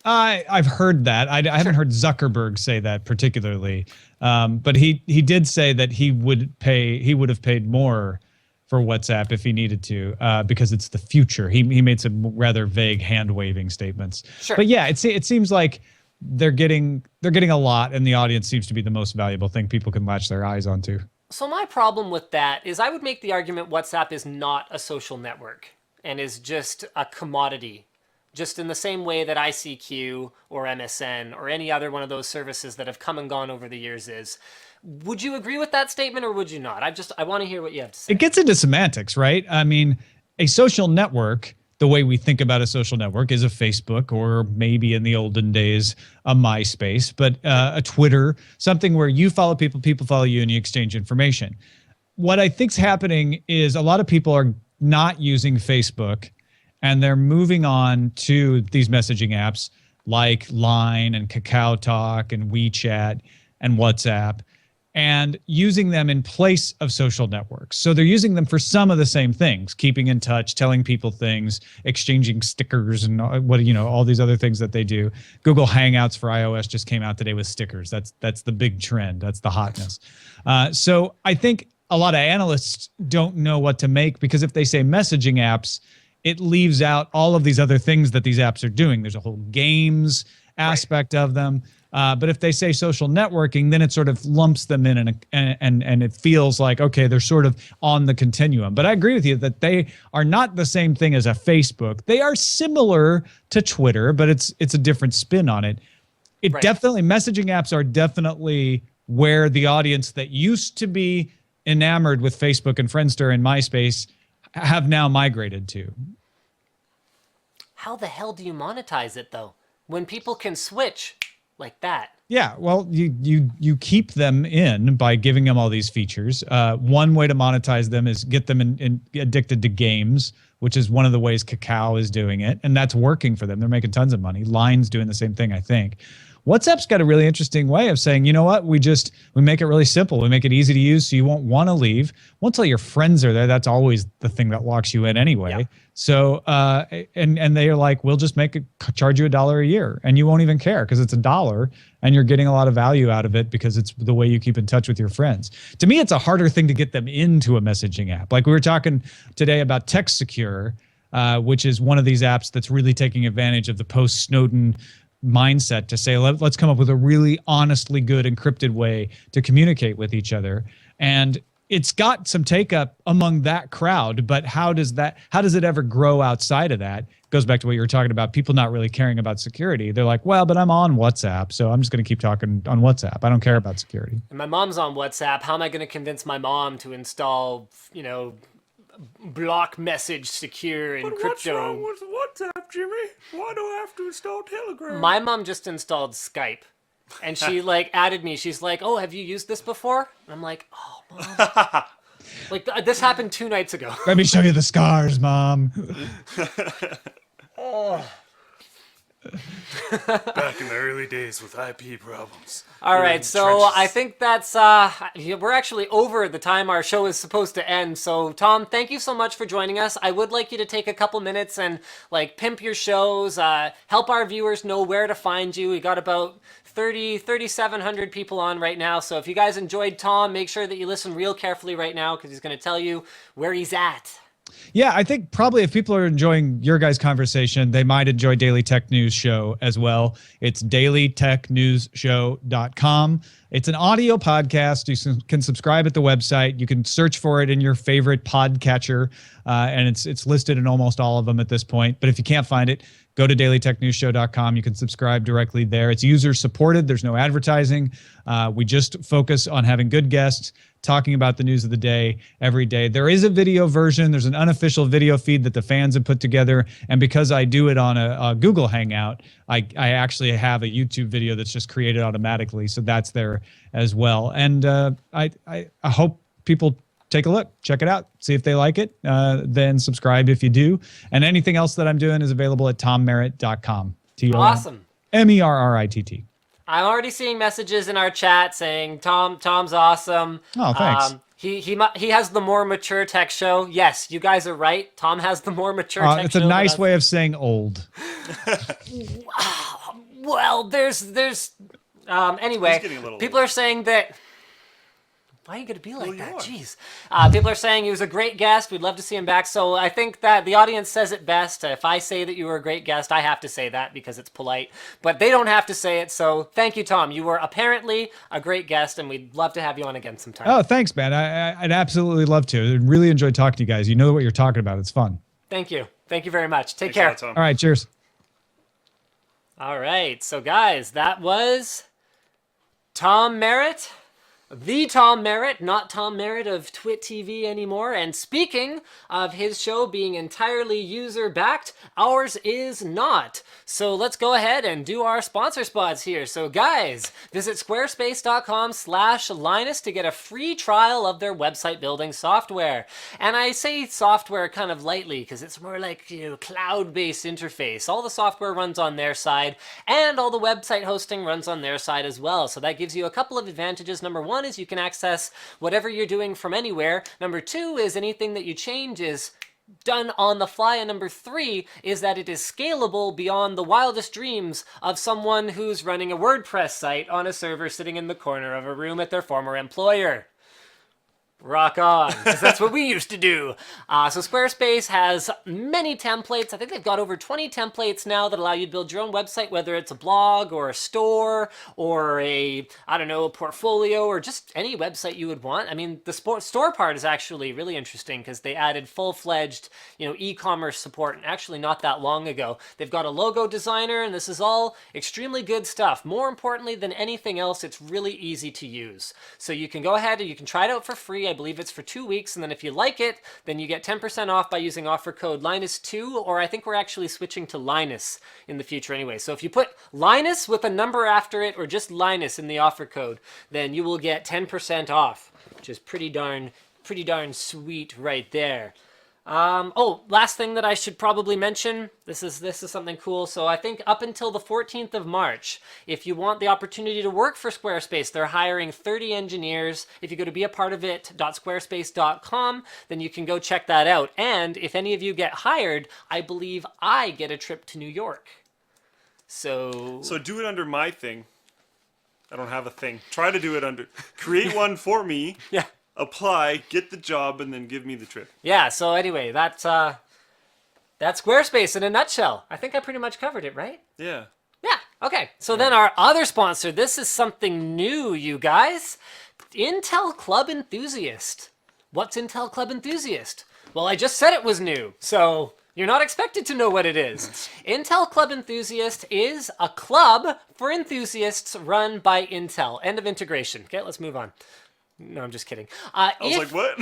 I've heard that. I haven't heard Zuckerberg say that particularly, but he did say that he would have paid more for WhatsApp if he needed to, because it's the future. He made some rather vague hand waving statements. Sure. But yeah, it seems like they're getting a lot, and the audience seems to be the most valuable thing people can latch their eyes onto. So my problem with that is I would make the argument WhatsApp is not a social network and is just a commodity. Just in the same way that ICQ or MSN or any other one of those services that have come and gone over the years is. Would you agree with that statement or would you not? I want to hear what you have to say. It gets into semantics, right? I mean, a social network, the way we think about a social network, is a Facebook, or maybe in the olden days, a MySpace, but a Twitter, something where you follow people, people follow you, and you exchange information. What I think's happening is a lot of people are not using Facebook, and they're moving on to these messaging apps like Line and Kakao Talk and WeChat and WhatsApp, and using them in place of social networks. So they're using them for some of the same things: keeping in touch, telling people things, exchanging stickers, and all these other things that they do. Google Hangouts for iOS just came out today with stickers. That's the big trend. That's the hotness. So I think a lot of analysts don't know what to make, because if they say messaging apps, it leaves out all of these other things that these apps are doing. There's a whole games aspect of them. But if they say social networking, then it sort of lumps them in, and it feels like, okay, they're sort of on the continuum. But I agree with you that they are not the same thing as a Facebook. They are similar to Twitter, but it's a different spin on it. Definitely, messaging apps are definitely where the audience that used to be enamored with Facebook and Friendster and MySpace have now migrated to. How the hell do you monetize it, though? When people can switch like that? Yeah, well, you keep them in by giving them all these features. One way to monetize them is get them addicted to games, which is one of the ways Kakao is doing it, and that's working for them. They're making tons of money. Line's doing the same thing, I think. WhatsApp's got a really interesting way of saying, you know what, we make it really simple. We make it easy to use, so you won't want to leave. Won't tell your friends are there. That's always the thing that locks you in anyway. Yeah. So, and they are like, we'll just charge you $1 a year, and you won't even care because it's $1, and you're getting a lot of value out of it because it's the way you keep in touch with your friends. To me, it's a harder thing to get them into a messaging app. Like we were talking today about Text Secure, which is one of these apps that's really taking advantage of the post-Snowden mindset to say, let's come up with a really honestly good encrypted way to communicate with each other. And it's got some take up among that crowd, but how does it ever grow outside of that? It goes back to what you were talking about, people not really caring about security. They're like, well, but I'm on WhatsApp, so I'm just going to keep talking on WhatsApp. I don't care about security. And my mom's on WhatsApp. How am I going to convince my mom to install, block message secure and crypto? What's wrong with WhatsApp, Jimmy? Why do I have to install Telegram? My mom just installed Skype, And she like added me. She's like, "Oh, have you used this before?" And I'm like, "Oh, Mom." Like this happened 2 nights ago. Let me show you the scars, Mom. Oh. Back in the early days with IP problems. All right, so I think that's we're actually over the time our show is supposed to end. So Tom, thank you so much for joining us. I would like you to take a couple minutes and like pimp your shows, help our viewers know where to find you. We got about 3,700 people on right now. So if you guys enjoyed Tom, make sure that you listen real carefully right now because he's going to tell you where he's at. Yeah, I think probably if people are enjoying your guys' conversation, they might enjoy Daily Tech News Show as well. It's dailytechnewsshow.com. It's an audio podcast. You can subscribe at the website. You can search for it in your favorite podcatcher, and it's listed in almost all of them at this point. But if you can't find it, go to dailytechnewsshow.com. You can subscribe directly there. It's user supported. There's no advertising. We just focus on having good guests, talking about the news of the day every day. There is a video version. There's an unofficial video feed that the fans have put together. And because I do it on a Google Hangout, I actually have a YouTube video that's just created automatically. So that's there as well. And I hope people take a look, check it out, see if they like it, then subscribe if you do. And anything else that I'm doing is available at tommerritt.com. Awesome. Merritt. I'm already seeing messages in our chat saying Tom's awesome. Oh, thanks. He has the more mature tech show. Yes, you guys are right. Tom has the more mature tech show. It's a nice way of saying old. Well, there's anyway, people are saying that. Why are you going to be like that? Jeez. People are saying he was a great guest. We'd love to see him back. So I think that the audience says it best. If I say that you were a great guest, I have to say that because it's polite. But they don't have to say it. So thank you, Tom. You were apparently a great guest, and we'd love to have you on again sometime. Oh, thanks, man. I'd absolutely love to. I really enjoyed talking to you guys. You know what you're talking about. It's fun. Thank you. Thank you very much. Take care. All right, cheers. All right. So, guys, that was Tom Merritt. The Tom Merritt, not Tom Merritt of Twit TV anymore. And speaking of his show being entirely user-backed, ours is not. So let's go ahead and do our sponsor spots here. So guys, visit squarespace.com/Linus to get a free trial of their website building software. And I say software kind of lightly because it's more like, cloud-based interface. All the software runs on their side and all the website hosting runs on their side as well. So that gives you a couple of advantages. Number one is you can access whatever you're doing from anywhere. Number two is anything that you change is done on the fly. And number three is that it is scalable beyond the wildest dreams of someone who's running a WordPress site on a server sitting in the corner of a room at their former employer. Rock on, because that's what we used to do. So Squarespace has many templates. I think they've got over 20 templates now that allow you to build your own website, whether it's a blog or a store or a portfolio or just any website you would want. I mean, the store part is actually really interesting because they added full-fledged, e-commerce support, and actually not that long ago. They've got a logo designer, and this is all extremely good stuff. More importantly than anything else, it's really easy to use. So you can go ahead and you can try it out for free. I believe it's for 2 weeks, and then if you like it, then you get 10% off by using offer code Linus2, or I think we're actually switching to Linus in the future anyway. So if you put Linus with a number after it, or just Linus in the offer code, then you will get 10% off, which is pretty darn sweet right there. Last thing that I should probably mention, this is something cool. So I think up until the 14th of March, if you want the opportunity to work for Squarespace, they're hiring 30 engineers. If you go to beapartofit.squarespace.com, then you can go check that out. And if any of you get hired, I believe I get a trip to New York. So do it under my thing. I don't have a thing. Try to do it under. Create one for me. Yeah. Apply, get the job, and then give me the trip. Yeah, so anyway, that's Squarespace in a nutshell. I think I pretty much covered it, right? Yeah. Yeah, okay. So then our other sponsor, this is something new, you guys. Intel Club Enthusiast. What's Intel Club Enthusiast? Well, I just said it was new, so you're not expected to know what it is. Intel Club Enthusiast is a club for enthusiasts run by Intel. End of integration. Okay, let's move on. No, I'm just kidding. I was like, what?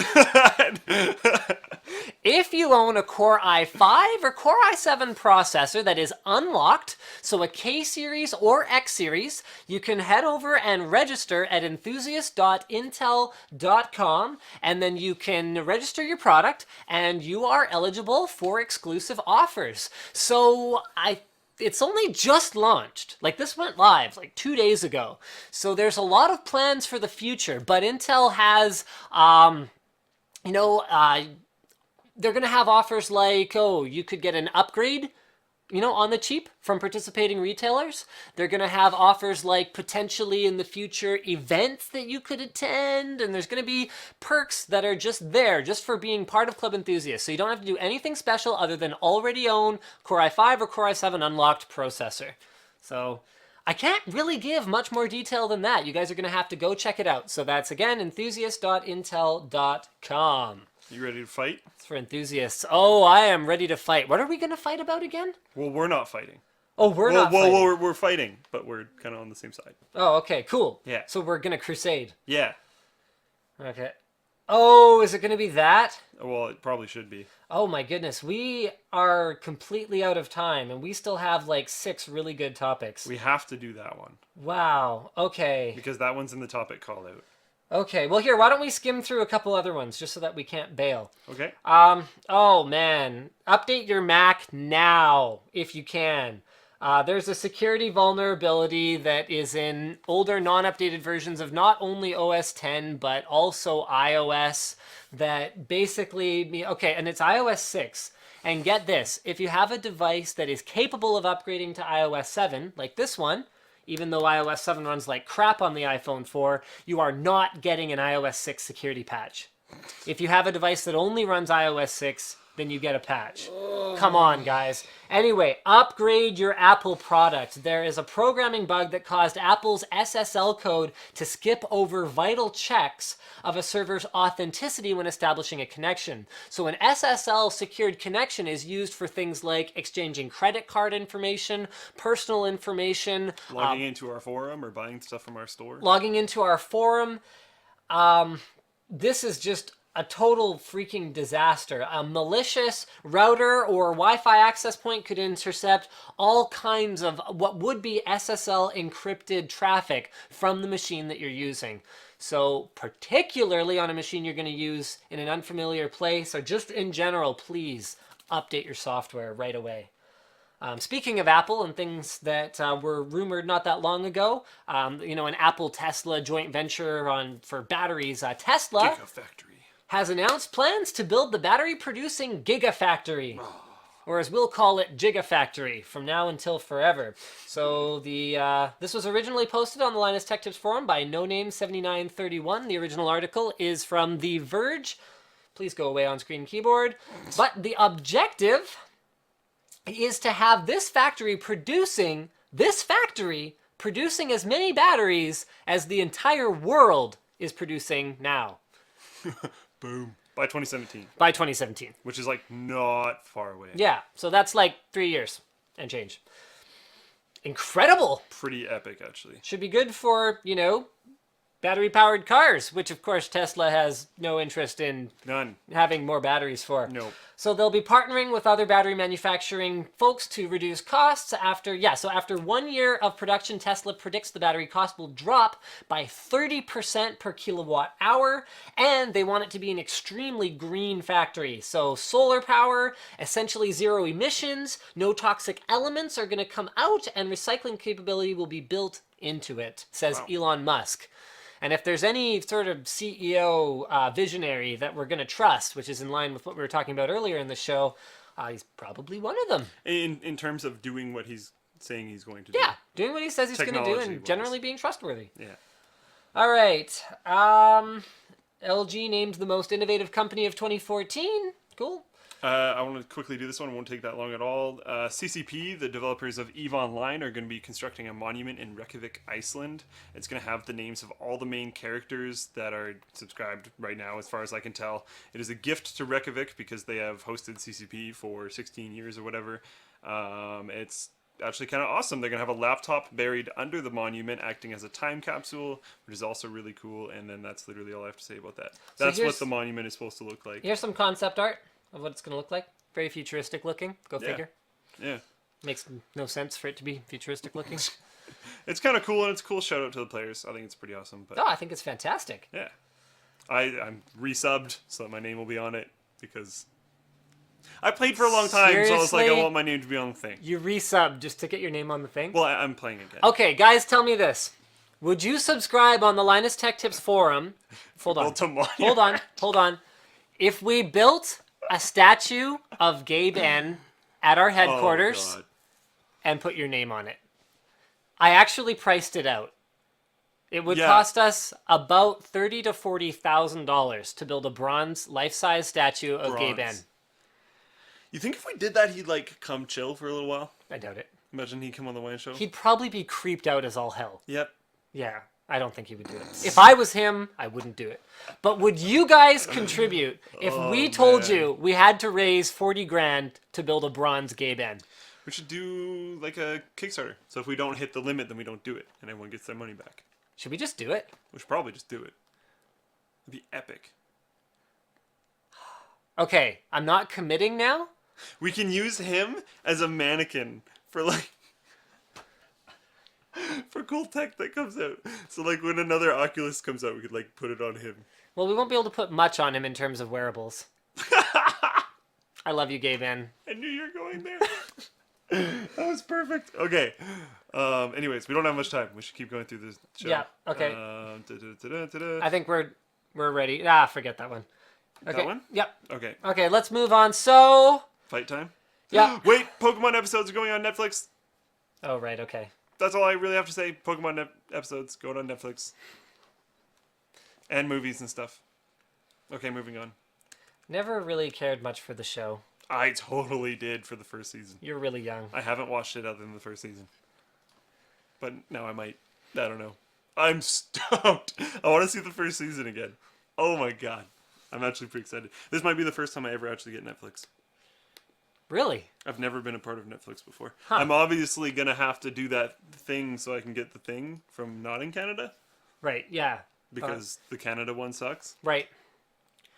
If you own a Core i5 or Core i7 processor that is unlocked, so a K series or X series, you can head over and register at enthusiast.intel.com, and then you can register your product, and you are eligible for exclusive offers. So it's only just launched. Like, this went live like 2 days ago. So there's a lot of plans for the future, but Intel has, they're going to have offers like, oh, you could get an upgrade, on the cheap from participating retailers. They're going to have offers like potentially in the future events that you could attend, and there's going to be perks that are just there just for being part of Club Enthusiasts. So you don't have to do anything special other than already own Core i5 or Core i7 unlocked processor. So I can't really give much more detail than that. You guys are going to have to go check it out. So that's, again, enthusiast.intel.com. You ready to fight? It's for enthusiasts. Oh, I am ready to fight. What are we going to fight about again? Well, we're not fighting. Oh, we're not fighting. Well, we're fighting, but we're kind of on the same side. Oh, okay, cool. Yeah. So we're going to crusade. Yeah. Okay. Oh, is it going to be that? Well, it probably should be. Oh my goodness, we are completely out of time, and we still have like 6 really good topics. We have to do that one. Wow, okay. Because that one's in the topic call out. Okay, well here, why don't we skim through a couple other ones just so that we can't bail. Okay. Oh man, update your Mac now if you can. There's a security vulnerability that is in older non-updated versions of not only OS X, but also iOS that basically, okay, and it's iOS 6. And get this, if you have a device that is capable of upgrading to iOS 7, like this one, even though iOS 7 runs like crap on the iPhone 4, you are not getting an iOS 6 security patch. If you have a device that only runs iOS 6, then you get a patch. Come on, guys. Anyway, upgrade your Apple product. There is a programming bug that caused Apple's SSL code to skip over vital checks of a server's authenticity when establishing a connection. So an SSL secured connection is used for things like exchanging credit card information, personal information, Logging into our forum or buying stuff from our store. Logging into our forum. This is just a total freaking disaster. A malicious router or Wi-Fi access point could intercept all kinds of what would be SSL encrypted traffic from the machine that you're using. So particularly on a machine you're going to use in an unfamiliar place, or just in general, please update your software right away. Speaking of Apple and things that were rumored not that long ago, an Apple-Tesla joint venture for batteries, Tesla Gigafactory has announced plans to build the battery-producing Gigafactory, or as we'll call it, Gigafactory, from now until forever. So this was originally posted on the Linus Tech Tips forum by NoName7931. The original article is from The Verge. Please go away on screen keyboard. But the objective is to have this factory producing as many batteries as the entire world is producing now. Boom. By 2017. By 2017. Which is like not far away. Yeah, so that's like 3 years and change. Incredible. Pretty epic, actually. Should be good for, battery-powered cars, which of course Tesla has no interest in having more batteries for. No. So they'll be partnering with other battery manufacturing folks to reduce costs. After 1 year of production, Tesla predicts the battery cost will drop by 30% per kilowatt hour, and they want it to be an extremely green factory. So solar power, essentially zero emissions, no toxic elements are going to come out, and recycling capability will be built into it, says Elon Musk. And if there's any sort of CEO visionary that we're going to trust, which is in line with what we were talking about earlier in the show, he's probably one of them. In terms of doing what he's saying he's going to do. Yeah, doing what he says he's going to do and generally being trustworthy. Yeah. All right. LG named the most innovative company of 2014. Cool. I want to quickly do this one. It won't take that long at all. CCP, the developers of EVE Online, are going to be constructing a monument in Reykjavik, Iceland. It's going to have the names of all the main characters that are subscribed right now, as far as I can tell. It is a gift to Reykjavik because they have hosted CCP for 16 years or whatever. It's actually kind of awesome. They're going to have a laptop buried under the monument acting as a time capsule, which is also really cool. And then that's literally all I have to say about that. So That's what the monument is supposed to look like. Here's some concept art of what it's going to look like. Very futuristic looking. Go Yeah. figure. Yeah. Makes no sense for it to be futuristic looking. It's kind of cool, and it's a cool shout out to the players. I think it's pretty awesome. But Oh, I think it's fantastic. yeah. I'm resubbed, so my name will be on it, because I played for a long time, so I was like, I Seriously? want my name to be on the thing. You resub just to get your name on the thing? Well, I'm playing again. Okay, guys, tell me this. Would you subscribe on the Linus Tech Tips forum? Hold on. Well, tomorrow. Hold on. If we built a statue of Gabe N at our headquarters Oh, God. and put your name on it, I actually priced it out. It would Yeah. cost us about $30,000 to $40,000 to build a bronze life-size statue of Gabe N. Bronze. You think if we did that, he'd like come chill for a little while? I doubt it. Imagine he'd come on the WAN show. He'd probably be creeped out as all hell. Yep. Yeah, I don't think he would do it. If I was him, I wouldn't do it. But would you guys contribute if we told man. you we had to raise 40 grand to build a bronze Gabe N? We should do like a Kickstarter. So if we don't hit the limit, then we don't do it, and everyone gets their money back. Should we just do it? We should probably just do it. It'd be epic. Okay, I'm not committing now. We can use him as a mannequin for like for cool tech that comes out. So like when another Oculus comes out, we could like put it on him. Well, we won't be able to put much on him in terms of wearables. I love you, Gabe N. I knew you were going there. That was perfect. Okay. Anyways, we don't have much time. We should keep going through this show. Yeah, okay. Da-da-da-da-da. I think we're ready. Forget that one. Okay. That one? Yep. Okay. Okay, let's move on. So, Fight time. yeah. Wait, Pokemon episodes are going on Netflix. Oh, right, okay. That's all I really have to say. Pokemon episodes going on Netflix. And movies and stuff. Okay, moving on. Never really cared much for the show. I totally did for the first season. You're really young. I haven't watched it other than the first season. But now I might. I don't know. I'm stoked. I want to see the first season again. Oh my god. I'm actually pretty excited. This might be the first time I ever actually get Netflix. Really? I've never been a part of Netflix before. Huh. I'm obviously going to have to do that thing so I can get the thing from not in Canada. Right, yeah. Because the Canada one sucks. Right.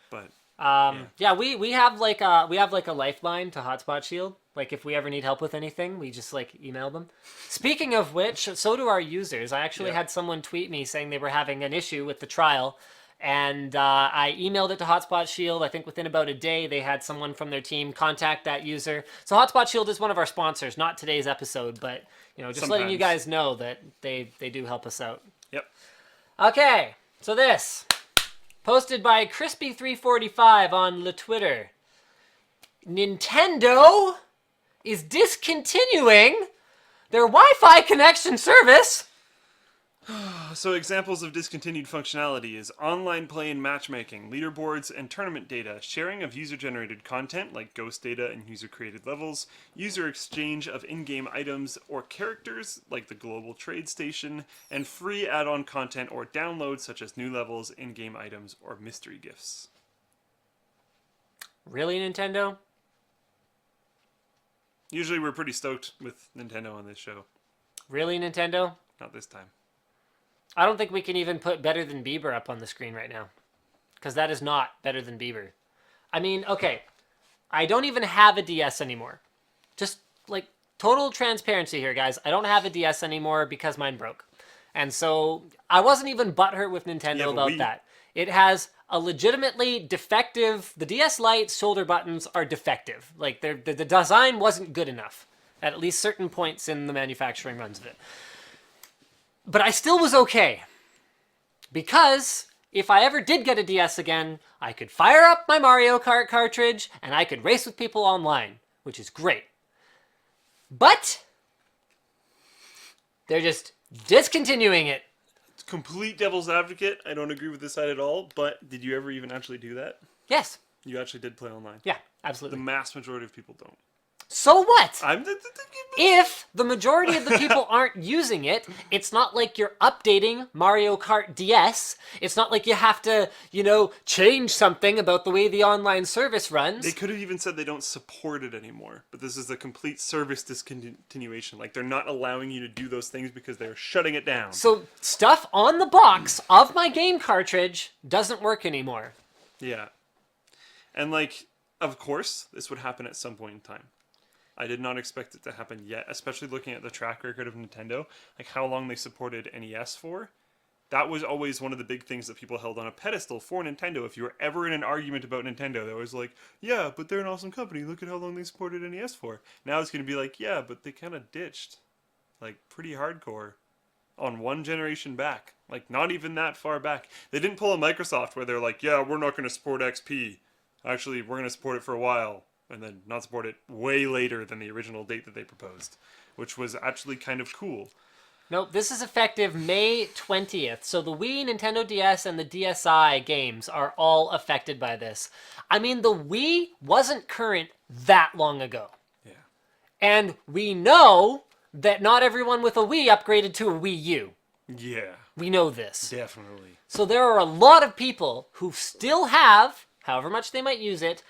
But Yeah, we have like a lifeline to Hotspot Shield. Like if we ever need help with anything, we just like email them. Speaking of which, so do our users. I actually had someone tweet me saying they were having an issue with the trial, and I emailed it to Hotspot Shield. I think within about a day, they had someone from their team contact that user. So Hotspot Shield is one of our sponsors, not today's episode, but just letting you guys know that they do help us out. Yep. Okay, so this. Posted by Crispy345 on the Twitter. Nintendo is discontinuing their Wi-Fi connection service. So examples of discontinued functionality is online play and matchmaking, leaderboards and tournament data, sharing of user-generated content like ghost data and user-created levels, user exchange of in-game items or characters like the global trade station, and free add-on content or downloads such as new levels, in-game items, or mystery gifts. Really, Nintendo? Usually we're pretty stoked with Nintendo on this show. Really, Nintendo? Not this time. I don't think we can even put Better Than Bieber up on the screen right now. Because that is not Better Than Bieber. I mean, okay. I don't even have a DS anymore. Just, like, total transparency here, guys. I don't have a DS anymore because mine broke. And so, I wasn't even butthurt with Nintendo about that. It has a legitimately defective... The DS Lite shoulder buttons are defective. Like, the design wasn't good enough. At least certain points in the manufacturing runs of it. But I still was okay. Because if I ever did get a DS again, I could fire up my Mario Kart cartridge and I could race with people online, which is great. But they're just discontinuing it. Complete devil's advocate. I don't agree with this side at all, but did you ever even actually do that? Yes. You actually did play online. Yeah, The absolutely. mass majority of people don't. So what? I'm If the majority of the people aren't using it, it's not like you're updating Mario Kart DS. It's not like you have to, change something about the way the online service runs. They could have even said they don't support it anymore, but this is a complete service discontinuation. Like, they're not allowing you to do those things because they're shutting it down. So stuff on the box of my game cartridge doesn't work anymore. Yeah. And, like, of course, this would happen at some point in time. I did not expect it to happen yet, especially looking at the track record of Nintendo, like how long they supported NES for. That was always one of the big things that people held on a pedestal for Nintendo. If you were ever in an argument about Nintendo, they were always like, yeah, but they're an awesome company. Look at how long they supported NES for. Now it's going to be like, yeah, but they kind of ditched. Like, pretty hardcore. On one generation back. Like, not even that far back. They didn't pull a Microsoft where they're like, yeah, we're not going to support XP. Actually, we're going to support it for a while. And then not support it way later than the original date that they proposed, which was actually kind of cool. Nope, this is effective May 20th. So the Wii, Nintendo DS, and the DSi games are all affected by this. I mean, the Wii wasn't current that long ago. Yeah. And we know that not everyone with a Wii upgraded to a Wii U. Yeah. We know this. Definitely. So there are a lot of people who still have, however much they might use it,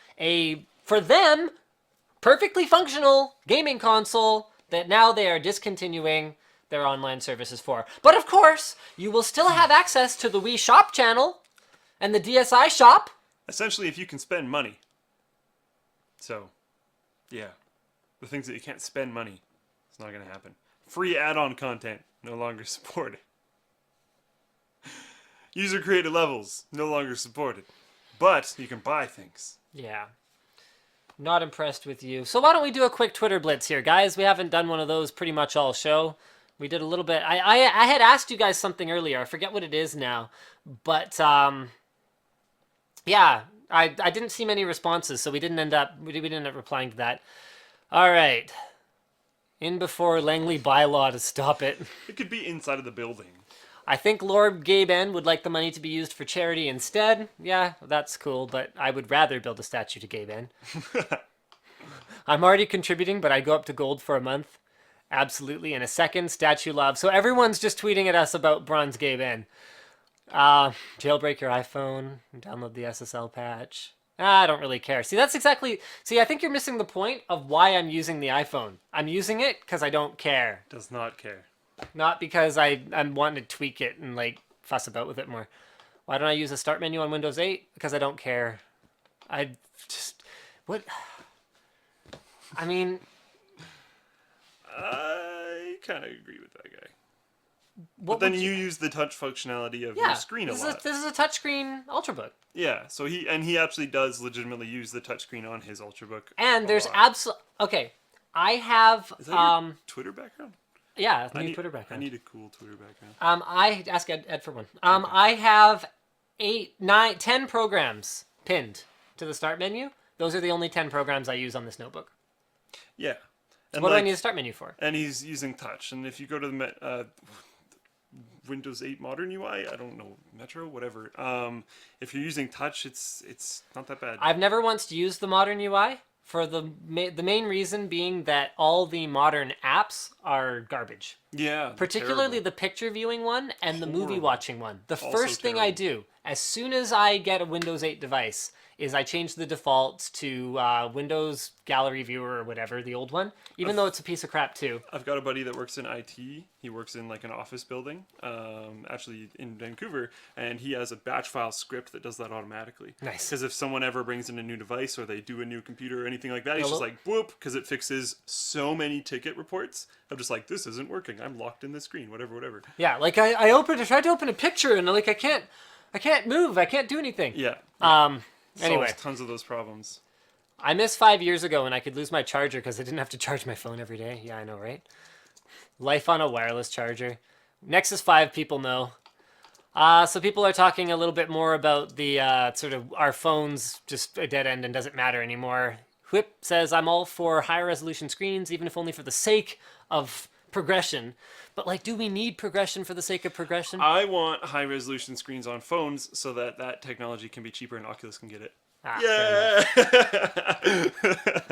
for them, perfectly functional gaming console that now they are discontinuing their online services for. But of course, you will still have access to the Wii Shop channel and the DSi Shop. Essentially, if you can spend money. So, yeah. The things that you can't spend money, it's not going to happen. Free add-on content, no longer supported. User-created levels, no longer supported. But you can buy things. Yeah. Not impressed with you. So why don't we do a quick Twitter blitz here, guys? We haven't done one of those pretty much all show. We did a little bit. I had asked you guys something earlier. I forget what it is now. But, yeah, I didn't see many responses, so we didn't end up replying to that. All right. In before Langley bylaw to stop it. It could be inside of the building. I think Lord Gaben would like the money to be used for charity instead. Yeah, that's cool, but I would rather build a statue to Gaben. I'm already contributing, but I'd go up to gold for a month. Absolutely. In a second, statue love. So everyone's just tweeting at us about Bronze Gaben. Jailbreak your iPhone, download the SSL patch. I don't really care. See, I think you're missing the point of why I'm using the iPhone. I'm using it because I don't care. Does not care. Not because I'm wanting to tweak it and like fuss about with it more. Why don't I use a start menu on Windows 8? Because I don't care. I mean, I kind of agree with that guy. But then you use the touch functionality of your screen a lot. This is a touchscreen Ultrabook. Yeah, so he actually does legitimately use the touchscreen on his Ultrabook. And there's okay. I have Is that your Twitter background? Yeah, it's a new Twitter background. I need a cool Twitter background. I ask Ed for one. I have 8, 9, 10 programs pinned to the start menu. Those are the only 10 programs I use on this notebook. Yeah. And what do I need a start menu for? And he's using touch. And if you go to the Windows 8 Modern UI, I don't know, Metro, whatever. If you're using touch, it's not that bad. I've never once used the Modern UI. For the main reason being that all the modern apps are garbage. Yeah. Particularly the picture viewing one and the movie watching one. The first thing I do, as soon as I get a Windows 8 device, is I change the defaults to Windows Gallery Viewer or whatever, the old one, even though it's a piece of crap too. I've got a buddy that works in IT. He works in like an office building, actually in Vancouver, and he has a batch file script that does that automatically. Nice. Because if someone ever brings in a new device or they do a new computer or anything like that, he's just like, whoop, because it fixes so many ticket reports. I'm just like, this isn't working. I'm locked in this screen, whatever. Yeah, like I tried to open a picture and like I can't move. I can't do anything. Yeah. Anyway, solves tons of those problems. I missed 5 years ago when I could lose my charger because I didn't have to charge my phone every day. Yeah, I know, right? Life on a wireless charger. Nexus 5 people know. So people are talking a little bit more about the sort of our phones just a dead end and doesn't matter anymore. Whip says, I'm all for higher resolution screens, even if only for the sake of progression. But like, do we need progression for the sake of progression? I want high resolution screens on phones so that technology can be cheaper and Oculus can get it. Yeah.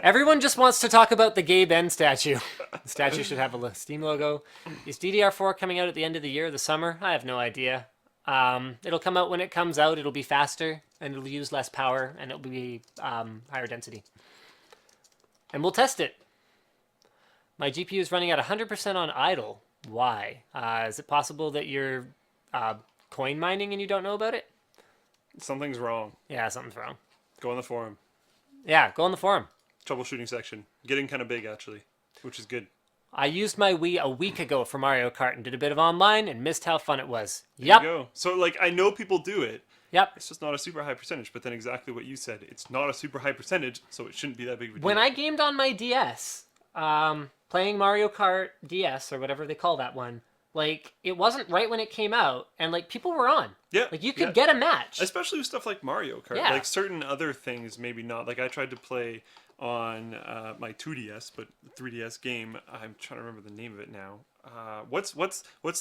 Everyone just wants to talk about the gay Ben statue. The statue should have a Steam logo. Is DDR4 coming out at the end of the year, the summer? I have no idea. It'll come out when it comes out. It'll be faster, and it'll use less power, and it'll be higher density. And we'll test it. My GPU is running at 100% on idle. Why? Is it possible that you're coin mining and you don't know about it? Something's wrong. Yeah, something's wrong. Go on the forum. Yeah, go on the forum. Troubleshooting section. Getting kind of big, actually, which is good. I used my Wii a week ago for Mario Kart and did a bit of online and missed how fun it was. There Yep. you go. So, like, I know people do it. Yep. It's just not a super high percentage. But then exactly what you said. It's not a super high percentage, so it shouldn't be that big of a deal. When I gamed on my DS, playing Mario Kart DS or whatever they call that one, like, it wasn't right when it came out, and, like, people were on. Yeah. Like, you could get a match. Especially with stuff like Mario Kart. Yeah. Like, certain other things, maybe not. Like, I tried to play on my 2DS, but 3DS game. I'm trying to remember the name of it now. What's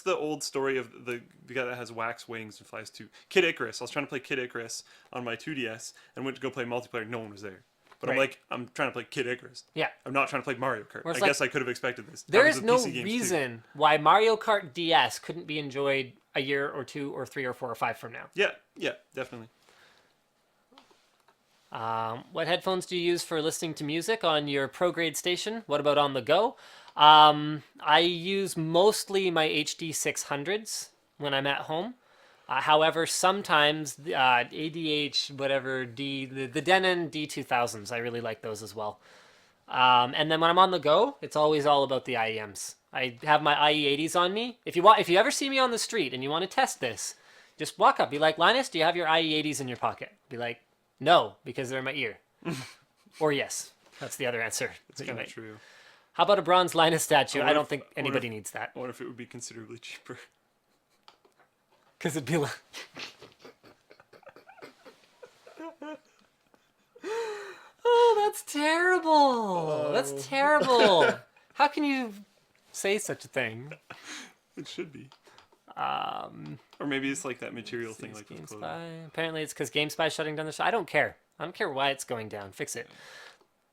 the old story of the guy that has wax wings and flies too? Kid Icarus. I was trying to play Kid Icarus on my 2DS and went to go play multiplayer. No one was there. But Right. I'm trying to play Kid Icarus. Yeah. I'm not trying to play Mario Kart. Where I it's like, guess I could have expected this. There Happens is with no PC games, too. reason why Mario Kart DS couldn't be enjoyed a year or 2 or 3 or 4 or 5 from now. Yeah, definitely. What headphones do you use for listening to music on your pro-grade station? What about on the go? I use mostly my HD 600s when I'm at home. However, sometimes the ADH, whatever, the Denon D2000s, I really like those as well. And then when I'm on the go, it's always all about the IEMs. I have my IE80s on me. If you ever see me on the street and you want to test this, just walk up, be like, Linus, do you have your IE80s in your pocket? Be like, no, because they're in my ear. Or yes. That's the other answer. It's kind of true. How about a bronze Linus statue? I don't think what anybody if- needs that. I wonder if it would be considerably cheaper. Because it'd be like... Oh, that's terrible. That's terrible. How can you say such a thing? It should be. Or maybe it's like that material thing, like with clothing. GameSpy. Apparently it's because GameSpy's shutting down the show. I don't care. I don't care why it's going down. Fix it.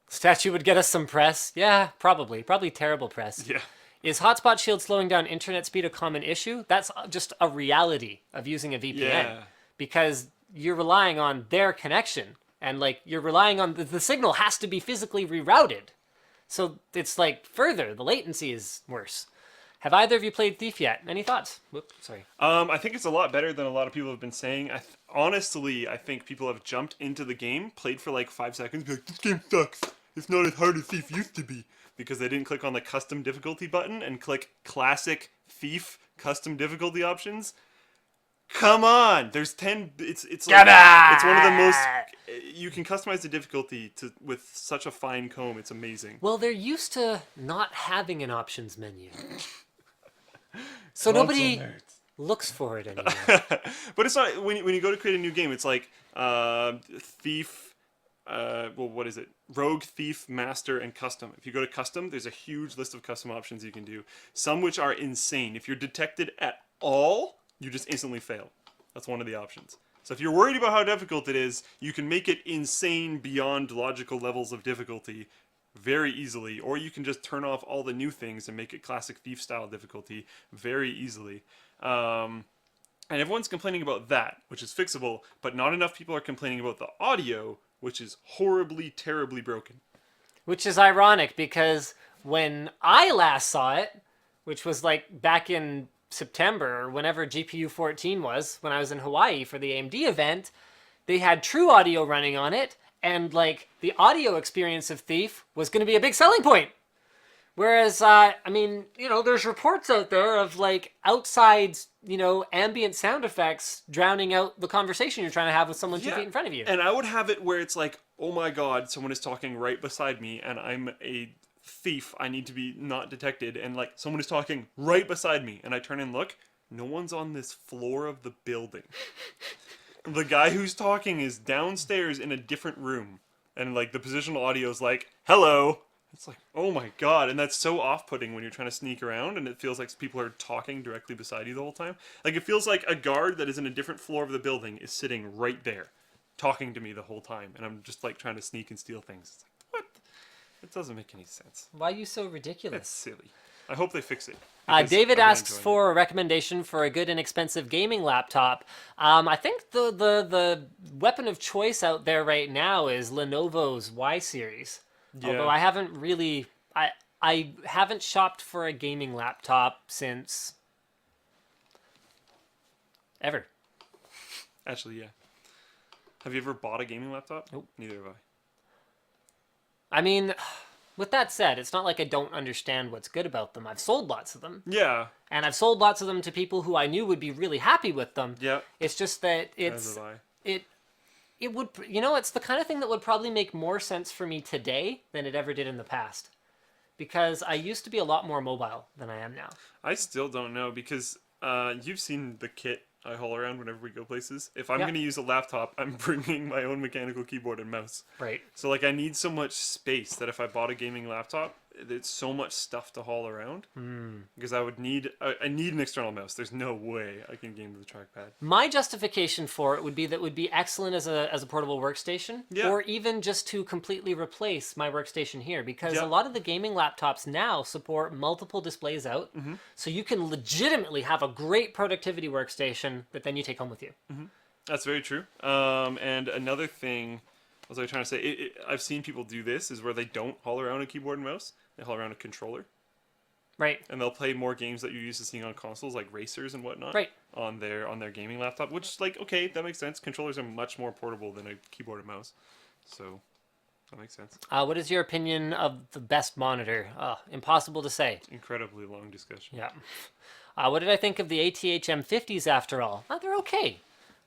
Statue would get us some press. Yeah, probably. Probably terrible press. Yeah. Is Hotspot Shield slowing down internet speed a common issue? That's just a reality of using a VPN. Yeah. Because you're relying on their connection. And, like, you're relying on... The signal has to be physically rerouted. So it's, like, further. The latency is worse. Have either of you played Thief yet? Any thoughts? Whoop, sorry. I think it's a lot better than a lot of people have been saying. Honestly, I think people have jumped into the game, played for like 5 seconds, be like, this game sucks. It's not as hard as Thief used to be. Because they didn't click on the custom difficulty button and click classic Thief custom difficulty options. Come on! There's 10... It's like, it's one of the most... You can customize the difficulty with such a fine comb. It's amazing. Well, they're used to not having an options menu. So nobody looks for it anymore. But it's not... When you go to create a new game, it's like Thief... what is it? Rogue, Thief, Master, and Custom. If you go to Custom, there's a huge list of custom options you can do. Some which are insane. If you're detected at all, you just instantly fail. That's one of the options. So if you're worried about how difficult it is, you can make it insane beyond logical levels of difficulty very easily. Or you can just turn off all the new things and make it classic Thief-style difficulty very easily. And everyone's complaining about that, which is fixable, but not enough people are complaining about the audio, which is horribly, terribly broken. Which is ironic because when I last saw it, which was like back in September or whenever GPU 14 was, when I was in Hawaii for the AMD event, they had true audio running on it, and like the audio experience of Thief was going to be a big selling point. Whereas, I mean, there's reports out there of like outside, ambient sound effects drowning out the conversation you're trying to have with someone 2 feet in front of you. And I would have it where it's like, oh my god, someone is talking right beside me and I'm a thief. I need to be not detected. And like someone is talking right beside me and I turn and look. No one's on this floor of the building. The guy who's talking is downstairs in a different room. And like the positional audio is like, hello. It's like, oh my god, and that's so off-putting when you're trying to sneak around and it feels like people are talking directly beside you the whole time. Like, it feels like a guard that is in a different floor of the building is sitting right there. talking to me the whole time, and I'm just like trying to sneak and steal things. It's like, what? It doesn't make any sense. Why are you so ridiculous? It's silly. I hope they fix it. David asks for a recommendation for a good and expensive gaming laptop. I think the weapon of choice out there right now is Lenovo's Y series. Yeah. Although I haven't really, I haven't shopped for a gaming laptop since ever. Actually, yeah. Have you ever bought a gaming laptop? Nope. Neither have I. I mean, with that said, it's not like I don't understand what's good about them. I've sold lots of them. Yeah. And I've sold lots of them to people who I knew would be really happy with them. Yeah. It's just that As have I. it would, you know, it's the kind of thing that would probably make more sense for me today than it ever did in the past. Because I used to be a lot more mobile than I am now. I still don't know because you've seen the kit I haul around whenever we go places. If I'm Yeah. going to use a laptop, I'm bringing my own mechanical keyboard and mouse. Right. So like I need so much space that if I bought a gaming laptop, it's so much stuff to haul around. Because I would need I need an external mouse. There's no way I can game with a trackpad. My justification for it would be that it would be excellent as a portable workstation, Yeah. or even just to completely replace my workstation here, because Yeah. a lot of the gaming laptops now support multiple displays out, so you can legitimately have a great productivity workstation that then you take home with you. That's very true. And another thing, what was I trying to say? I've seen people do this is where they don't haul around a keyboard and mouse. They haul around a controller. Right. And they'll play more games that you're used to seeing on consoles like racers and whatnot. Right. On their gaming laptop, which like okay, that makes sense. Controllers are much more portable than a keyboard and mouse, so that makes sense. What is your opinion of the best monitor? Impossible to say. Incredibly long discussion. Yeah. What did I think of the ATH M50s after all? They're okay.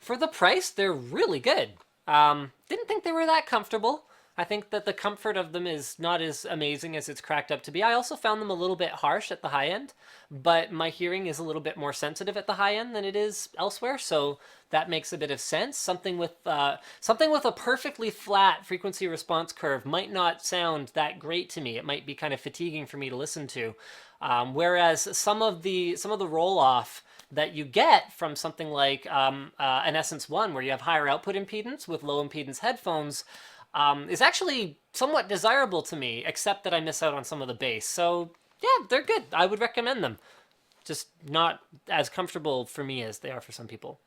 For the price, they're really good. Didn't think they were that comfortable. I think that the comfort of them is not as amazing as it's cracked up to be. I also found them a little bit harsh at the high end, but my hearing is a little bit more sensitive at the high end than it is elsewhere, so that makes a bit of sense. Something with a perfectly flat frequency response curve might not sound that great to me. It might be kind of fatiguing for me to listen to. Whereas some of the roll off that you get from something like an Essence One, where you have higher output impedance with low impedance headphones, is actually somewhat desirable to me, except that I miss out on some of the bass. So yeah, they're good. I would recommend them. Just not as comfortable for me as they are for some people.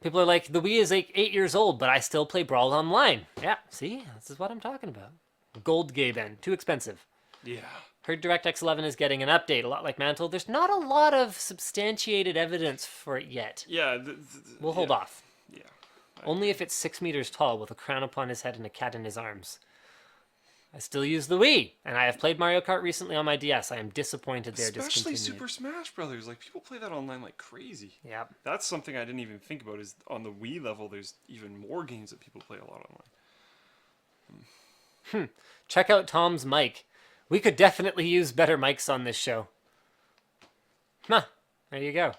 People are like, the Wii is 8 years old, but I still play Brawl Online. Yeah, see? This is what I'm talking about. Gold gay then. Too expensive. Yeah. Heard DirectX 11 is getting an update, a lot like Mantle. There's not a lot of substantiated evidence for it yet. Yeah. We'll hold off. Yeah. Only if it's 6 meters tall with a crown upon his head and a cat in his arms. I still use the Wii, and I have played Mario Kart recently on my DS. I am disappointed they're Especially discontinuing. Super Smash Brothers. Like people play that online like crazy. Yeah. That's something I didn't even think about. Is on the Wii level, there's even more games that people play a lot online. Check out Tom's mic. We could definitely use better mics on this show. Huh. There you go.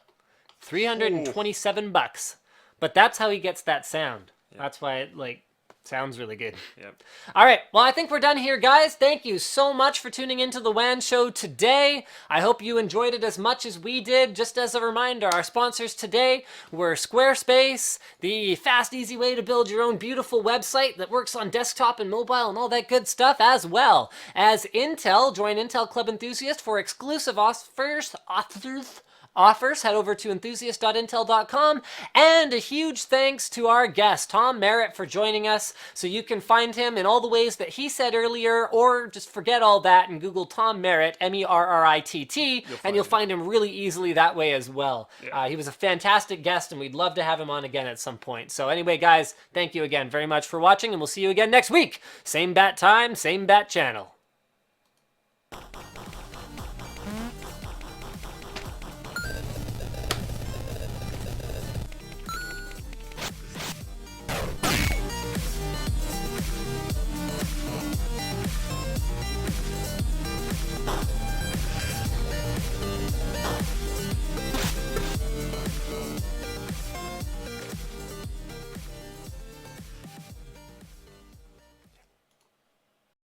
$327. But that's how he gets that sound. Yeah. That's why it sounds really good. Yep. All right, well, I think we're done here, guys. Thank you so much for tuning into the WAN show today. I hope you enjoyed it as much as we did. Just as a reminder, our sponsors today were Squarespace, the fast, easy way to build your own beautiful website that works on desktop and mobile and all that good stuff, as well as Intel. Join Intel Club Enthusiast for exclusive offers. Head over to enthusiast.intel.com. And a huge thanks to our guest, Tom Merritt, for joining us. So you can find him in all the ways that he said earlier, or just forget all that and Google Tom Merritt, Merritt, and you'll find him really easily that way as well. Yeah. He was a fantastic guest, and we'd love to have him on again at some point. So anyway, guys, thank you again very much for watching, and we'll see you again next week. Same bat time, same bat channel.